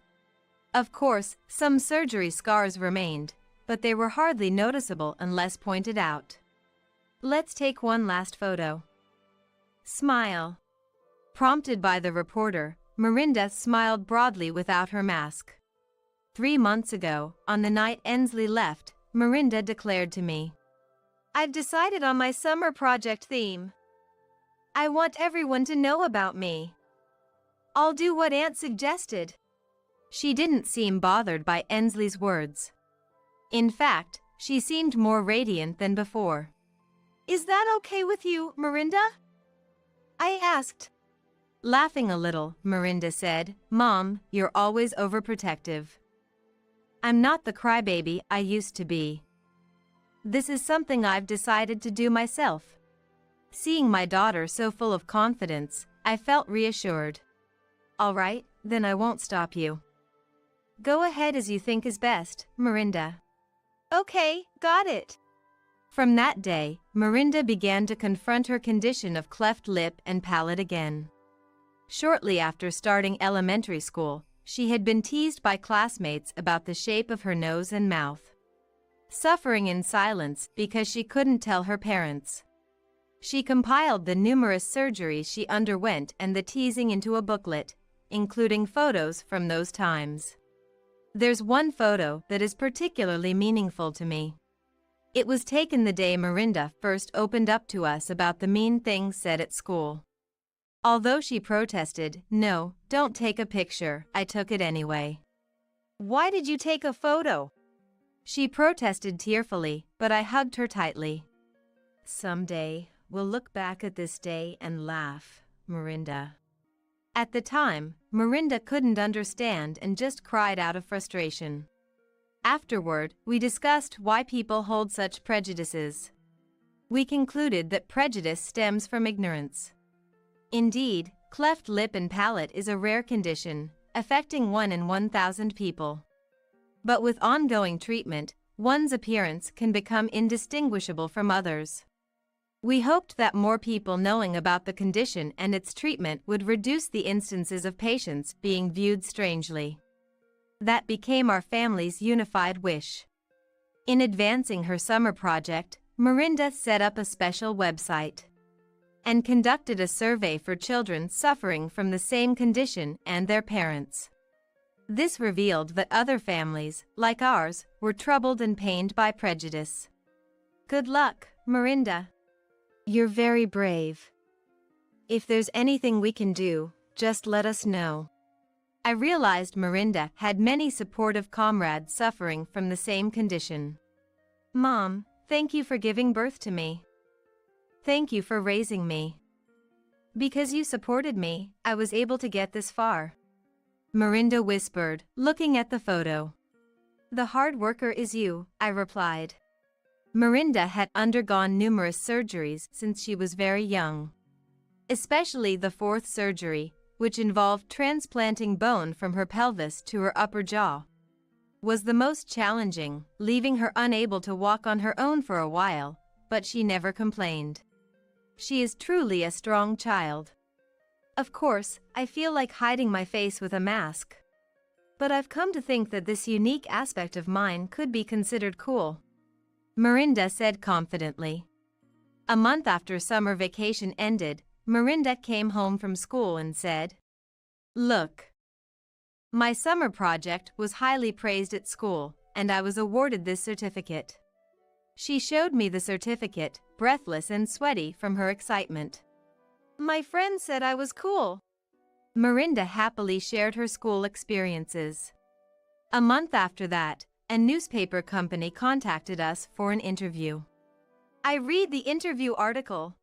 Of course, some surgery scars remained, but they were hardly noticeable unless pointed out. Let's take one last photo. Smile. Prompted by the reporter, Mirinda smiled broadly without her mask. 3 months ago, on the night Ensley left, Mirinda declared to me, "I've decided on my summer project theme. I want everyone to know about me. I'll do what Aunt suggested." She didn't seem bothered by Ensley's words. In fact, she seemed more radiant than before. "Is that okay with you, Mirinda?" I asked. Laughing a little, Mirinda said, "Mom, you're always overprotective. I'm not the crybaby I used to be. This is something I've decided to do myself." Seeing my daughter so full of confidence, I felt reassured. "All right, then I won't stop you. Go ahead as you think is best, Mirinda." "Okay, got it." From that day, Mirinda began to confront her condition of cleft lip and palate again. Shortly after starting elementary school, she had been teased by classmates about the shape of her nose and mouth. Suffering in silence because she couldn't tell her parents. She compiled the numerous surgeries she underwent and the teasing into a booklet, including photos from those times. There's one photo that is particularly meaningful to me. It was taken the day Mirinda first opened up to us about the mean things said at school. Although she protested, "No, don't take a picture," I took it anyway. "Why did you take a photo?" She protested tearfully, but I hugged her tightly. "Someday, we'll look back at this day and laugh, Mirinda." At the time, Mirinda couldn't understand and just cried out of frustration. Afterward, we discussed why people hold such prejudices. We concluded that prejudice stems from ignorance. Indeed, cleft lip and palate is a rare condition, affecting 1 in 1,000 people. But with ongoing treatment, one's appearance can become indistinguishable from others. We hoped that more people knowing about the condition and its treatment would reduce the instances of patients being viewed strangely. That became our family's unified wish. In advancing her summer project, Mirinda set up a special website and conducted a survey for children suffering from the same condition and their parents. This revealed that other families, like ours, were troubled and pained by prejudice. Good luck, Mirinda. You're very brave. If there's anything we can do, just let us know. I realized Mirinda had many supportive comrades suffering from the same condition. Mom, thank you for giving birth to me. Thank you for raising me. Because you supported me, I was able to get this far. Mirinda whispered, looking at the photo. The hard worker is you, I replied. Mirinda had undergone numerous surgeries since she was very young. Especially the fourth surgery, which involved transplanting bone from her pelvis to her upper jaw, was the most challenging, leaving her unable to walk on her own for a while, but she never complained. She is truly a strong child. Of course, I feel like hiding my face with a mask. But I've come to think that this unique aspect of mine could be considered cool. Mirinda said confidently. A month after summer vacation ended, Mirinda came home from school and said, "Look. My summer project was highly praised at school, and I was awarded this certificate." She showed me the certificate, breathless and sweaty from her excitement. My friend said I was cool. Mirinda happily shared her school experiences. A month after that, a newspaper company contacted us for an interview. I read the interview article.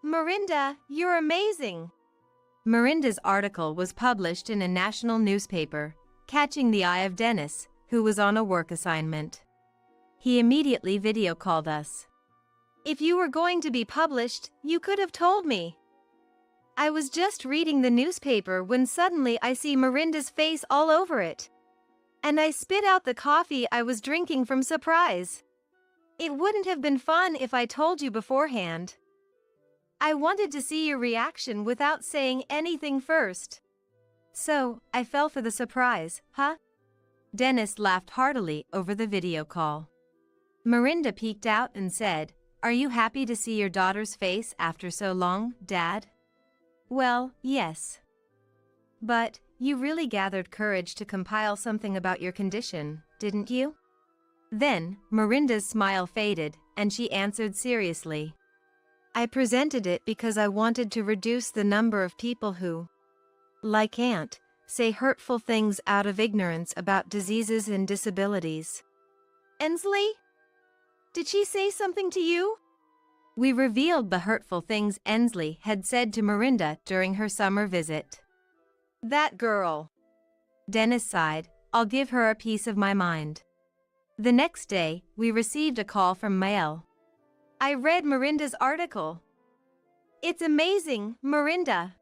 Mirinda, you're amazing. Mirinda's article was published in a national newspaper, catching the eye of Dennis, who was on a work assignment. He immediately video called us. If you were going to be published, you could have told me. I was just reading the newspaper when suddenly I see Miranda's face all over it. And I spit out the coffee I was drinking from surprise. It wouldn't have been fun if I told you beforehand. I wanted to see your reaction without saying anything first. So, I fell for the surprise, huh? Dennis laughed heartily over the video call. Miranda peeked out and said, "Are you happy to see your daughter's face after so long, Dad?" "Well, yes. But you really gathered courage to compile something about your condition, didn't you?" Then, Miranda's smile faded, and she answered seriously. I presented it because I wanted to reduce the number of people who, like Aunt, say hurtful things out of ignorance about diseases and disabilities. Ensley? Did she say something to you? We revealed the hurtful things Ensley had said to Miranda during her summer visit. That girl. Dennis sighed. "I'll give her a piece of my mind." The next day, we received a call from Mael. I read Miranda's article. It's amazing, Miranda.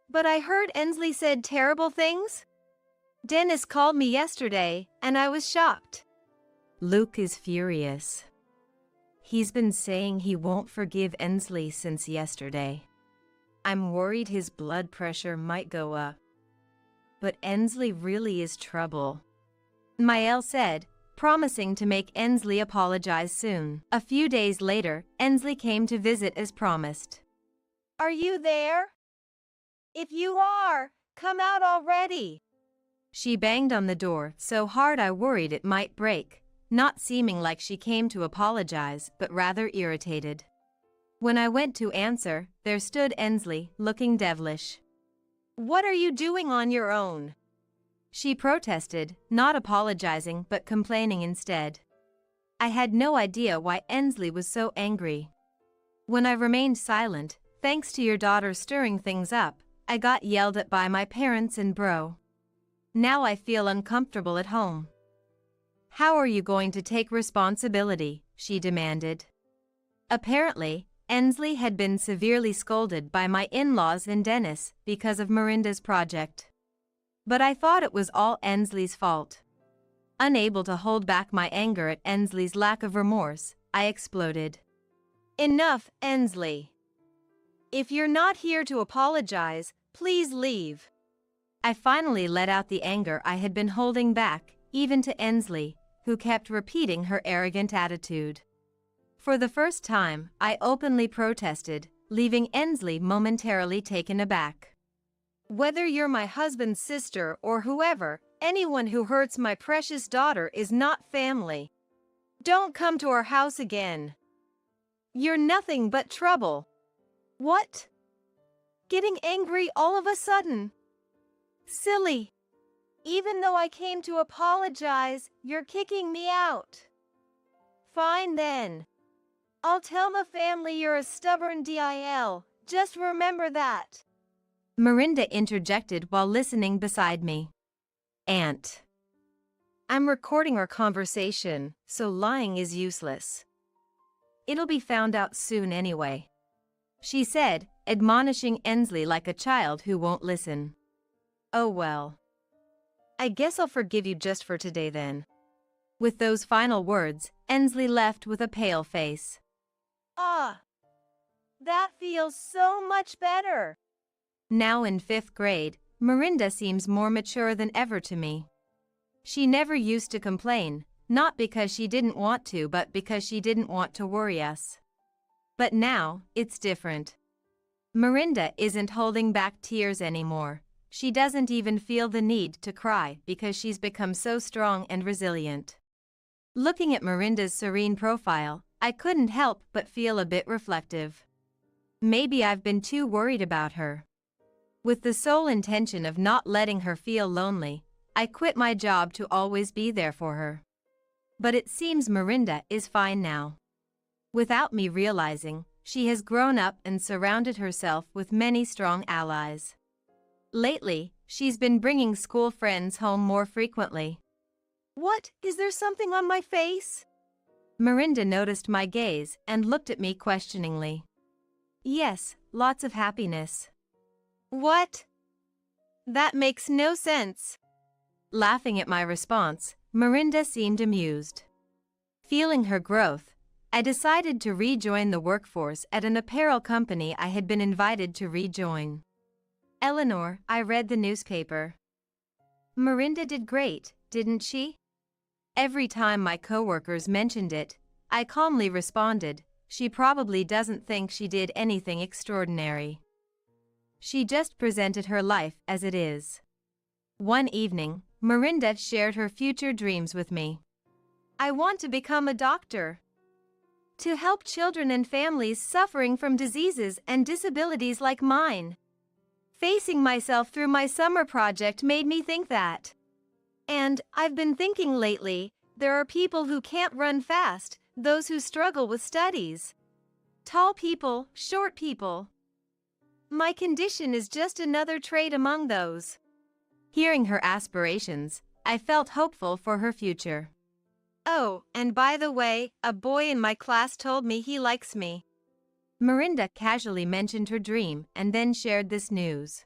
But I heard Ensley said terrible things. Dennis called me yesterday, and I was shocked. Luke is furious. He's been saying he won't forgive Ensley since yesterday. I'm worried his blood pressure might go up. But Ensley really is trouble, Mael said, promising to make Ensley apologize soon. A few days later, Ensley came to visit as promised. Are you there? If you are, come out already. She banged on the door so hard I worried it might break, not seeming like she came to apologize, but rather irritated. When I went to answer, there stood Ensley, looking devilish. What are you doing on your own? She protested, not apologizing but complaining instead. I had no idea why Ensley was so angry. When I remained silent, thanks to your daughter stirring things up, I got yelled at by my parents and bro. Now I feel uncomfortable at home. How are you going to take responsibility? She demanded. Apparently, Ensley had been severely scolded by my in-laws and Dennis because of Miranda's project. But I thought it was all Ensley's fault. Unable to hold back my anger at Ensley's lack of remorse, I exploded. Enough, Ensley. If you're not here to apologize, please leave. I finally let out the anger I had been holding back, even to Ensley, who kept repeating her arrogant attitude. For the first time, I openly protested, leaving Ensley momentarily taken aback. Whether you're my husband's sister or whoever, anyone who hurts my precious daughter is not family. Don't come to our house again. You're nothing but trouble. What? Getting angry all of a sudden? Silly. Even though I came to apologize, you're kicking me out. Fine then. I'll tell the family you're a stubborn DIL. Just remember that. Miranda interjected while listening beside me. Aunt. I'm recording our conversation, so lying is useless. It'll be found out soon anyway, she said, admonishing Ensley like a child who won't listen. Oh well. I guess I'll forgive you just for today then. With those final words, Ensley left with a pale face. Ah, that feels so much better. Now in 5th grade, Miranda seems more mature than ever to me. She never used to complain, not because she didn't want to but because she didn't want to worry us. But now, it's different. Miranda isn't holding back tears anymore. She doesn't even feel the need to cry because she's become so strong and resilient. Looking at Miranda's serene profile, I couldn't help but feel a bit reflective. Maybe I've been too worried about her. With the sole intention of not letting her feel lonely, I quit my job to always be there for her. But it seems Miranda is fine now. Without me realizing, she has grown up and surrounded herself with many strong allies. Lately, she's been bringing school friends home more frequently. What? Is there something on my face? Miranda noticed my gaze and looked at me questioningly. Yes, lots of happiness. What? That makes no sense. Laughing at my response, Miranda seemed amused. Feeling her growth, I decided to rejoin the workforce at an apparel company I had been invited to rejoin. Eleanor, I read the newspaper. Miranda did great, didn't she? Every time my coworkers mentioned it, I calmly responded, she probably doesn't think she did anything extraordinary. She just presented her life as it is. One evening, Miranda shared her future dreams with me. I want to become a doctor. To help children and families suffering from diseases and disabilities like mine. Facing myself through my summer project made me think that. And I've been thinking lately, there are people who can't run fast, those who struggle with studies. Tall people, short people. My condition is just another trait among those. Hearing her aspirations, I felt hopeful for her future. Oh, and by the way, a boy in my class told me he likes me. Miranda casually mentioned her dream and then shared this news.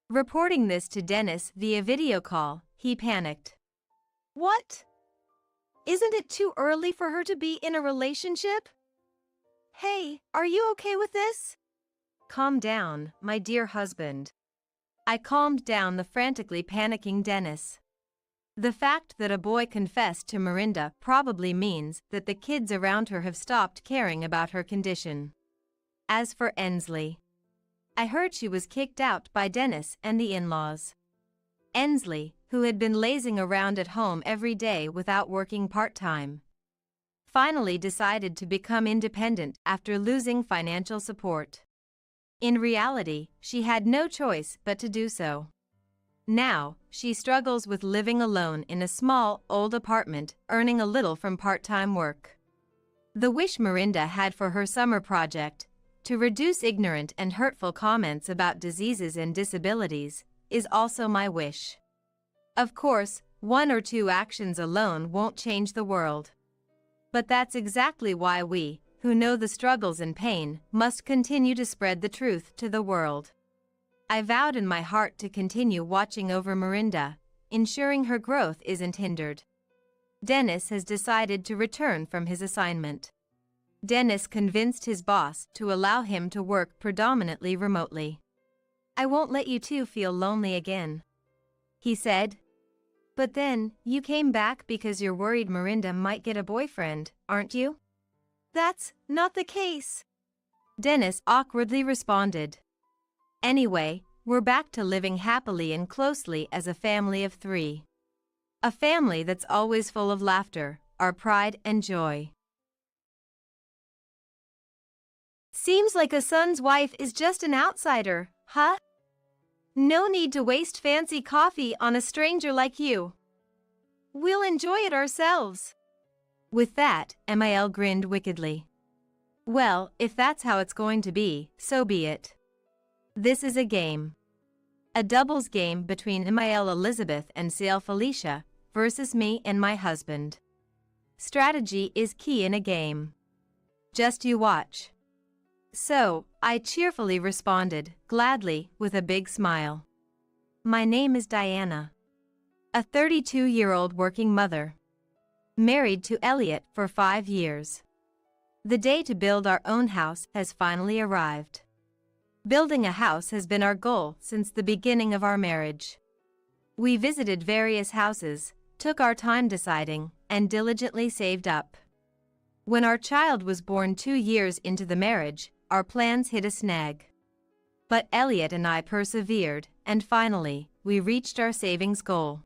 Reporting this to Dennis via video call, he panicked. What? Isn't it too early for her to be in a relationship? Hey, are you okay with this? Calm down, my dear husband. I calmed down the frantically panicking Dennis. The fact that a boy confessed to Miranda probably means that the kids around her have stopped caring about her condition. As for Ensley, I heard she was kicked out by Dennis and the in-laws. Ensley, who had been lazing around at home every day without working part-time, finally decided to become independent after losing financial support. In reality, she had no choice but to do so. Now, she struggles with living alone in a small, old apartment, earning a little from part-time work. The wish Miranda had for her summer project, to reduce ignorant and hurtful comments about diseases and disabilities, is also my wish. Of course, 1 or 2 actions alone won't change the world. But that's exactly why we, who know the struggles and pain, must continue to spread the truth to the world. I vowed in my heart to continue watching over Miranda, ensuring her growth isn't hindered. Dennis has decided to return from his assignment. Dennis convinced his boss to allow him to work predominantly remotely. I won't let you two feel lonely again, he said. But then, you came back because you're worried Miranda might get a boyfriend, aren't you? That's not the case, Dennis awkwardly responded. Anyway, we're back to living happily and closely as a family of 3. A family that's always full of laughter, our pride and joy. Seems like a son's wife is just an outsider, huh? No need to waste fancy coffee on a stranger like you. We'll enjoy it ourselves. With that, Emil grinned wickedly. Well, if that's how it's going to be, so be it. This is a game. A doubles game between Emil Elizabeth and Sale Felicia versus me and my husband. Strategy is key in a game. Just you watch. So, I cheerfully responded, gladly, with a big smile. My name is Diana. A 32-year-old working mother. Married to Elliot for 5 years. The day to build our own house has finally arrived. Building a house has been our goal since the beginning of our marriage. We visited various houses, took our time deciding, and diligently saved up. When our child was born 2 years into the marriage, our plans hit a snag. But Elliot and I persevered, and finally, we reached our savings goal.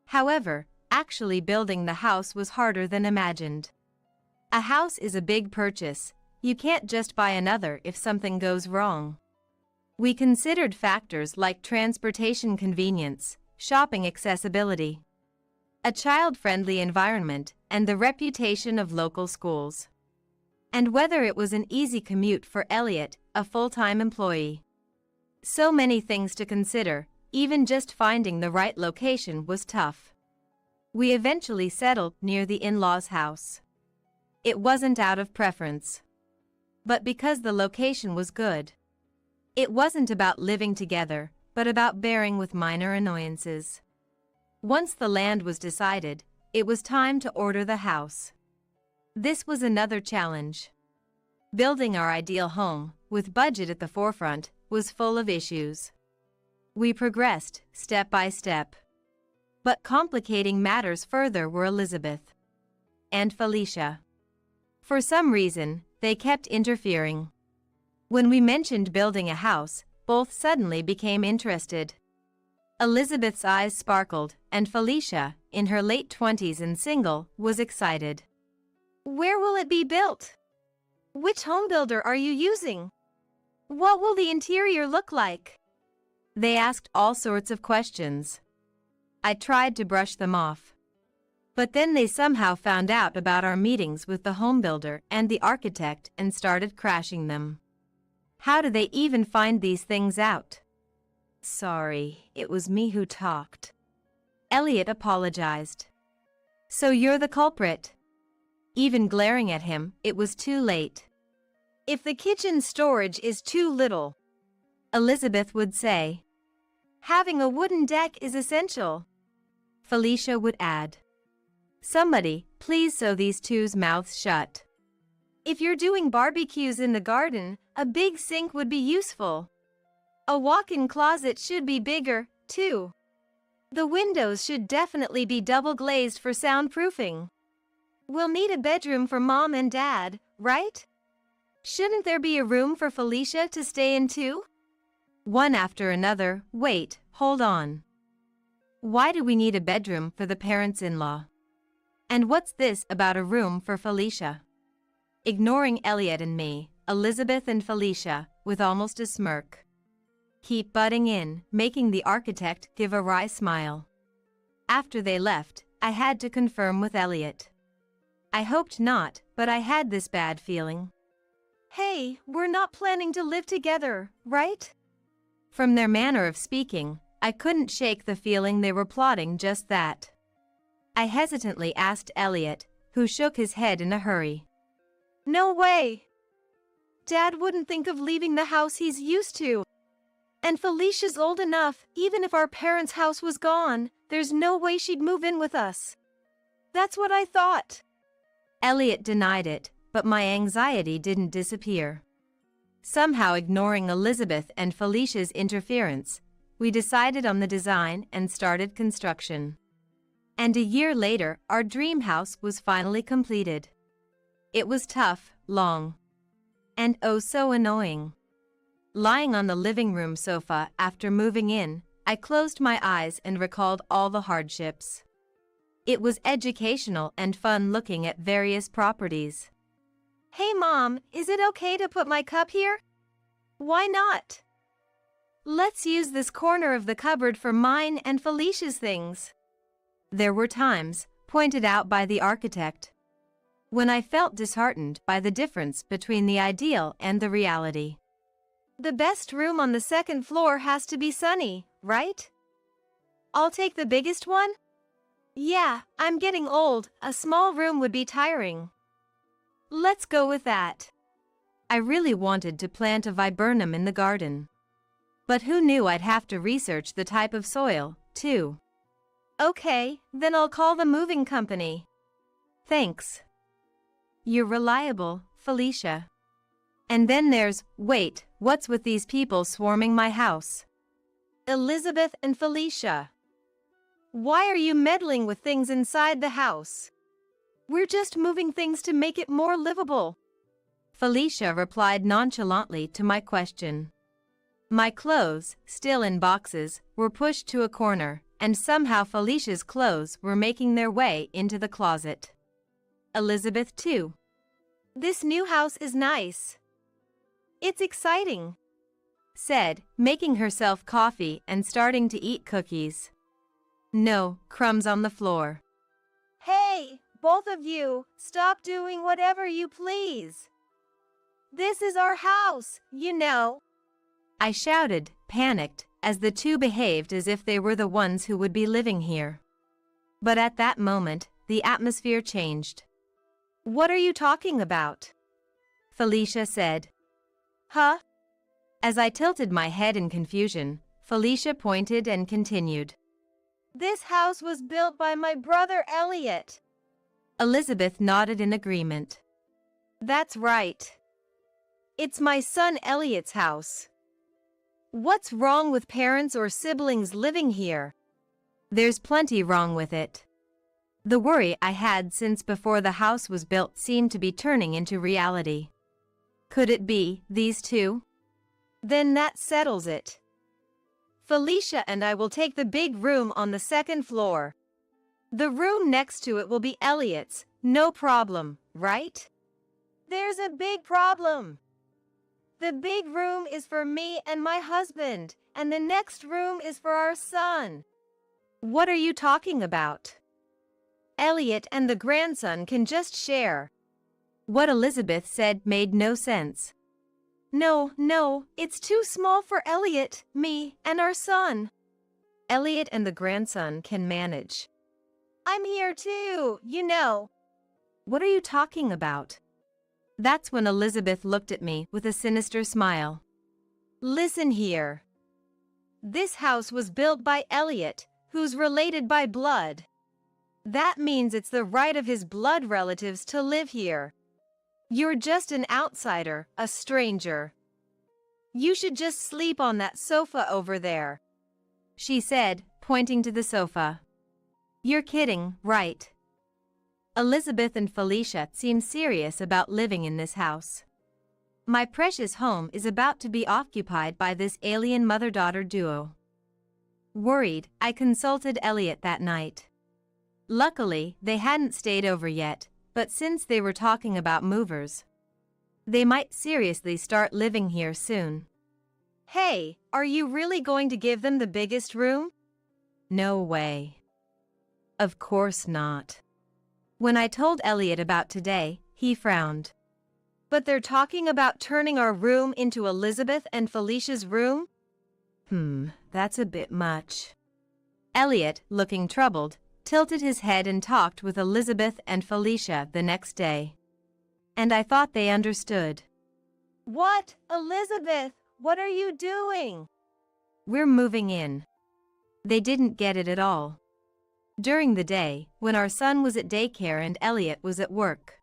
However, actually building the house was harder than imagined. A house is a big purchase. You can't just buy another if something goes wrong. We considered factors like transportation convenience, shopping accessibility, a child-friendly environment, and the reputation of local schools. And whether it was an easy commute for Elliot, a full-time employee. So many things to consider, even just finding the right location was tough. We eventually settled near the in-laws' house. It wasn't out of preference, but because the location was good. It wasn't about living together, but about bearing with minor annoyances. Once the land was decided, it was time to order the house. This was another challenge. Building our ideal home, with budget at the forefront, was full of issues. We progressed, step by step. But complicating matters further were Elizabeth and Felicia. For some reason, they kept interfering. When we mentioned building a house, both suddenly became interested. Elizabeth's eyes sparkled, and Felicia, in her late 20s and single, was excited. Where will it be built? Which home builder are you using? What will the interior look like? They asked all sorts of questions. I tried to brush them off. But then they somehow found out about our meetings with the home builder and the architect and started crashing them. How do they even find these things out? Sorry, it was me who talked. Elliot apologized. So you're the culprit. Even glaring at him, it was too late. If the kitchen storage is too little, Elizabeth would say, having a wooden deck is essential. Felicia would add, somebody, please sew these two's mouths shut. If you're doing barbecues in the garden, a big sink would be useful. A walk-in closet should be bigger, too. The windows should definitely be double-glazed for soundproofing. We'll need a bedroom for Mom and Dad, right? Shouldn't there be a room for Felicia to stay in too? One after another. Wait, hold on. Why do we need a bedroom for the parents-in-law? And what's this about a room for Felicia? Ignoring Elliot and me, Elizabeth and Felicia, with almost a smirk, keep butting in, making the architect give a wry smile. After they left, I had to confirm with Elliot. I hoped not, but I had this bad feeling. Hey, we're not planning to live together, right? From their manner of speaking, I couldn't shake the feeling they were plotting just that. I hesitantly asked Elliot, who shook his head in a hurry. No way! Dad wouldn't think of leaving the house he's used to. And Felicia's old enough, even if our parents' house was gone, there's no way she'd move in with us. That's what I thought. Elliot denied it, but my anxiety didn't disappear. Somehow ignoring Elizabeth and Felicia's interference, we decided on the design and started construction. And a year later, our dream house was finally completed. It was tough, long, and oh so annoying. Lying on the living room sofa after moving in, I closed my eyes and recalled all the hardships. It was educational and fun looking at various properties. Hey Mom, is it okay to put my cup here? Why not? Let's use this corner of the cupboard for mine and Felicia's things. There were times, pointed out by the architect, when I felt disheartened by the difference between the ideal and the reality. The best room on the second floor has to be sunny, right? I'll take the biggest one? Yeah, I'm getting old, a small room would be tiring. Let's go with that. I really wanted to plant a viburnum in the garden. But who knew I'd have to research the type of soil, too. Okay, then I'll call the moving company. Thanks. You're reliable, Felicia. And then there's, wait, what's with these people swarming my house? Elizabeth and Felicia. Why are you meddling with things inside the house? We're just moving things to make it more livable. Felicia replied nonchalantly to my question. My clothes, still in boxes, were pushed to a corner, and somehow Felicia's clothes were making their way into the closet. Elizabeth too. This new house is nice. It's exciting, said, making herself coffee and starting to eat cookies. No, crumbs on the floor. Hey, both of you, stop doing whatever you please. This is our house, you know. I shouted, panicked, as the two behaved as if they were the ones who would be living here. But at that moment, the atmosphere changed. What are you talking about? Felicia said. Huh? As I tilted my head in confusion, Felicia pointed and continued. This house was built by my brother Elliot. Elizabeth nodded in agreement. That's right. It's my son Elliot's house. What's wrong with parents or siblings living here? There's plenty wrong with it. The worry I had since before the house was built seemed to be turning into reality. Could it be these two? Then that settles it. Felicia and I will take the big room on the second floor. The room next to it will be Elliot's, no problem, right? There's a big problem. The big room is for me and my husband, and the next room is for our son. What are you talking about? Elliot and the grandson can just share. What Elizabeth said made no sense. No, it's too small for Elliot, me, and our son. Elliot and the grandson can manage. I'm here too, you know. What are you talking about? That's when Elizabeth looked at me with a sinister smile. Listen here. This house was built by Elliot, who's related by blood. That means it's the right of his blood relatives to live here. You're just an outsider, a stranger. You should just sleep on that sofa over there, she said, pointing to the sofa. You're kidding, right? Elizabeth and Felicia seem serious about living in this house. My precious home is about to be occupied by this alien mother-daughter duo. Worried, I consulted Elliot that night. Luckily, they hadn't stayed over yet, but since they were talking about movers, they might seriously start living here soon. Hey, are you really going to give them the biggest room? No way. Of course not. When I told Elliot about today, he frowned. But they're talking about turning our room into Elizabeth and Felicia's room? That's a bit much. Elliot, looking troubled, tilted his head and talked with Elizabeth and Felicia the next day. And I thought they understood. What, Elizabeth? What are you doing? We're moving in. They didn't get it at all. During the day, when our son was at daycare and Elliot was at work,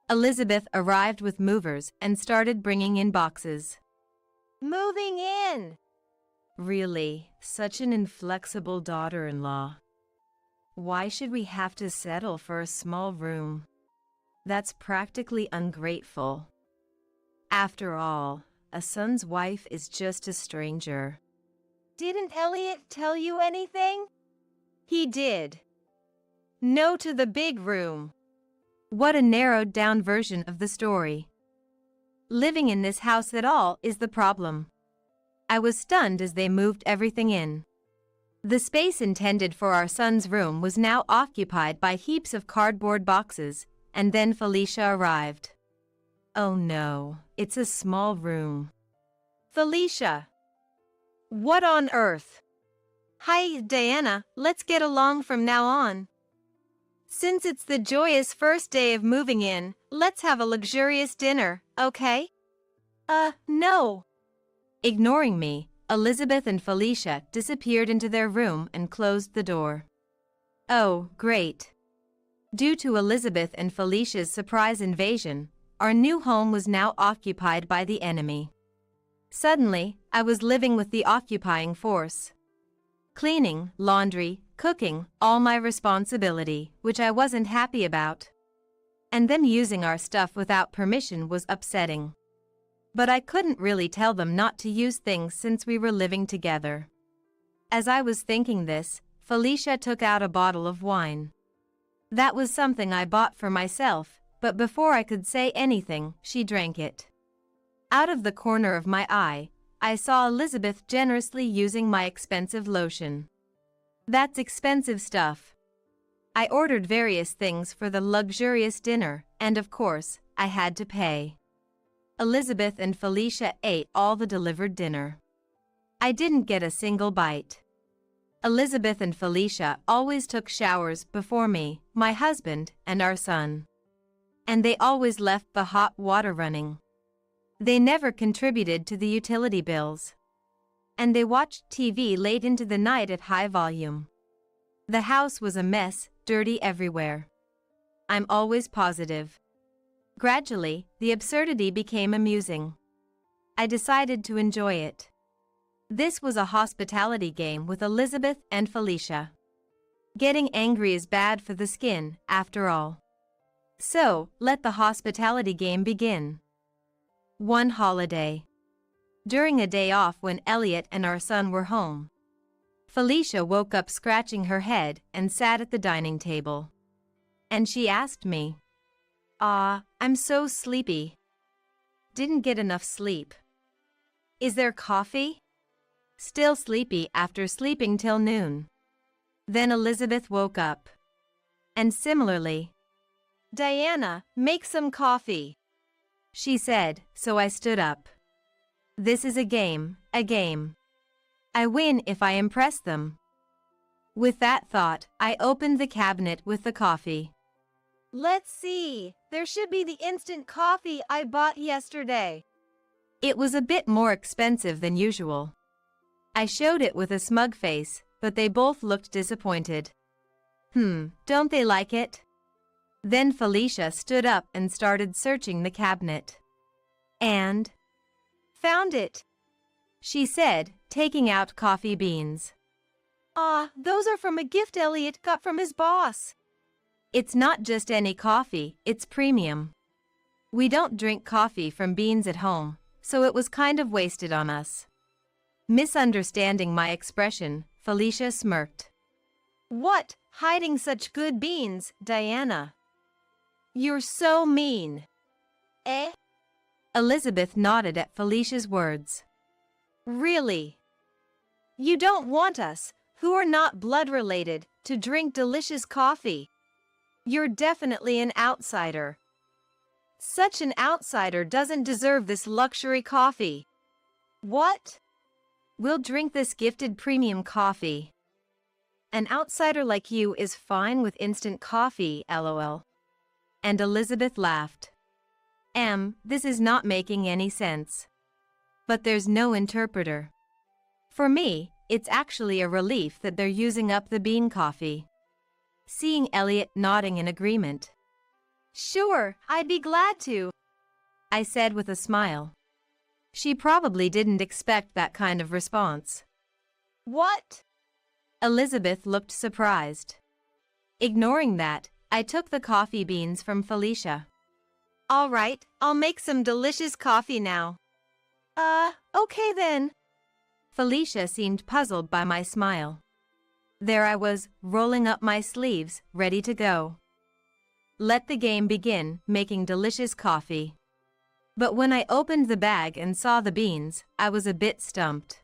Elizabeth arrived with movers and started bringing in boxes. Moving in! Really, such an inflexible daughter-in-law. Why should we have to settle for a small room? That's practically ungrateful. After all, a son's wife is just a stranger. Didn't Elliot tell you anything? He did. No to the big room. What a narrowed-down version of the story. Living in this house at all is the problem. I was stunned as they moved everything in. The space intended for our son's room was now occupied by heaps of cardboard boxes, and then Felicia arrived. Oh no, it's a small room. Felicia! What on earth? Hi, Diana, let's get along from now on. Since it's the joyous first day of moving in, let's have a luxurious dinner, okay? No. Ignoring me, Elizabeth and Felicia disappeared into their room and closed the door. Oh, great. Due to Elizabeth and Felicia's surprise invasion, our new home was now occupied by the enemy. Suddenly, I was living with the occupying force. Cleaning, laundry, cooking, all my responsibility, which I wasn't happy about. And them using our stuff without permission was upsetting. But I couldn't really tell them not to use things since we were living together. As I was thinking this, Felicia took out a bottle of wine. That was something I bought for myself, but before I could say anything, she drank it. Out of the corner of my eye, I saw Elizabeth generously using my expensive lotion. That's expensive stuff. I ordered various things for the luxurious dinner, and of course, I had to pay. Elizabeth and Felicia ate all the delivered dinner. I didn't get a single bite. Elizabeth and Felicia always took showers before me, my husband, and our son. And they always left the hot water running. They never contributed to the utility bills. And they watched TV late into the night at high volume. The house was a mess, dirty everywhere. I'm always positive. Gradually, the absurdity became amusing. I decided to enjoy it. This was a hospitality game with Elizabeth and Felicia. Getting angry is bad for the skin, after all. So, let the hospitality game begin. One holiday. During a day off when Elliot and our son were home, Felicia woke up scratching her head and sat at the dining table. And she asked me, I'm so sleepy. Didn't get enough sleep. Is there coffee? Still sleepy after sleeping till noon. Then Elizabeth woke up. And similarly, Diana, make some coffee, she said, so I stood up. This is a game, a game. I win if I impress them. With that thought, I opened the cabinet with the coffee. Let's see, there should be the instant coffee I bought yesterday. It was a bit more expensive than usual. I showed it with a smug face, but they both looked disappointed. Don't they like it? Then Felicia stood up and started searching the cabinet. And found it, she said, taking out coffee beans. Those are from a gift Elliot got from his boss. It's not just any coffee, it's premium. We don't drink coffee from beans at home, so it was kind of wasted on us. Misunderstanding my expression, Felicia smirked. What, hiding such good beans, Diana? You're so mean. Eh? Elizabeth nodded at Felicia's words. Really? You don't want us, who are not blood-related, to drink delicious coffee. You're definitely an outsider. Such an outsider doesn't deserve this luxury coffee. What? We'll drink this gifted premium coffee. An outsider like you is fine with instant coffee, LOL. And Elizabeth laughed. This is not making any sense. But there's no interpreter. For me, it's actually a relief that they're using up the bean coffee. Seeing Elliot nodding in agreement. Sure, I'd be glad to, I said with a smile. She probably didn't expect that kind of response. What? Elizabeth looked surprised. Ignoring that, I took the coffee beans from Felicia. All right, I'll make some delicious coffee now. Okay then. Felicia seemed puzzled by my smile. There I was, rolling up my sleeves, ready to go. Let the game begin, making delicious coffee. But when I opened the bag and saw the beans, I was a bit stumped.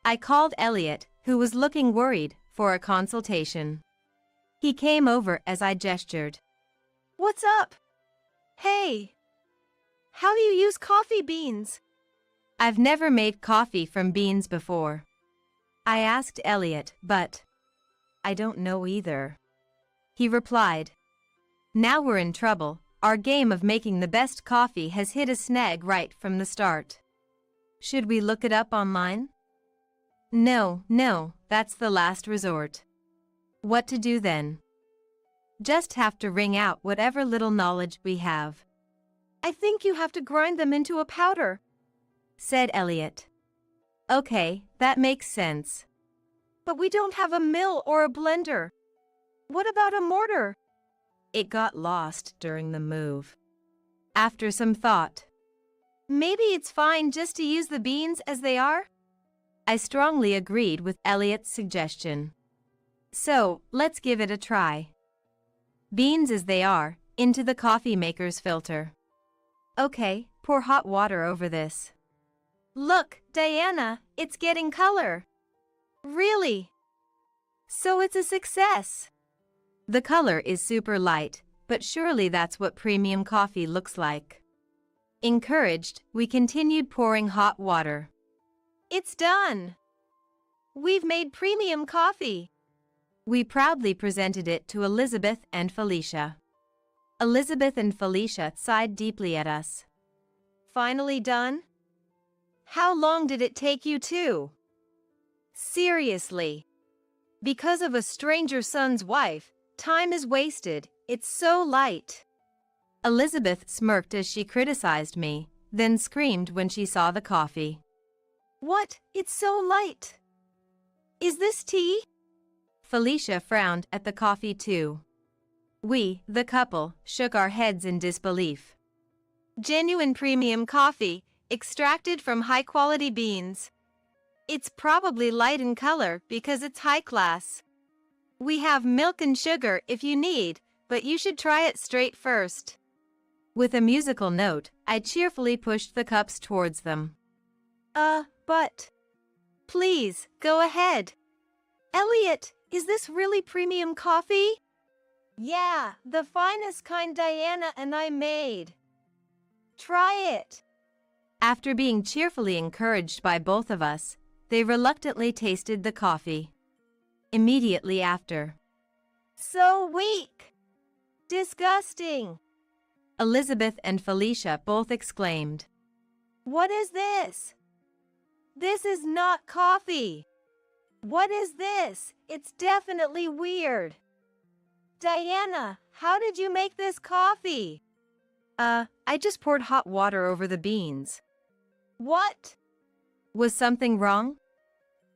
I called Elliot, who was looking worried, for a consultation. He came over as I gestured. What's up? Hey! How do you use coffee beans? I've never made coffee from beans before. I asked Elliot, but I don't know either. He replied. Now we're in trouble. Our game of making the best coffee has hit a snag right from the start. Should we look it up online? No, that's the last resort. What to do then? Just have to wring out whatever little knowledge we have. I think you have to grind them into a powder, said Elliot. Okay, that makes sense. But we don't have a mill or a blender. What about a mortar? It got lost during the move. After some thought. Maybe it's fine just to use the beans as they are? I strongly agreed with Elliot's suggestion. So, let's give it a try. Beans as they are, into the coffee maker's filter. Okay, pour hot water over this. Look, Diana, it's getting color. Really? So it's a success. The color is super light, but surely that's what premium coffee looks like. Encouraged, we continued pouring hot water. It's done. We've made premium coffee. We proudly presented it to Elizabeth and Felicia. Elizabeth and Felicia sighed deeply at us. Finally done? How long did it take you to? Seriously. Because of a stranger son's wife, time is wasted. It's so light. Elizabeth smirked as she criticized me, then screamed when she saw the coffee. What? It's so light. Is this tea? Felicia frowned at the coffee too. We, the couple, shook our heads in disbelief. Genuine premium coffee, extracted from high-quality beans. It's probably light in color because it's high class. We have milk and sugar if you need, but you should try it straight first. With a musical note, I cheerfully pushed the cups towards them. But... Please, go ahead. Elliot, is this really premium coffee? Yeah, the finest kind Diana and I made. Try it. After being cheerfully encouraged by both of us, they reluctantly tasted the coffee. Immediately after. So weak. Disgusting. Elizabeth and Felicia both exclaimed. What is this? This is not coffee. What is this? It's definitely weird. Diana, how did you make this coffee? I just poured hot water over the beans. What? Was something wrong?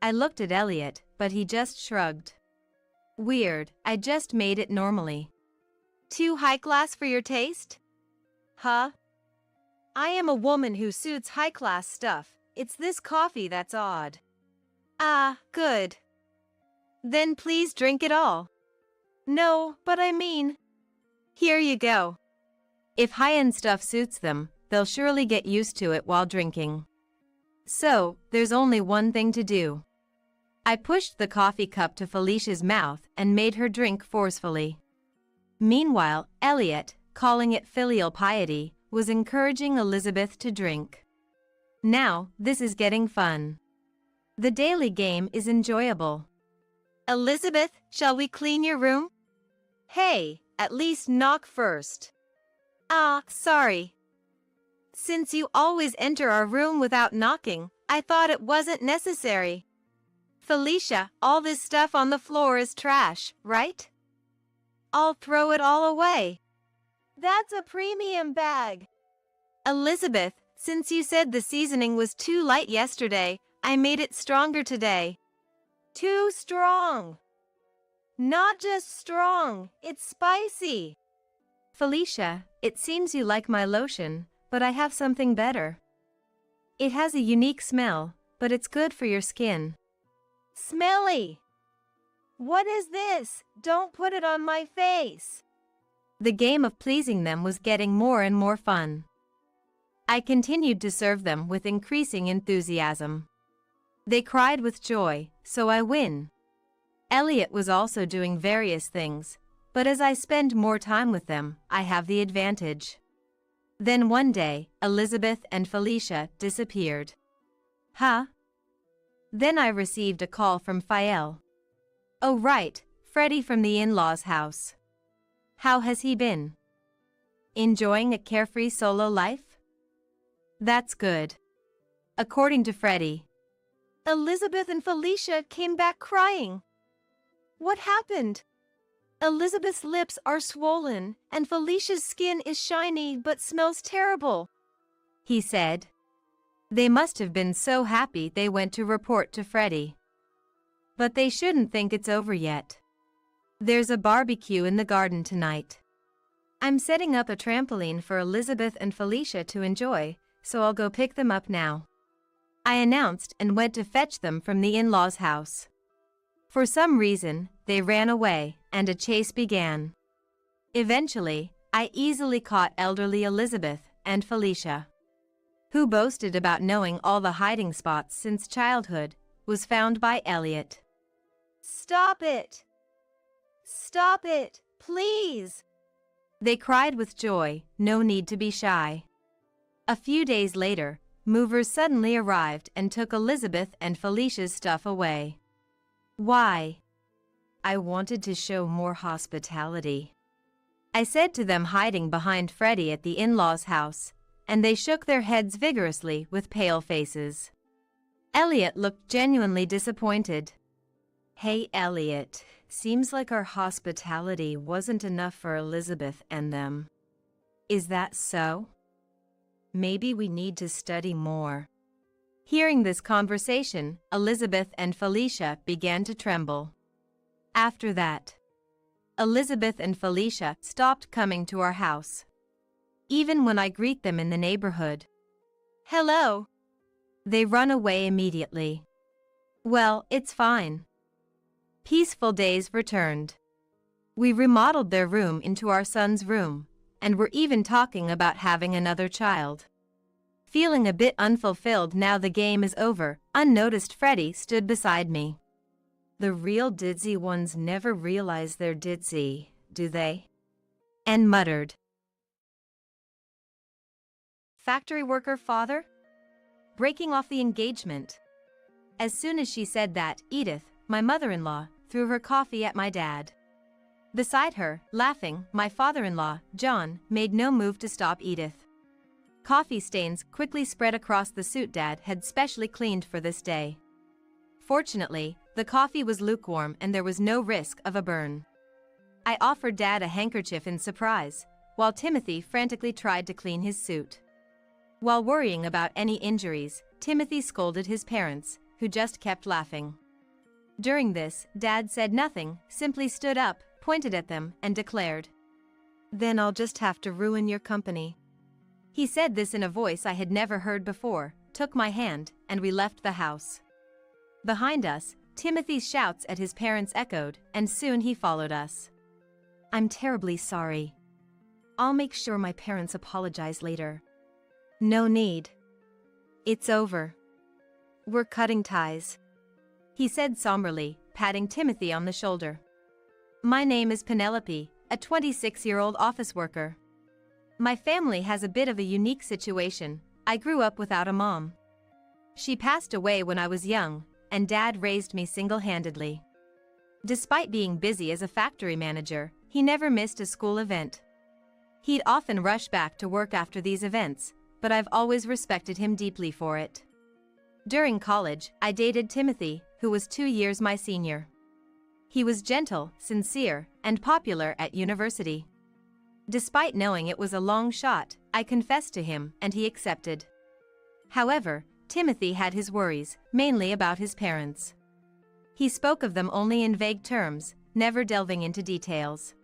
I looked at Elliot, but he just shrugged. Weird, I just made it normally. Too high class for your taste? Huh? I am a woman who suits high class stuff. It's this coffee that's odd. Ah, good. Then please drink it all. No, but I mean... Here you go. If high-end stuff suits them, they'll surely get used to it while drinking. So, there's only one thing to do. I pushed the coffee cup to Felicia's mouth and made her drink forcefully. Meanwhile, Elliot, calling it filial piety, was encouraging Elizabeth to drink. Now, this is getting fun. The daily game is enjoyable. Elizabeth, shall we clean your room? Hey, at least knock first. Ah, sorry. Since you always enter our room without knocking, I thought it wasn't necessary. Felicia, all this stuff on the floor is trash, right? I'll throw it all away. That's a premium bag. Elizabeth, since you said the seasoning was too light yesterday, I made it stronger today. Too strong. Not just strong, it's spicy. Felicia, it seems you like my lotion, but I have something better. It has a unique smell, but it's good for your skin. Smelly. What is this? Don't put it on my face. The game of pleasing them was getting more and more fun. I continued to serve them with increasing enthusiasm. They cried with joy, so I win. Elliot was also doing various things, but as I spend more time with them, I have the advantage. Then one day, Elizabeth and Felicia disappeared. Huh? Then I received a call from Fael. Oh right, Freddie from the in-laws' house. How has he been? Enjoying a carefree solo life? That's good. According to Freddie, Elizabeth and Felicia came back crying. What happened? Elizabeth's lips are swollen, and Felicia's skin is shiny but smells terrible, he said. They must have been so happy they went to report to Freddie. But they shouldn't think it's over yet. There's a barbecue in the garden tonight. I'm setting up a trampoline for Elizabeth and Felicia to enjoy, so I'll go pick them up now. I announced and went to fetch them from the in-laws' house. For some reason, they ran away, and a chase began. Eventually, I easily caught elderly Elizabeth and Felicia, who boasted about knowing all the hiding spots since childhood, was found by Elliot. Stop it! Stop it, please! They cried with joy, no need to be shy. A few days later, movers suddenly arrived and took Elizabeth and Felicia's stuff away. Why? I wanted to show more hospitality. I said to them hiding behind Freddie at the in-laws' house, and they shook their heads vigorously with pale faces. Elliot looked genuinely disappointed. Hey Elliot, seems like our hospitality wasn't enough for Elizabeth and them. Is that so? Maybe we need to study more. Hearing this conversation, Elizabeth and Felicia began to tremble. After that, Elizabeth and Felicia stopped coming to our house. Even when I greet them in the neighborhood, "Hello," they run away immediately. Well, it's fine. Peaceful days returned. We remodeled their room into our son's room, and were even talking about having another child. Feeling a bit unfulfilled now the game is over, unnoticed Freddie stood beside me. The real ditzy ones never realize they're ditzy, do they? And muttered. Factory worker father? Breaking off the engagement. As soon as she said that, Edith, my mother-in-law, threw her coffee at my dad. Beside her, laughing, my father-in-law, John, made no move to stop Edith. Coffee stains quickly spread across the suit Dad had specially cleaned for this day. Fortunately, the coffee was lukewarm and there was no risk of a burn. I offered Dad a handkerchief in surprise, while Timothy frantically tried to clean his suit. While worrying about any injuries, Timothy scolded his parents, who just kept laughing. During this, Dad said nothing, simply stood up, pointed at them, and declared, "Then I'll just have to ruin your company." He said this in a voice I had never heard before, took my hand, and we left the house. Behind us, Timothy's shouts at his parents echoed, and soon he followed us. "I'm terribly sorry. I'll make sure my parents apologize later." "No need. It's over. We're cutting ties," he said somberly, patting Timothy on the shoulder. "My name is Penelope, a 26-year-old office worker. My family has a bit of a unique situation. I grew up without a mom. She passed away when I was young, and Dad raised me single-handedly. Despite being busy as a factory manager, he never missed a school event. He'd often rush back to work after these events, but I've always respected him deeply for it. During college, I dated Timothy, who was 2 years my senior. He was gentle, sincere, and popular at university. Despite knowing it was a long shot, I confessed to him, and he accepted. However, Timothy had his worries, mainly about his parents. He spoke of them only in vague terms, never delving into details.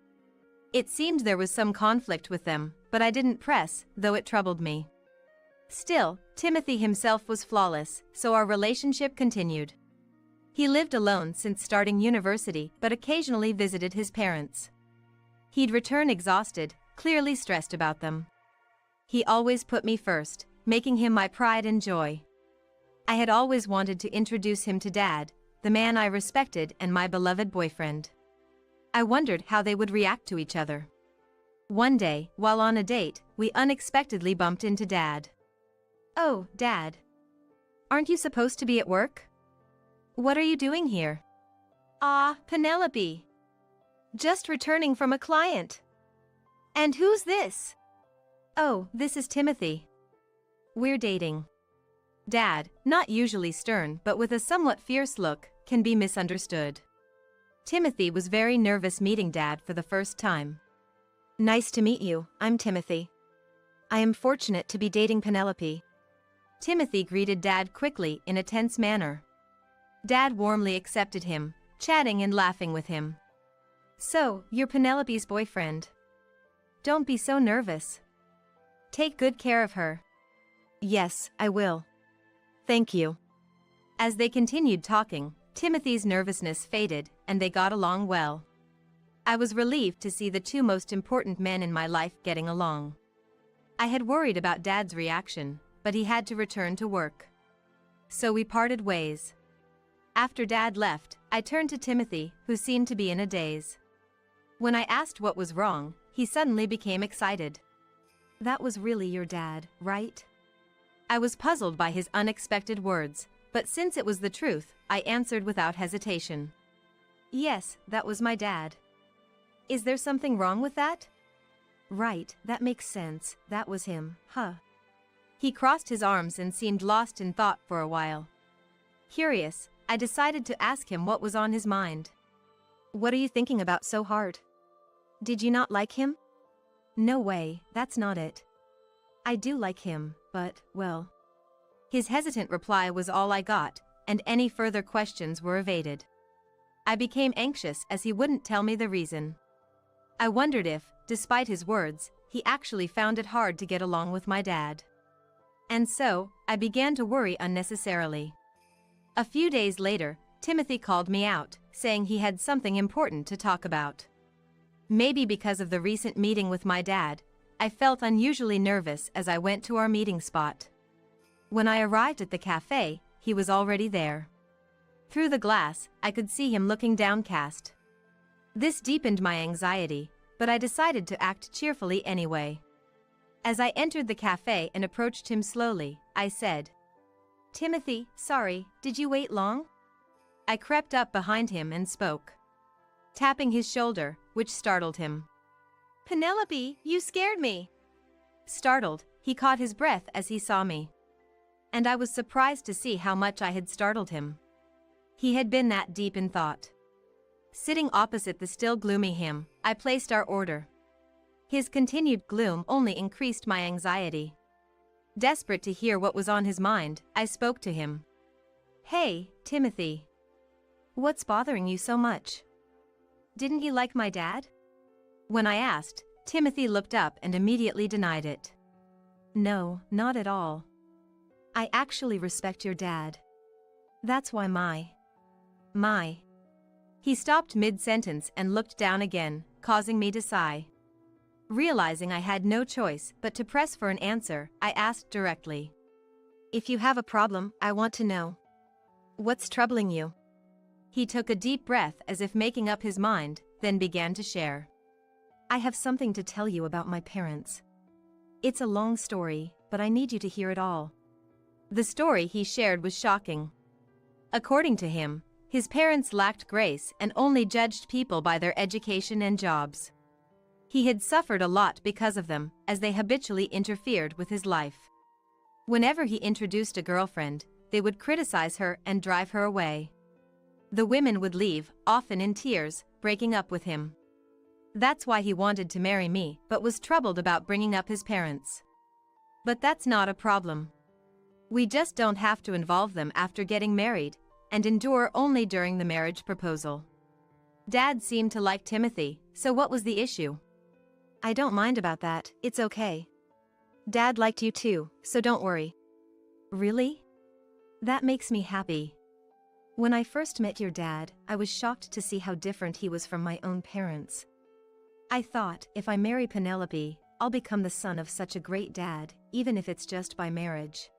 It seemed there was some conflict with them, but I didn't press, though it troubled me. Still, Timothy himself was flawless, so our relationship continued. He lived alone since starting university, but occasionally visited his parents. He'd return exhausted, clearly stressed about them. He always put me first, making him my pride and joy. I had always wanted to introduce him to Dad, the man I respected and my beloved boyfriend. I wondered how they would react to each other. One day, while on a date, we unexpectedly bumped into Dad. "Oh, Dad. Aren't you supposed to be at work? What are you doing here?" "Ah, Penelope. Just returning from a client." "And who's this?" "Oh, this is Timothy. We're dating." Dad, not usually stern but with a somewhat fierce look, can be misunderstood. Timothy was very nervous meeting Dad for the first time. "Nice to meet you, I'm Timothy. I am fortunate to be dating Penelope." Timothy greeted Dad quickly in a tense manner. Dad warmly accepted him, chatting and laughing with him. "So, you're Penelope's boyfriend. Don't be so nervous. Take good care of her." "Yes, I will. Thank you." As they continued talking, Timothy's nervousness faded, and they got along well. I was relieved to see the two most important men in my life getting along. I had worried about Dad's reaction, but he had to return to work. So we parted ways. After Dad left, I turned to Timothy, who seemed to be in a daze. When I asked what was wrong, he suddenly became excited. "That was really your dad, right?" I was puzzled by his unexpected words, but since it was the truth, I answered without hesitation. "Yes, that was my dad." "Is there something wrong with that?" Right, that makes sense, that was him, huh? He crossed his arms and seemed lost in thought for a while. Curious, I decided to ask him what was on his mind. What are you thinking about so hard? Did you not like him? No way, that's not it. I do like him, but, well. His hesitant reply was all I got, and any further questions were evaded. I became anxious as he wouldn't tell me the reason. I wondered if, despite his words, he actually found it hard to get along with my dad. And so, I began to worry unnecessarily. A few days later, Timothy called me out, saying he had something important to talk about. Maybe because of the recent meeting with my dad, I felt unusually nervous as I went to our meeting spot. When I arrived at the cafe, he was already there. Through the glass, I could see him looking downcast. This deepened my anxiety, but I decided to act cheerfully anyway. As I entered the cafe and approached him slowly, I said, "Timothy, sorry, did you wait long?" I crept up behind him and spoke, tapping his shoulder, which startled him. "Penelope, you scared me." Startled, he caught his breath as he saw me. And I was surprised to see how much I had startled him. He had been that deep in thought. Sitting opposite the still gloomy him, I placed our order. His continued gloom only increased my anxiety. Desperate to hear what was on his mind, I spoke to him. "Hey, Timothy. What's bothering you so much? Didn't you like my dad?" When I asked, Timothy looked up and immediately denied it. "No, not at all. I actually respect your dad. That's why my. He stopped mid-sentence and looked down again, causing me to sigh. Realizing I had no choice but to press for an answer, I asked directly. "If you have a problem, I want to know. What's troubling you?" He took a deep breath as if making up his mind, then began to share. "I have something to tell you about my parents. It's a long story, but I need you to hear it all." The story he shared was shocking. According to him, his parents lacked grace and only judged people by their education and jobs. He had suffered a lot because of them, as they habitually interfered with his life. Whenever he introduced a girlfriend, they would criticize her and drive her away. The women would leave, often in tears, breaking up with him. That's why he wanted to marry me, but was troubled about bringing up his parents. But that's not a problem. We just don't have to involve them after getting married, and endure only during the marriage proposal. Dad seemed to like Timothy, so what was the issue? "I don't mind about that, it's okay. Dad liked you too, so don't worry." "Really? That makes me happy. When I first met your dad, I was shocked to see how different he was from my own parents. I thought, if I marry Penelope, I'll become the son of such a great dad, even if it's just by marriage.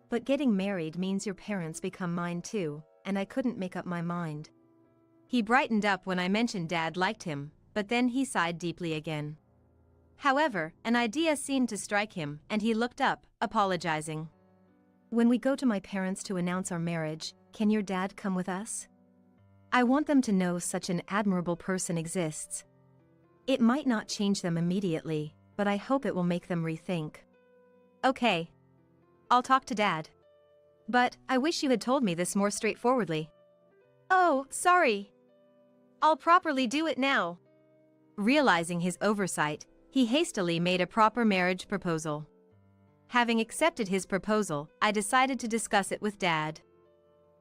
But getting married means your parents become mine too, and I couldn't make up my mind." He brightened up when I mentioned Dad liked him, but then he sighed deeply again. However, an idea seemed to strike him, and he looked up, apologizing. "When we go to my parents to announce our marriage, can your dad come with us? I want them to know such an admirable person exists. It might not change them immediately, but I hope it will make them rethink." "Okay. I'll talk to Dad. But I wish you had told me this more straightforwardly." "Oh, sorry. I'll properly do it now." Realizing his oversight, he hastily made a proper marriage proposal. Having accepted his proposal, I decided to discuss it with Dad.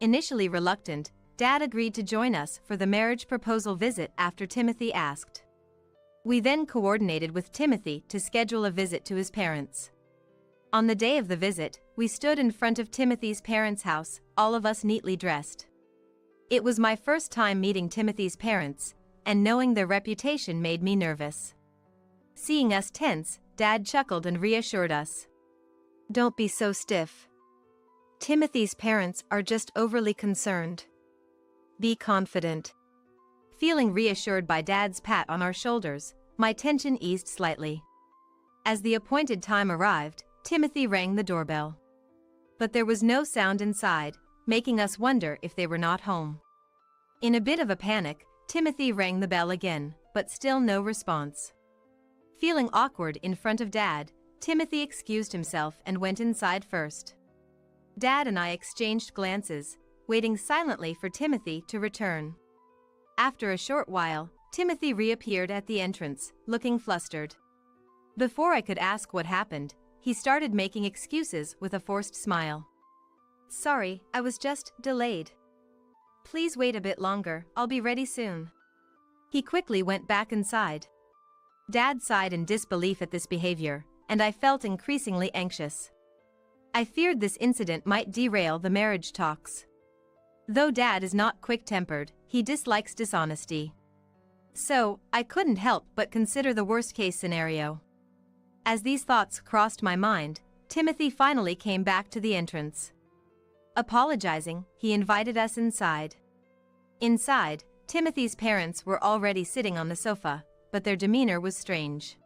Initially reluctant, Dad agreed to join us for the marriage proposal visit after Timothy asked. We then coordinated with Timothy to schedule a visit to his parents. On the day of the visit, we stood in front of Timothy's parents' house, all of us neatly dressed. It was my first time meeting Timothy's parents, and knowing their reputation made me nervous. Seeing us tense, Dad chuckled and reassured us. "Don't be so stiff. Timothy's parents are just overly concerned. Be confident." Feeling reassured by Dad's pat on our shoulders, my tension eased slightly. As the appointed time arrived, Timothy rang the doorbell. But there was no sound inside, making us wonder if they were not home. In a bit of a panic, Timothy rang the bell again, but still no response. Feeling awkward in front of Dad, Timothy excused himself and went inside first. Dad and I exchanged glances, waiting silently for Timothy to return. After a short while, Timothy reappeared at the entrance, looking flustered. Before I could ask what happened, he started making excuses with a forced smile. "Sorry, I was just delayed. Please wait a bit longer, I'll be ready soon." He quickly went back inside. Dad sighed in disbelief at this behavior, and I felt increasingly anxious. I feared this incident might derail the marriage talks. Though Dad is not quick-tempered, he dislikes dishonesty. So, I couldn't help but consider the worst-case scenario. As these thoughts crossed my mind, Timothy finally came back to the entrance. Apologizing, he invited us inside. Inside, Timothy's parents were already sitting on the sofa, but their demeanor was strange.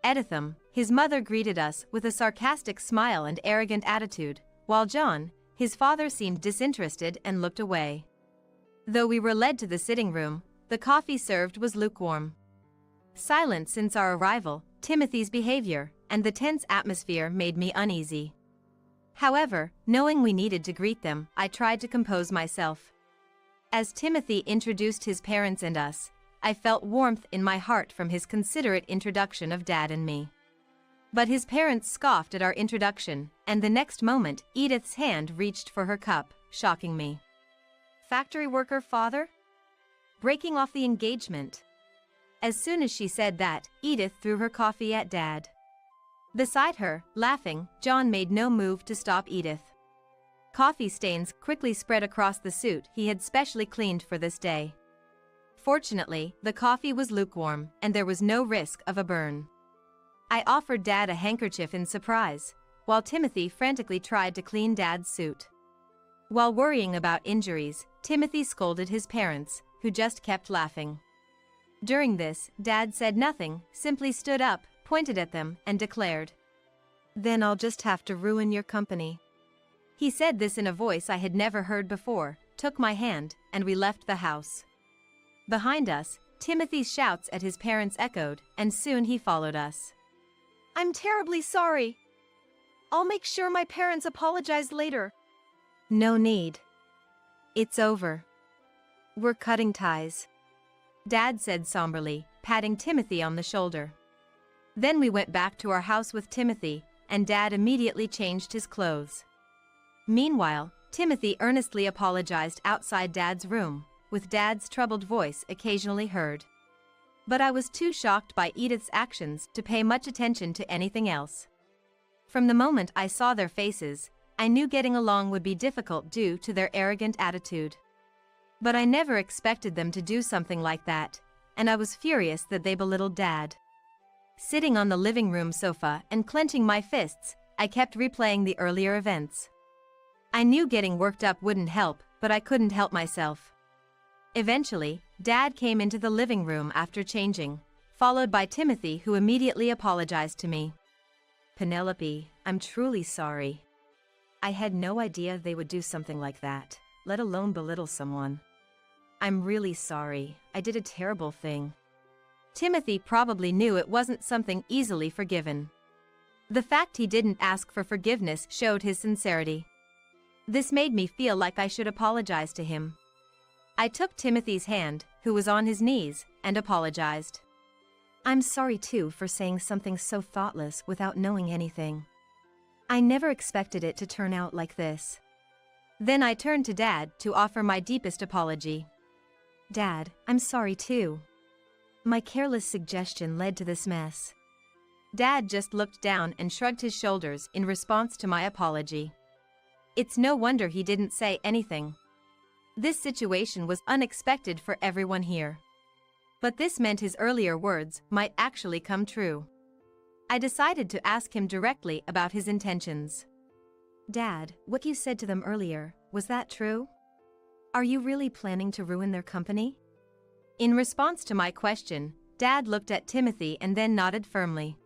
Editham, his mother, greeted us with a sarcastic smile and arrogant attitude, while John, his father, seemed disinterested and looked away. Though we were led to the sitting room, the coffee served was lukewarm. Silent since our arrival, Timothy's behavior, and the tense atmosphere made me uneasy. However, knowing we needed to greet them, I tried to compose myself. As Timothy introduced his parents and us, I felt warmth in my heart from his considerate introduction of Dad and me. But his parents scoffed at our introduction, and the next moment, Edith's hand reached for her cup, shocking me. "Factory worker, father? Breaking off the engagement." As soon as she said that, Edith threw her coffee at Dad. Beside her, laughing, John made no move to stop Edith. Coffee stains quickly spread across the suit he had specially cleaned for this day. Fortunately, the coffee was lukewarm, and there was no risk of a burn. I offered Dad a handkerchief in surprise, while Timothy frantically tried to clean Dad's suit. While worrying about injuries, Timothy scolded his parents, who just kept laughing. During this, Dad said nothing, simply stood up, pointed at them, and declared, "Then I'll just have to ruin your company." He said this in a voice I had never heard before, took my hand, and we left the house. Behind us, Timothy's shouts at his parents echoed, and soon he followed us. "I'm terribly sorry. I'll make sure my parents apologize later." "No need. It's over. We're cutting ties," Dad said somberly, patting Timothy on the shoulder. Then we went back to our house with Timothy, and Dad immediately changed his clothes. Meanwhile, Timothy earnestly apologized outside Dad's room, with Dad's troubled voice occasionally heard. But I was too shocked by Edith's actions to pay much attention to anything else. From the moment I saw their faces, I knew getting along would be difficult due to their arrogant attitude. But I never expected them to do something like that, and I was furious that they belittled Dad. Sitting on the living room sofa and clenching my fists, I kept replaying the earlier events. I knew getting worked up wouldn't help, but I couldn't help myself. Eventually, Dad came into the living room after changing, followed by Timothy, who immediately apologized to me. "Penelope, I'm truly sorry. I had no idea they would do something like that, let alone belittle someone. I'm really sorry, I did a terrible thing." Timothy probably knew it wasn't something easily forgiven. The fact he didn't ask for forgiveness showed his sincerity. This made me feel like I should apologize to him. I took Timothy's hand, who was on his knees, and apologized. "I'm sorry too for saying something so thoughtless without knowing anything. I never expected it to turn out like this." Then I turned to Dad to offer my deepest apology. "Dad, I'm sorry too. My careless suggestion led to this mess." Dad just looked down and shrugged his shoulders in response to my apology. It's no wonder he didn't say anything. This situation was unexpected for everyone here. But this meant his earlier words might actually come true. I decided to ask him directly about his intentions. "Dad, what you said to them earlier, was that true? Are you really planning to ruin their company?" In response to my question, Dad looked at Timothy and then nodded firmly.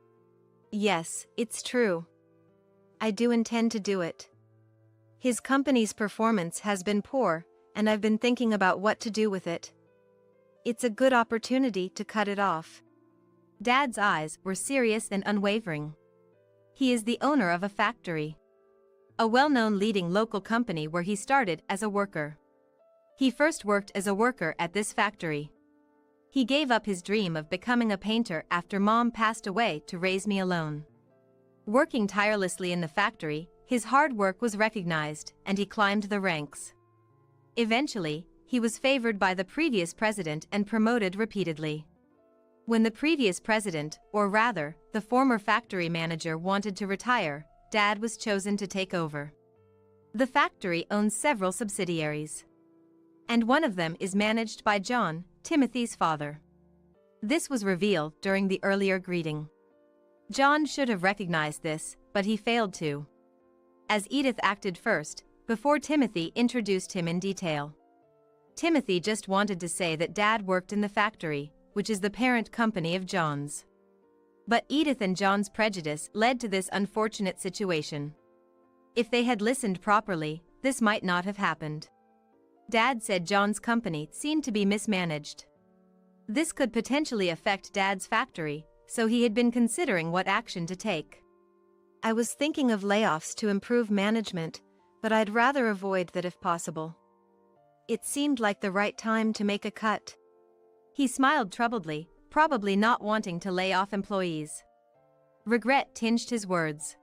"Yes, it's true. I do intend to do it. His company's performance has been poor, and I've been thinking about what to do with it. It's a good opportunity to cut it off." Dad's eyes were serious and unwavering. He is the owner of a factory, a well-known leading local company where he started as a worker. He first worked as a worker at this factory. He gave up his dream of becoming a painter after Mom passed away to raise me alone. Working tirelessly in the factory, his hard work was recognized and he climbed the ranks. Eventually, he was favored by the previous president and promoted repeatedly. When the previous president, or rather, the former factory manager, wanted to retire, Dad was chosen to take over. The factory owns several subsidiaries, and one of them is managed by John, Timothy's father. This was revealed during the earlier greeting. John should have recognized this, but he failed to, as Edith acted first, before Timothy introduced him in detail. Timothy just wanted to say that Dad worked in the factory, which is the parent company of John's. But Edith and John's prejudice led to this unfortunate situation. If they had listened properly, this might not have happened. Dad said John's company seemed to be mismanaged. This could potentially affect Dad's factory, so he had been considering what action to take. I was thinking of layoffs to improve management, but I'd rather avoid that if possible. It seemed like the right time to make a cut. He smiled troubledly, probably not wanting to lay off employees. Regret tinged his words.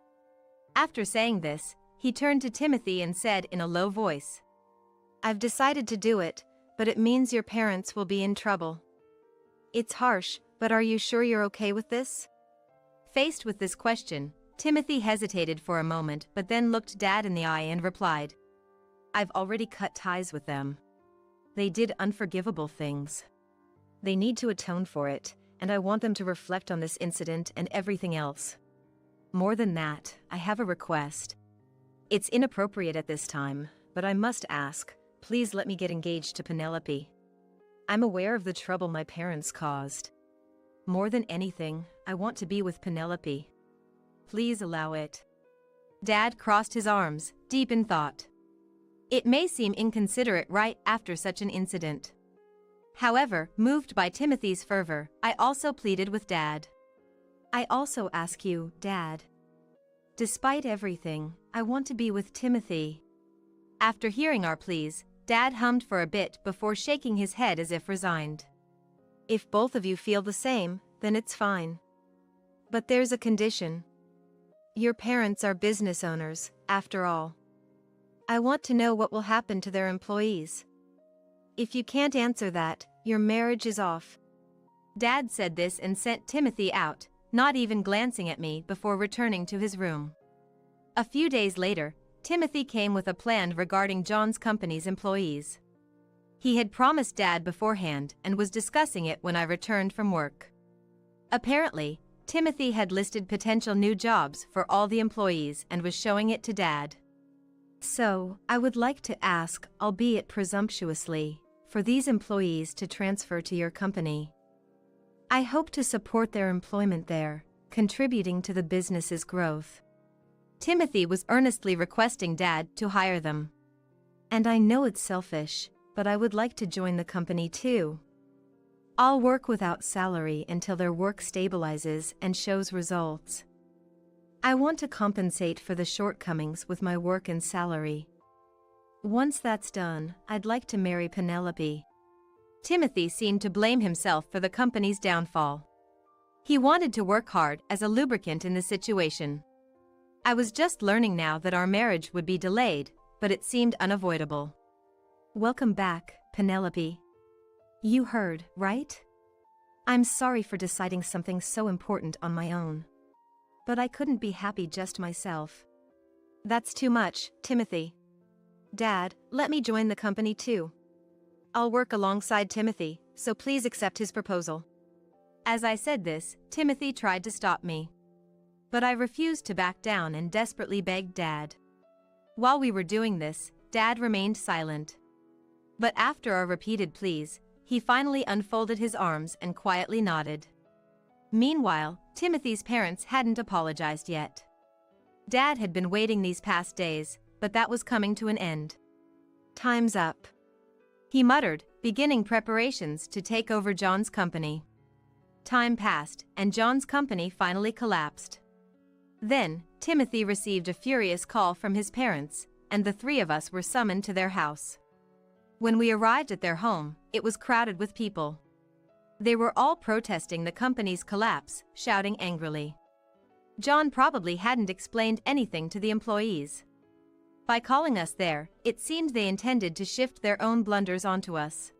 After saying this, he turned to Timothy and said in a low voice, "I've decided to do it, but it means your parents will be in trouble. It's harsh, but are you sure you're okay with this?" Faced with this question, Timothy hesitated for a moment but then looked Dad in the eye and replied, "I've already cut ties with them. They did unforgivable things. They need to atone for it, and I want them to reflect on this incident and everything else. More than that, I have a request. It's inappropriate at this time, but I must ask, please let me get engaged to Penelope. I'm aware of the trouble my parents caused. More than anything, I want to be with Penelope. Please allow it." Dad crossed his arms, deep in thought. It may seem inconsiderate right after such an incident. However, moved by Timothy's fervor, I also pleaded with Dad. "I also ask you, Dad. Despite everything, I want to be with Timothy." After hearing our pleas, Dad hummed for a bit before shaking his head as if resigned. "If both of you feel the same, then it's fine. But there's a condition. Your parents are business owners, after all. I want to know what will happen to their employees. If you can't answer that, your marriage is off." Dad said this and sent Timothy out, not even glancing at me before returning to his room. A few days later, Timothy came with a plan regarding John's company's employees. He had promised Dad beforehand and was discussing it when I returned from work. Apparently, Timothy had listed potential new jobs for all the employees and was showing it to Dad. "So, I would like to ask, albeit presumptuously, for these employees to transfer to your company. I hope to support their employment there, contributing to the business's growth." Timothy was earnestly requesting Dad to hire them. "And I know it's selfish, but I would like to join the company too. I'll work without salary until their work stabilizes and shows results. I want to compensate for the shortcomings with my work and salary. Once that's done, I'd like to marry Penelope." Timothy seemed to blame himself for the company's downfall. He wanted to work hard as a lubricant in the situation. I was just learning now that our marriage would be delayed, but it seemed unavoidable. "Welcome back, Penelope. You heard, right? I'm sorry for deciding something so important on my own. But I couldn't be happy just myself." "That's too much, Timothy. Dad, let me join the company too. I'll work alongside Timothy, so please accept his proposal." As I said this, Timothy tried to stop me. But I refused to back down and desperately begged Dad. While we were doing this, Dad remained silent. But after our repeated pleas, he finally unfolded his arms and quietly nodded. Meanwhile, Timothy's parents hadn't apologized yet. Dad had been waiting these past days, but that was coming to an end. "Time's up," he muttered, beginning preparations to take over John's company. Time passed, and John's company finally collapsed. Then, Timothy received a furious call from his parents, and the three of us were summoned to their house. When we arrived at their home, it was crowded with people. They were all protesting the company's collapse, shouting angrily. John probably hadn't explained anything to the employees. By calling us there, it seemed they intended to shift their own blunders onto us.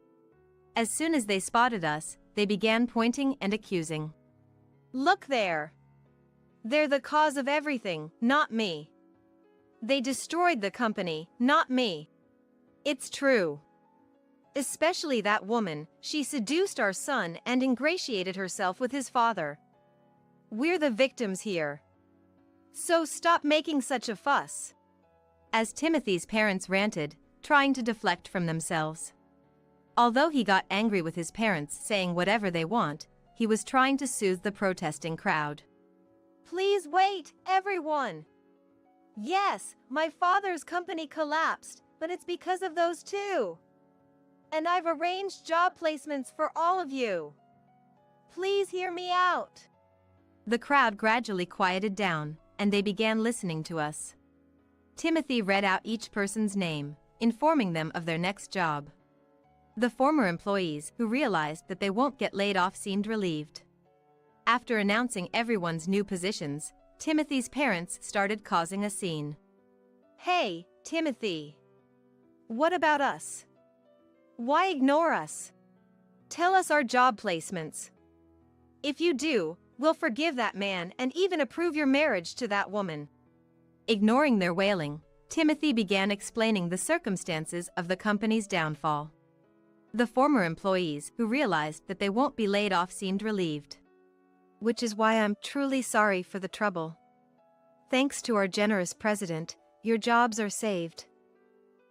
As soon as they spotted us, they began pointing and accusing. Look there! They're the cause of everything, not me. They destroyed the company, not me. It's true. Especially that woman, she seduced our son and ingratiated herself with his father. We're the victims here. So stop making such a fuss. As Timothy's parents ranted, trying to deflect from themselves. Although he got angry with his parents saying whatever they want, he was trying to soothe the protesting crowd. Please wait, everyone. Yes, my father's company collapsed, but it's because of those two. And I've arranged job placements for all of you. Please hear me out. The crowd gradually quieted down, and they began listening to us. Timothy read out each person's name, informing them of their next job. The former employees, who realized that they won't get laid off, seemed relieved. After announcing everyone's new positions, Timothy's parents started causing a scene. Hey, Timothy. What about us? Why ignore us? Tell us our job placements. If you do, we'll forgive that man and even approve your marriage to that woman. Ignoring their wailing, Timothy began explaining the circumstances of the company's downfall. The former employees, who realized that they won't be laid off, seemed relieved. Which is why I'm truly sorry for the trouble. Thanks to our generous president, your jobs are saved.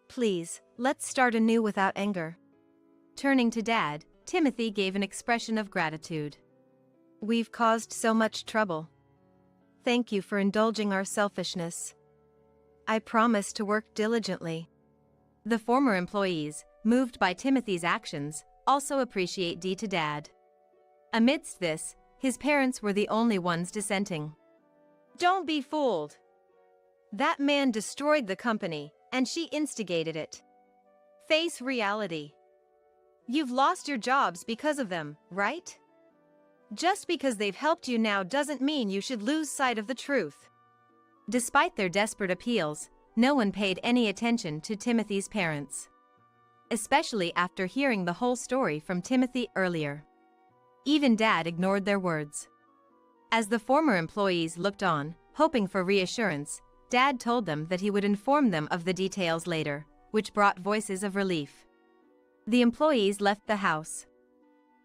Please, let's start anew without anger. Turning to Dad, Timothy gave an expression of gratitude. We've caused so much trouble. Thank you for indulging our selfishness. I promise to work diligently. The former employees, moved by Timothy's actions, also appreciate to Dad. Amidst this, his parents were the only ones dissenting. Don't be fooled. That man destroyed the company, and she instigated it. Face reality. You've lost your jobs because of them, right? Just because they've helped you now doesn't mean you should lose sight of the truth. Despite their desperate appeals, no one paid any attention to Timothy's parents. Especially after hearing the whole story from Timothy earlier. Even Dad ignored their words. As the former employees looked on, hoping for reassurance, Dad told them that he would inform them of the details later, which brought voices of relief. The employees left the house.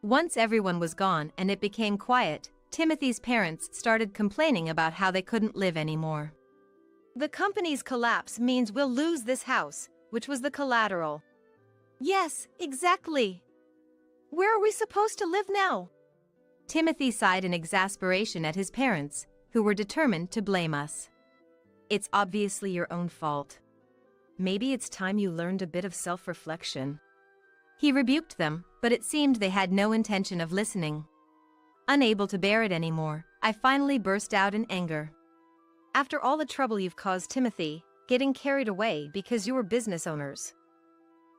Once everyone was gone and it became quiet, Timothy's parents started complaining about how they couldn't live anymore. The company's collapse means we'll lose this house, which was the collateral. Yes, exactly. Where are we supposed to live now? Timothy sighed in exasperation at his parents, who were determined to blame us. It's obviously your own fault. Maybe it's time you learned a bit of self-reflection. He rebuked them, but it seemed they had no intention of listening. Unable to bear it anymore, I finally burst out in anger. After all the trouble you've caused Timothy, getting carried away because you were business owners.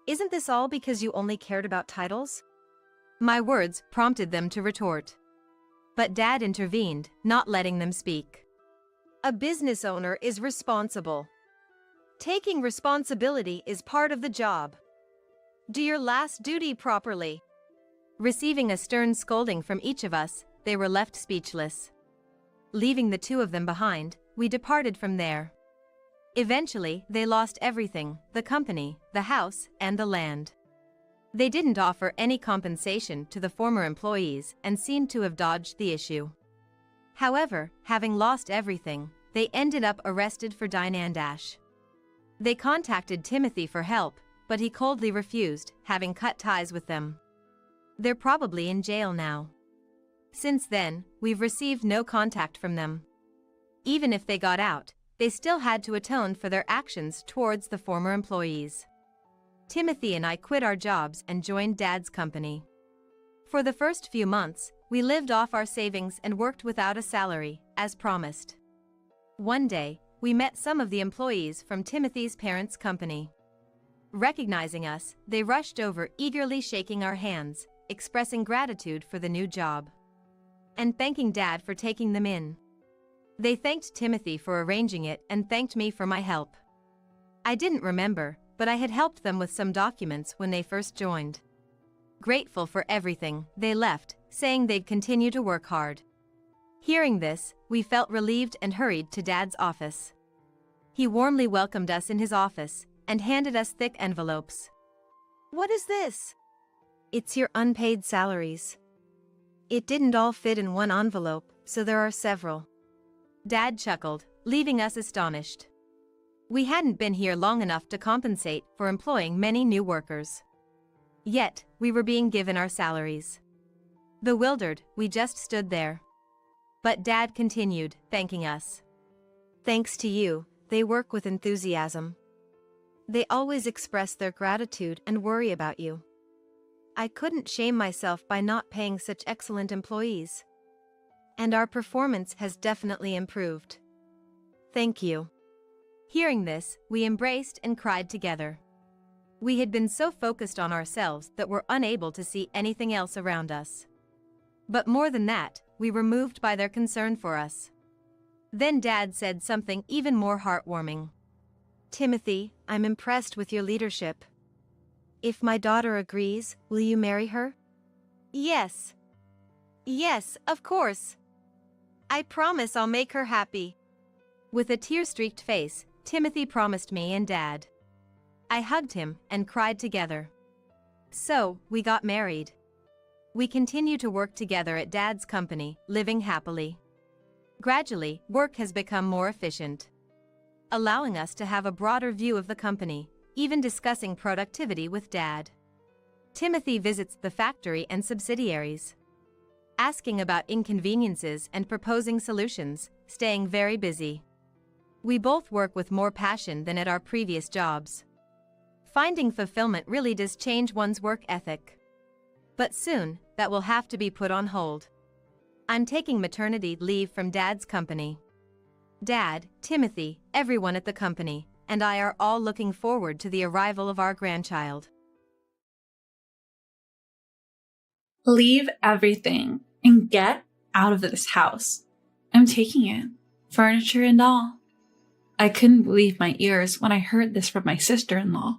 Isn't this all because you only cared about titles? My words prompted them to retort. But Dad intervened, not letting them speak. A business owner is responsible. Taking responsibility is part of the job. Do your last duty properly. Receiving a stern scolding from each of us, they were left speechless. Leaving the two of them behind, we departed from there. Eventually, they lost everything, the company, the house, and the land. They didn't offer any compensation to the former employees and seemed to have dodged the issue. However, having lost everything, they ended up arrested for dine and dash. They contacted Timothy for help, but he coldly refused, having cut ties with them. They're probably in jail now. Since then, we've received no contact from them. Even if they got out, they still had to atone for their actions towards the former employees. Timothy and I quit our jobs and joined Dad's company. For the first few months, we lived off our savings and worked without a salary, as promised. One day, we met some of the employees from Timothy's parents' company. Recognizing us, they rushed over, eagerly shaking our hands, expressing gratitude for the new job, and thanking Dad for taking them in. They thanked Timothy for arranging it and thanked me for my help. I didn't remember, but I had helped them with some documents when they first joined. Grateful for everything, they left, saying they'd continue to work hard. Hearing this, we felt relieved and hurried to Dad's office. He warmly welcomed us in his office and handed us thick envelopes. What is this? It's your unpaid salaries. It didn't all fit in one envelope, so there are several. Dad chuckled, leaving us astonished. We hadn't been here long enough to compensate for employing many new workers. Yet, we were being given our salaries. Bewildered, we just stood there. But Dad continued, thanking us. Thanks to you, they work with enthusiasm. They always express their gratitude and worry about you. I couldn't shame myself by not paying such excellent employees. And our performance has definitely improved. Thank you. Hearing this, we embraced and cried together. We had been so focused on ourselves that we're unable to see anything else around us. But more than that, we were moved by their concern for us. Then Dad said something even more heartwarming. Timothy, I'm impressed with your leadership. If my daughter agrees, will you marry her? Yes. Yes, of course. I promise I'll make her happy. With a tear-streaked face, Timothy promised me and Dad. I hugged him and cried together. So, we got married. We continue to work together at Dad's company, living happily. Gradually, work has become more efficient, allowing us to have a broader view of the company, even discussing productivity with Dad. Timothy visits the factory and subsidiaries, asking about inconveniences and proposing solutions, staying very busy. We both work with more passion than at our previous jobs. Finding fulfillment really does change one's work ethic. But soon, that will have to be put on hold. I'm taking maternity leave from Dad's company. Dad, Timothy, everyone at the company, and I are all looking forward to the arrival of our grandchild. Leave everything and get out of this house. I'm taking it, furniture and all. I couldn't believe my ears when I heard this from my sister-in-law.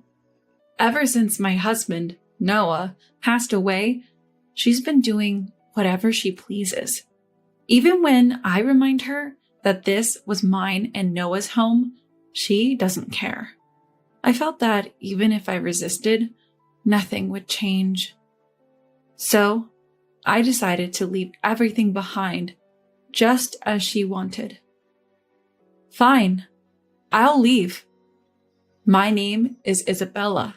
Ever since my husband, Noah, passed away, she's been doing whatever she pleases. Even when I remind her that this was mine and Noah's home, she doesn't care. I felt that even if I resisted, nothing would change. So, I decided to leave everything behind, just as she wanted. Fine, I'll leave. My name is Isabella.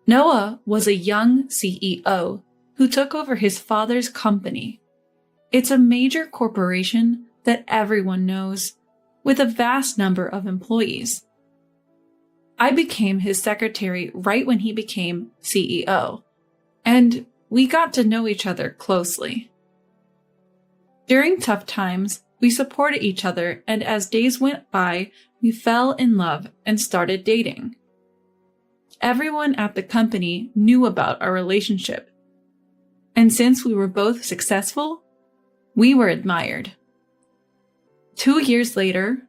Noah was a young CEO who took over his father's company. It's a major corporation that everyone knows, with a vast number of employees. I became his secretary right when he became CEO, and we got to know each other closely. During tough times, we supported each other, and as days went by, we fell in love and started dating. Everyone at the company knew about our relationship, and since we were both successful, we were admired. 2 years later,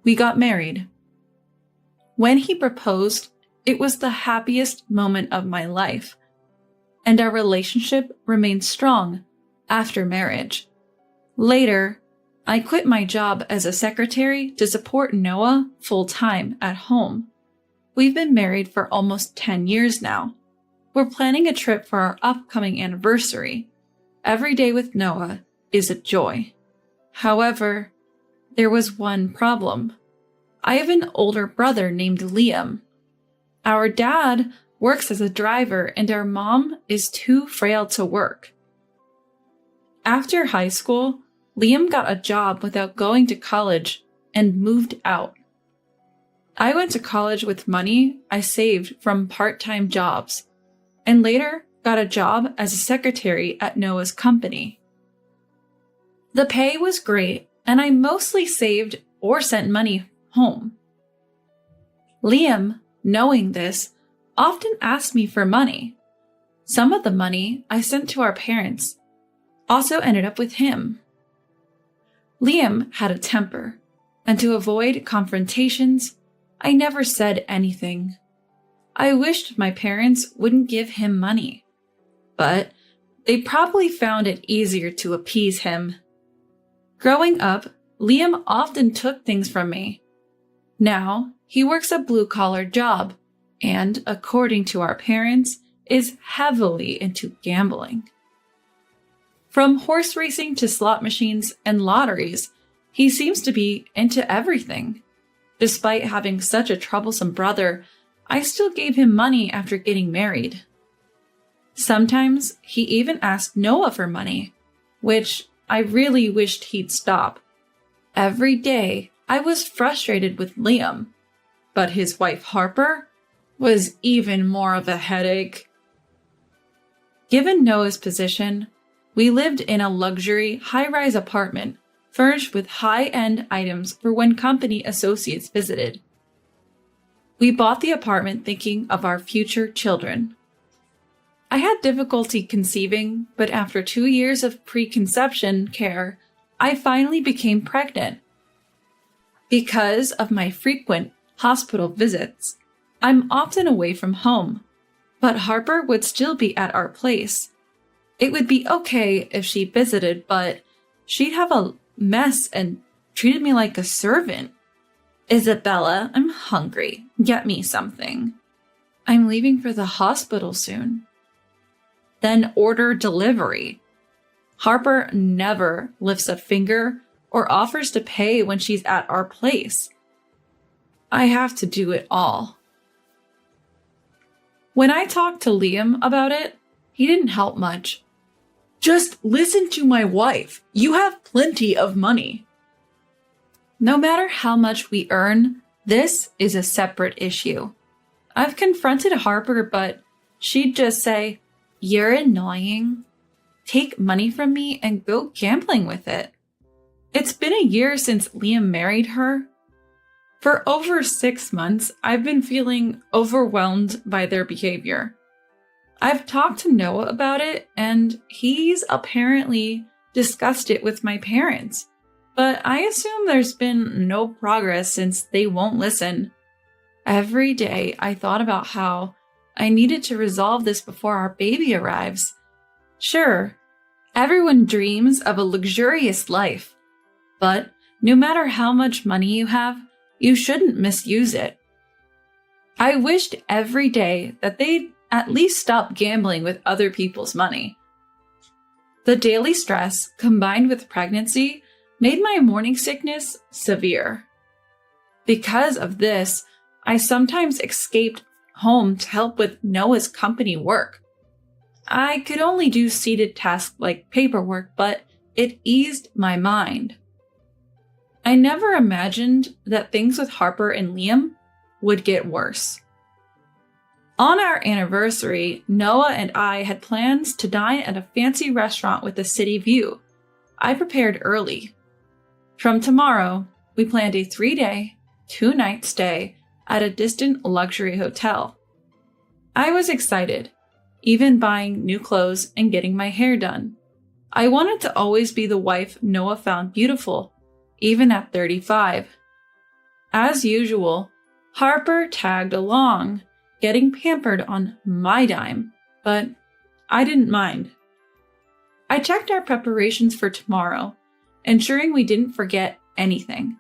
we got married. When he proposed, it was the happiest moment of my life, and our relationship remained strong after marriage. Later, I quit my job as a secretary to support Noah full-time at home. We've been married for almost 10 years now. We're planning a trip for our upcoming anniversary. Every day with Noah is a joy. However, there was one problem. I have an older brother named Liam. Our dad works as a driver and our mom is too frail to work. After high school, Liam got a job without going to college and moved out. I went to college with money I saved from part-time jobs, and later got a job as a secretary at Noah's company. The pay was great, and I mostly saved or sent money home. Liam, knowing this, often asked me for money. Some of the money I sent to our parents also ended up with him. Liam had a temper, and to avoid confrontations, I never said anything. I wished my parents wouldn't give him money, but they probably found it easier to appease him. Growing up, Liam often took things from me. Now, he works a blue-collar job and, according to our parents, is heavily into gambling. From horse racing to slot machines and lotteries, he seems to be into everything. Despite having such a troublesome brother, I still gave him money after getting married. Sometimes he even asked Noah for money, which I really wished he'd stop. Every day, I was frustrated with Liam, but his wife Harper was even more of a headache. Given Noah's position, we lived in a luxury, high-rise apartment furnished with high-end items for when company associates visited. We bought the apartment thinking of our future children. I had difficulty conceiving, but after 2 years of preconception care, I finally became pregnant. Because of my frequent hospital visits, I'm often away from home, but Harper would still be at our place. It would be okay if she visited, but she'd have a mess and treated me like a servant. Isabella, I'm hungry. Get me something. I'm leaving for the hospital soon. Then order delivery. Harper never lifts a finger or offers to pay when she's at our place. I have to do it all. When I talked to Liam about it, he didn't help much. Just listen to my wife. You have plenty of money. No matter how much we earn, this is a separate issue. I've confronted Harper, but she'd just say, "You're annoying. Take money from me and go gambling with it." It's been a year since Liam married her. For over 6 months, I've been feeling overwhelmed by their behavior. I've talked to Noah about it, and he's apparently discussed it with my parents. But I assume there's been no progress since they won't listen. Every day I thought about how I needed to resolve this before our baby arrives. Sure, everyone dreams of a luxurious life, but no matter how much money you have, you shouldn't misuse it. I wished every day that they'd at least stop gambling with other people's money. The daily stress, combined with pregnancy, made my morning sickness severe. Because of this, I sometimes escaped home to help with Noah's company work. I could only do seated tasks like paperwork, but it eased my mind. I never imagined that things with Harper and Liam would get worse. On our anniversary, Noah and I had plans to dine at a fancy restaurant with a city view. I prepared early. From tomorrow, we planned a 3-day, 2-night stay at a distant luxury hotel. I was excited, even buying new clothes and getting my hair done. I wanted to always be the wife Noah found beautiful, even at 35. As usual, Harper tagged along, getting pampered on my dime, but I didn't mind. I checked our preparations for tomorrow, ensuring we didn't forget anything.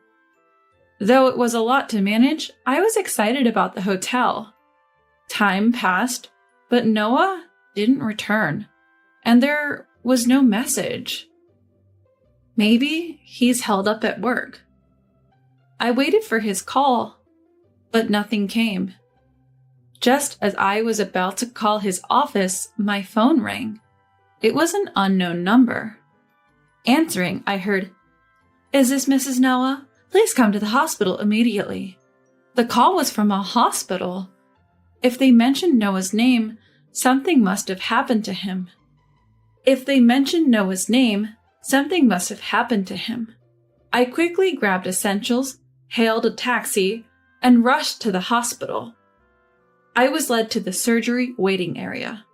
Though it was a lot to manage, I was excited about the hotel. Time passed, but Noah didn't return, and there was no message. Maybe he's held up at work. I waited for his call, but nothing came. Just as I was about to call his office, my phone rang. It was an unknown number. Answering, I heard, "Is this Mrs. Noah? Please come to the hospital immediately." The call was from a hospital. If they mentioned Noah's name, Something must have happened to him. If they mentioned Noah's name, something must have happened to him. I quickly grabbed essentials, hailed a taxi, and rushed to the hospital. I was led to the surgery waiting area.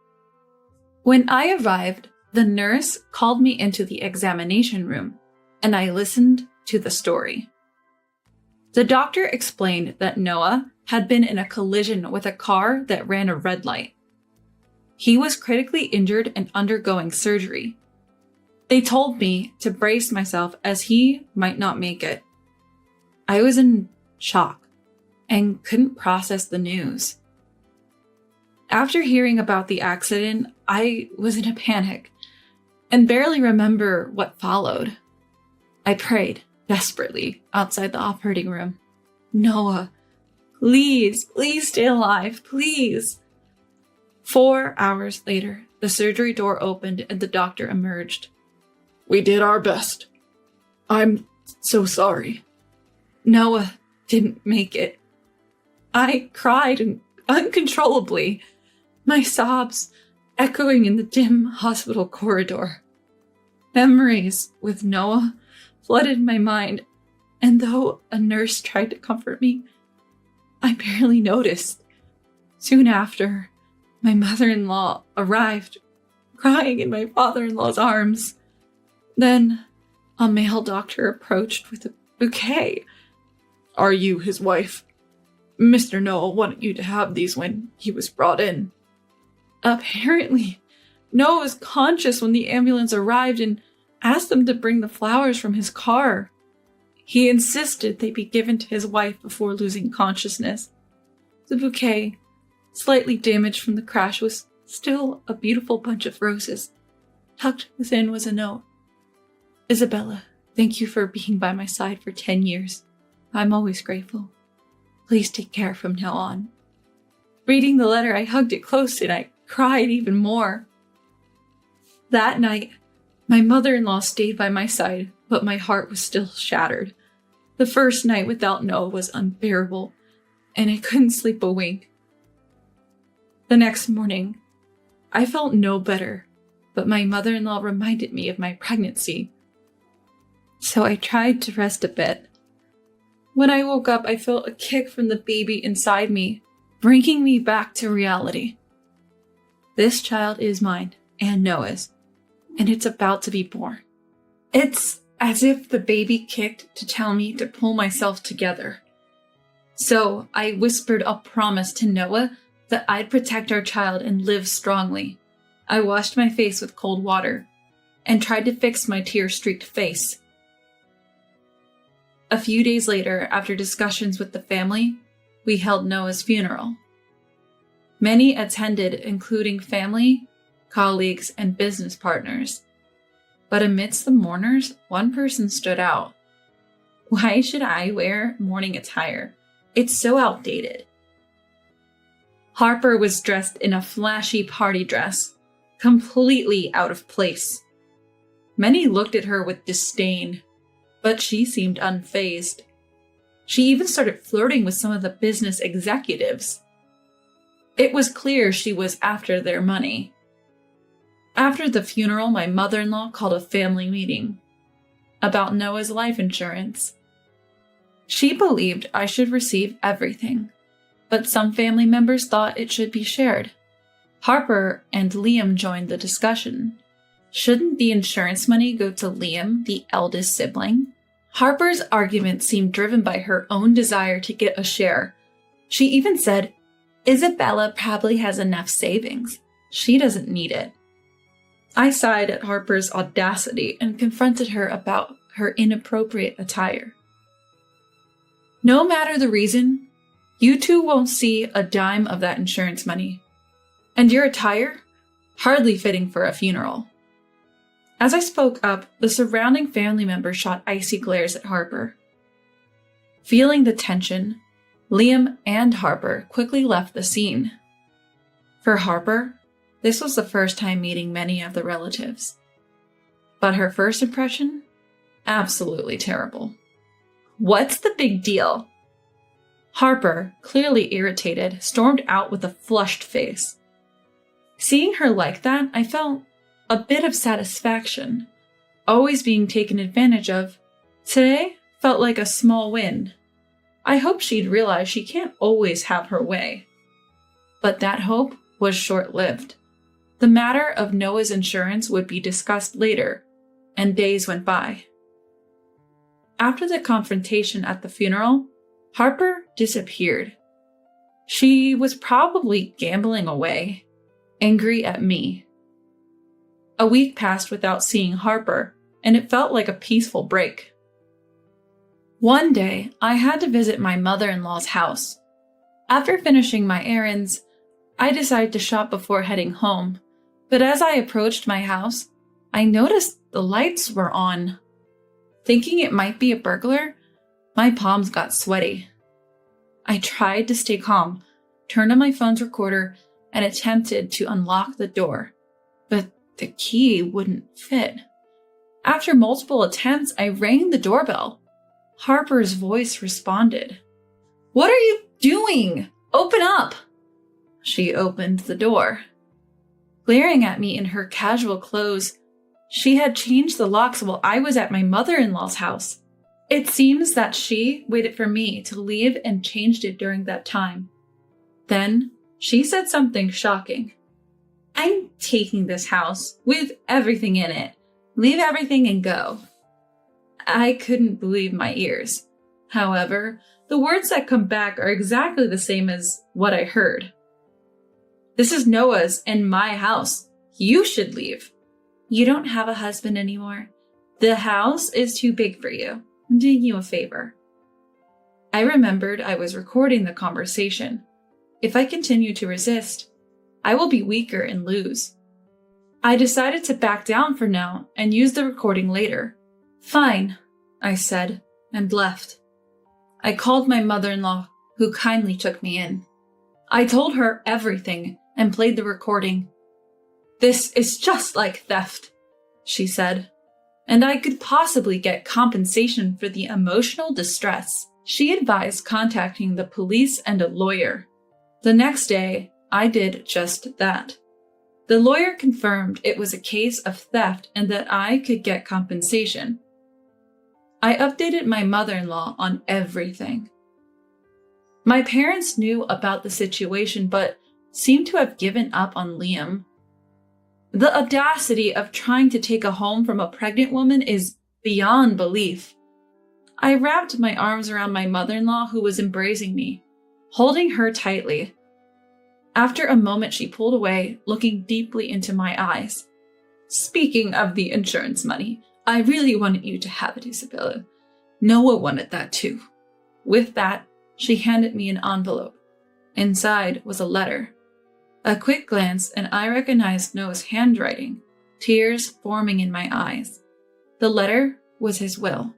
When I arrived, the nurse called me into the examination room, and I listened to the story. The doctor explained that Noah had been in a collision with a car that ran a red light. He was critically injured and undergoing surgery. They told me to brace myself as he might not make it. I was in shock and couldn't process the news. After hearing about the accident, I was in a panic and barely remember what followed. I prayed desperately outside the operating room. Noah, please stay alive, please. 4 hours later, the surgery door opened and the doctor emerged. We did our best. I'm so sorry. Noah didn't make it. I cried uncontrollably, my sobs echoing in the dim hospital corridor. Memories with Noah flooded my mind, and though a nurse tried to comfort me, I barely noticed. Soon after, my mother-in-law arrived, crying in my father-in-law's arms. Then, a male doctor approached with a bouquet. Are you his wife? Mr. Noah wanted you to have these when he was brought in. Apparently, Noah was conscious when the ambulance arrived and asked them to bring the flowers from his car. He insisted they be given to his wife before losing consciousness. The bouquet, slightly damaged from the crash, was still a beautiful bunch of roses. Tucked within was a note. Isabella, thank you for being by my side for 10 years. I'm always grateful. Please take care from now on. Reading the letter, I hugged it close and I cried even more. That night, my mother-in-law stayed by my side, but my heart was still shattered. The first night without Noah was unbearable, and I couldn't sleep a wink. The next morning, I felt no better, but my mother-in-law reminded me of my pregnancy. So I tried to rest a bit. When I woke up, I felt a kick from the baby inside me, bringing me back to reality. This child is mine and Noah's, and it's about to be born. It's as if the baby kicked to tell me to pull myself together. So I whispered a promise to Noah that I'd protect our child and live strongly. I washed my face with cold water and tried to fix my tear-streaked face. A few days later, after discussions with the family, we held Noah's funeral. Many attended, including family, colleagues, and business partners. But amidst the mourners, one person stood out. Why should I wear mourning attire? It's so outdated. Harper was dressed in a flashy party dress, completely out of place. Many looked at her with disdain, but she seemed unfazed. She even started flirting with some of the business executives. It was clear she was after their money. After the funeral, my mother-in-law called a family meeting about Noah's life insurance. She believed I should receive everything, but some family members thought it should be shared. Harper and Liam joined the discussion. Shouldn't the insurance money go to Liam, the eldest sibling? Harper's argument seemed driven by her own desire to get a share. She even said, Isabella probably has enough savings. She doesn't need it. I sighed at Harper's audacity and confronted her about her inappropriate attire. No matter the reason, you two won't see a dime of that insurance money. And your attire? Hardly fitting for a funeral. As I spoke up, the surrounding family members shot icy glares at Harper. Feeling the tension, Liam and Harper quickly left the scene. For Harper, this was the first time meeting many of the relatives. But her first impression? Absolutely terrible. What's the big deal? Harper, clearly irritated, stormed out with a flushed face. Seeing her like that, I felt a bit of satisfaction. Always being taken advantage of, today felt like a small win. I hoped she'd realize she can't always have her way. But that hope was short-lived. The matter of Noah's insurance would be discussed later, and days went by. After the confrontation at the funeral, Harper disappeared. She was probably gambling away, angry at me. A week passed without seeing Harper, and it felt like a peaceful break. One day, I had to visit my mother-in-law's house. After finishing my errands, I decided to shop before heading home, but as I approached my house, I noticed the lights were on. Thinking it might be a burglar, my palms got sweaty. I tried to stay calm, turned on my phone's recorder, and attempted to unlock the door, but the key wouldn't fit. After multiple attempts, I rang the doorbell. Harper's voice responded. "What are you doing? Open up!" She opened the door. Glaring at me in her casual clothes, she had changed the locks while I was at my mother-in-law's house. It seems that she waited for me to leave and changed it during that time. Then she said something shocking. "I'm taking this house with everything in it. Leave everything and go." I couldn't believe my ears. However, the words that come back are exactly the same as what I heard. "This is Noah's and my house. You should leave. You don't have a husband anymore. The house is too big for you. I'm doing you a favor." I remembered I was recording the conversation. If I continue to resist, I will be weaker and lose. I decided to back down for now and use the recording later. "Fine," I said, and left. I called my mother-in-law, who kindly took me in. I told her everything and played the recording. "This is just like theft," she said, "and I could possibly get compensation for the emotional distress." She advised contacting the police and a lawyer. The next day, I did just that. The lawyer confirmed it was a case of theft and that I could get compensation. I updated my mother-in-law on everything. My parents knew about the situation but seemed to have given up on Liam. The audacity of trying to take a home from a pregnant woman is beyond belief. I wrapped my arms around my mother-in-law, who was embracing me, holding her tightly. After a moment, she pulled away, looking deeply into my eyes. "Speaking of the insurance money, I really wanted you to have it, Isabella. Noah wanted that too." With that, she handed me an envelope. Inside was a letter. A quick glance, and I recognized Noah's handwriting, tears forming in my eyes. The letter was his will,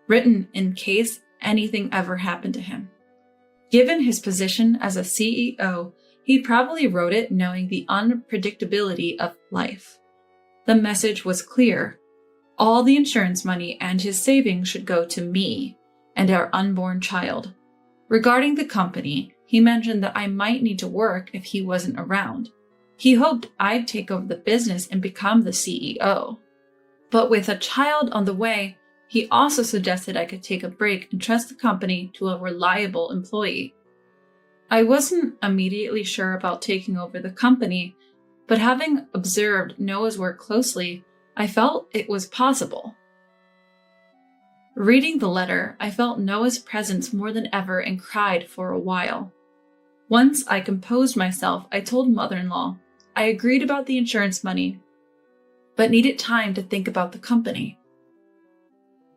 written in case anything ever happened to him. Given his position as a CEO, he probably wrote it knowing the unpredictability of life. The message was clear. All the insurance money and his savings should go to me and our unborn child. Regarding the company, he mentioned that I might need to work if he wasn't around. He hoped I'd take over the business and become the CEO. But with a child on the way, he also suggested I could take a break and trust the company to a reliable employee. I wasn't immediately sure about taking over the company, but having observed Noah's work closely, I felt it was possible. Reading the letter, I felt Noah's presence more than ever and cried for a while. Once I composed myself, I told mother-in-law I agreed about the insurance money, but needed time to think about the company.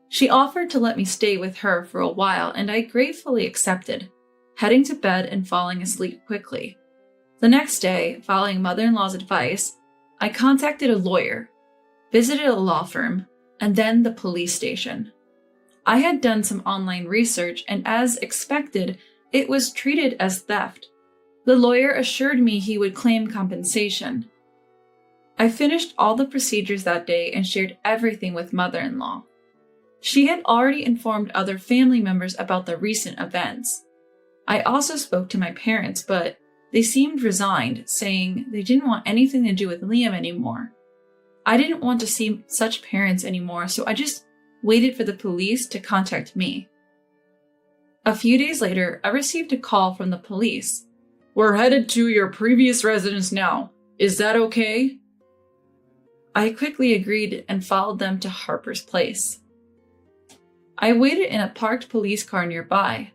She offered to let me stay with her for a while, and I gratefully accepted, heading to bed and falling asleep quickly. The next day, following mother-in-law's advice, I contacted a lawyer, visited a law firm, and then the police station. I had done some online research, and as expected, it was treated as theft. The lawyer assured me he would claim compensation. I finished all the procedures that day and shared everything with mother-in-law. She had already informed other family members about the recent events. I also spoke to my parents, but They seemed resigned, saying they didn't want anything to do with Liam anymore. I didn't want to see such parents anymore, so I just waited for the police to contact me. A few days later, I received a call from the police. "We're headed to your previous residence now. Is that okay?" I quickly agreed and followed them to Harper's place. I waited in a parked police car nearby.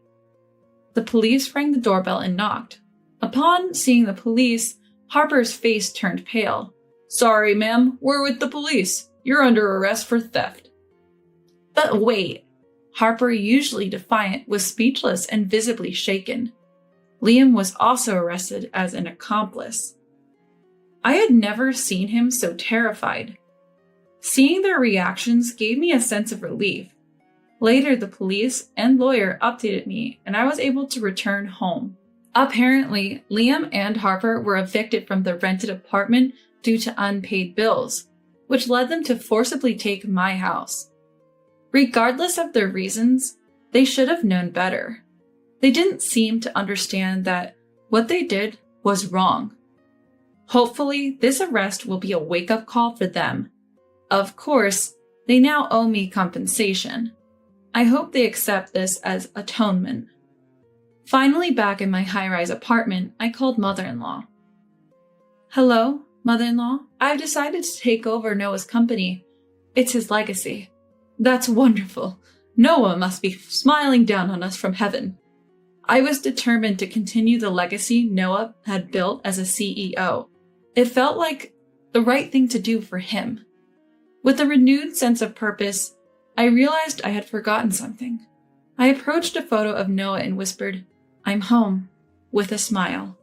The police rang the doorbell and knocked. Upon seeing the police, Harper's face turned pale. "Sorry, ma'am, we're with the police. You're under arrest for theft." But wait, Harper, usually defiant, was speechless and visibly shaken. Liam was also arrested as an accomplice. I had never seen him so terrified. Seeing their reactions gave me a sense of relief. Later, the police and lawyer updated me, and I was able to return home. Apparently, Liam and Harper were evicted from the rented apartment due to unpaid bills, which led them to forcibly take my house. Regardless of their reasons, they should have known better. They didn't seem to understand that what they did was wrong. Hopefully, this arrest will be a wake-up call for them. Of course, they now owe me compensation. I hope they accept this as atonement. Finally back in my high-rise apartment, I called mother-in-law. "Hello, mother-in-law. I've decided to take over Noah's company. It's his legacy." "That's wonderful. Noah must be smiling down on us from heaven." I was determined to continue the legacy Noah had built as a CEO. It felt like the right thing to do for him. With a renewed sense of purpose, I realized I had forgotten something. I approached a photo of Noah and whispered, "I'm home," with a smile.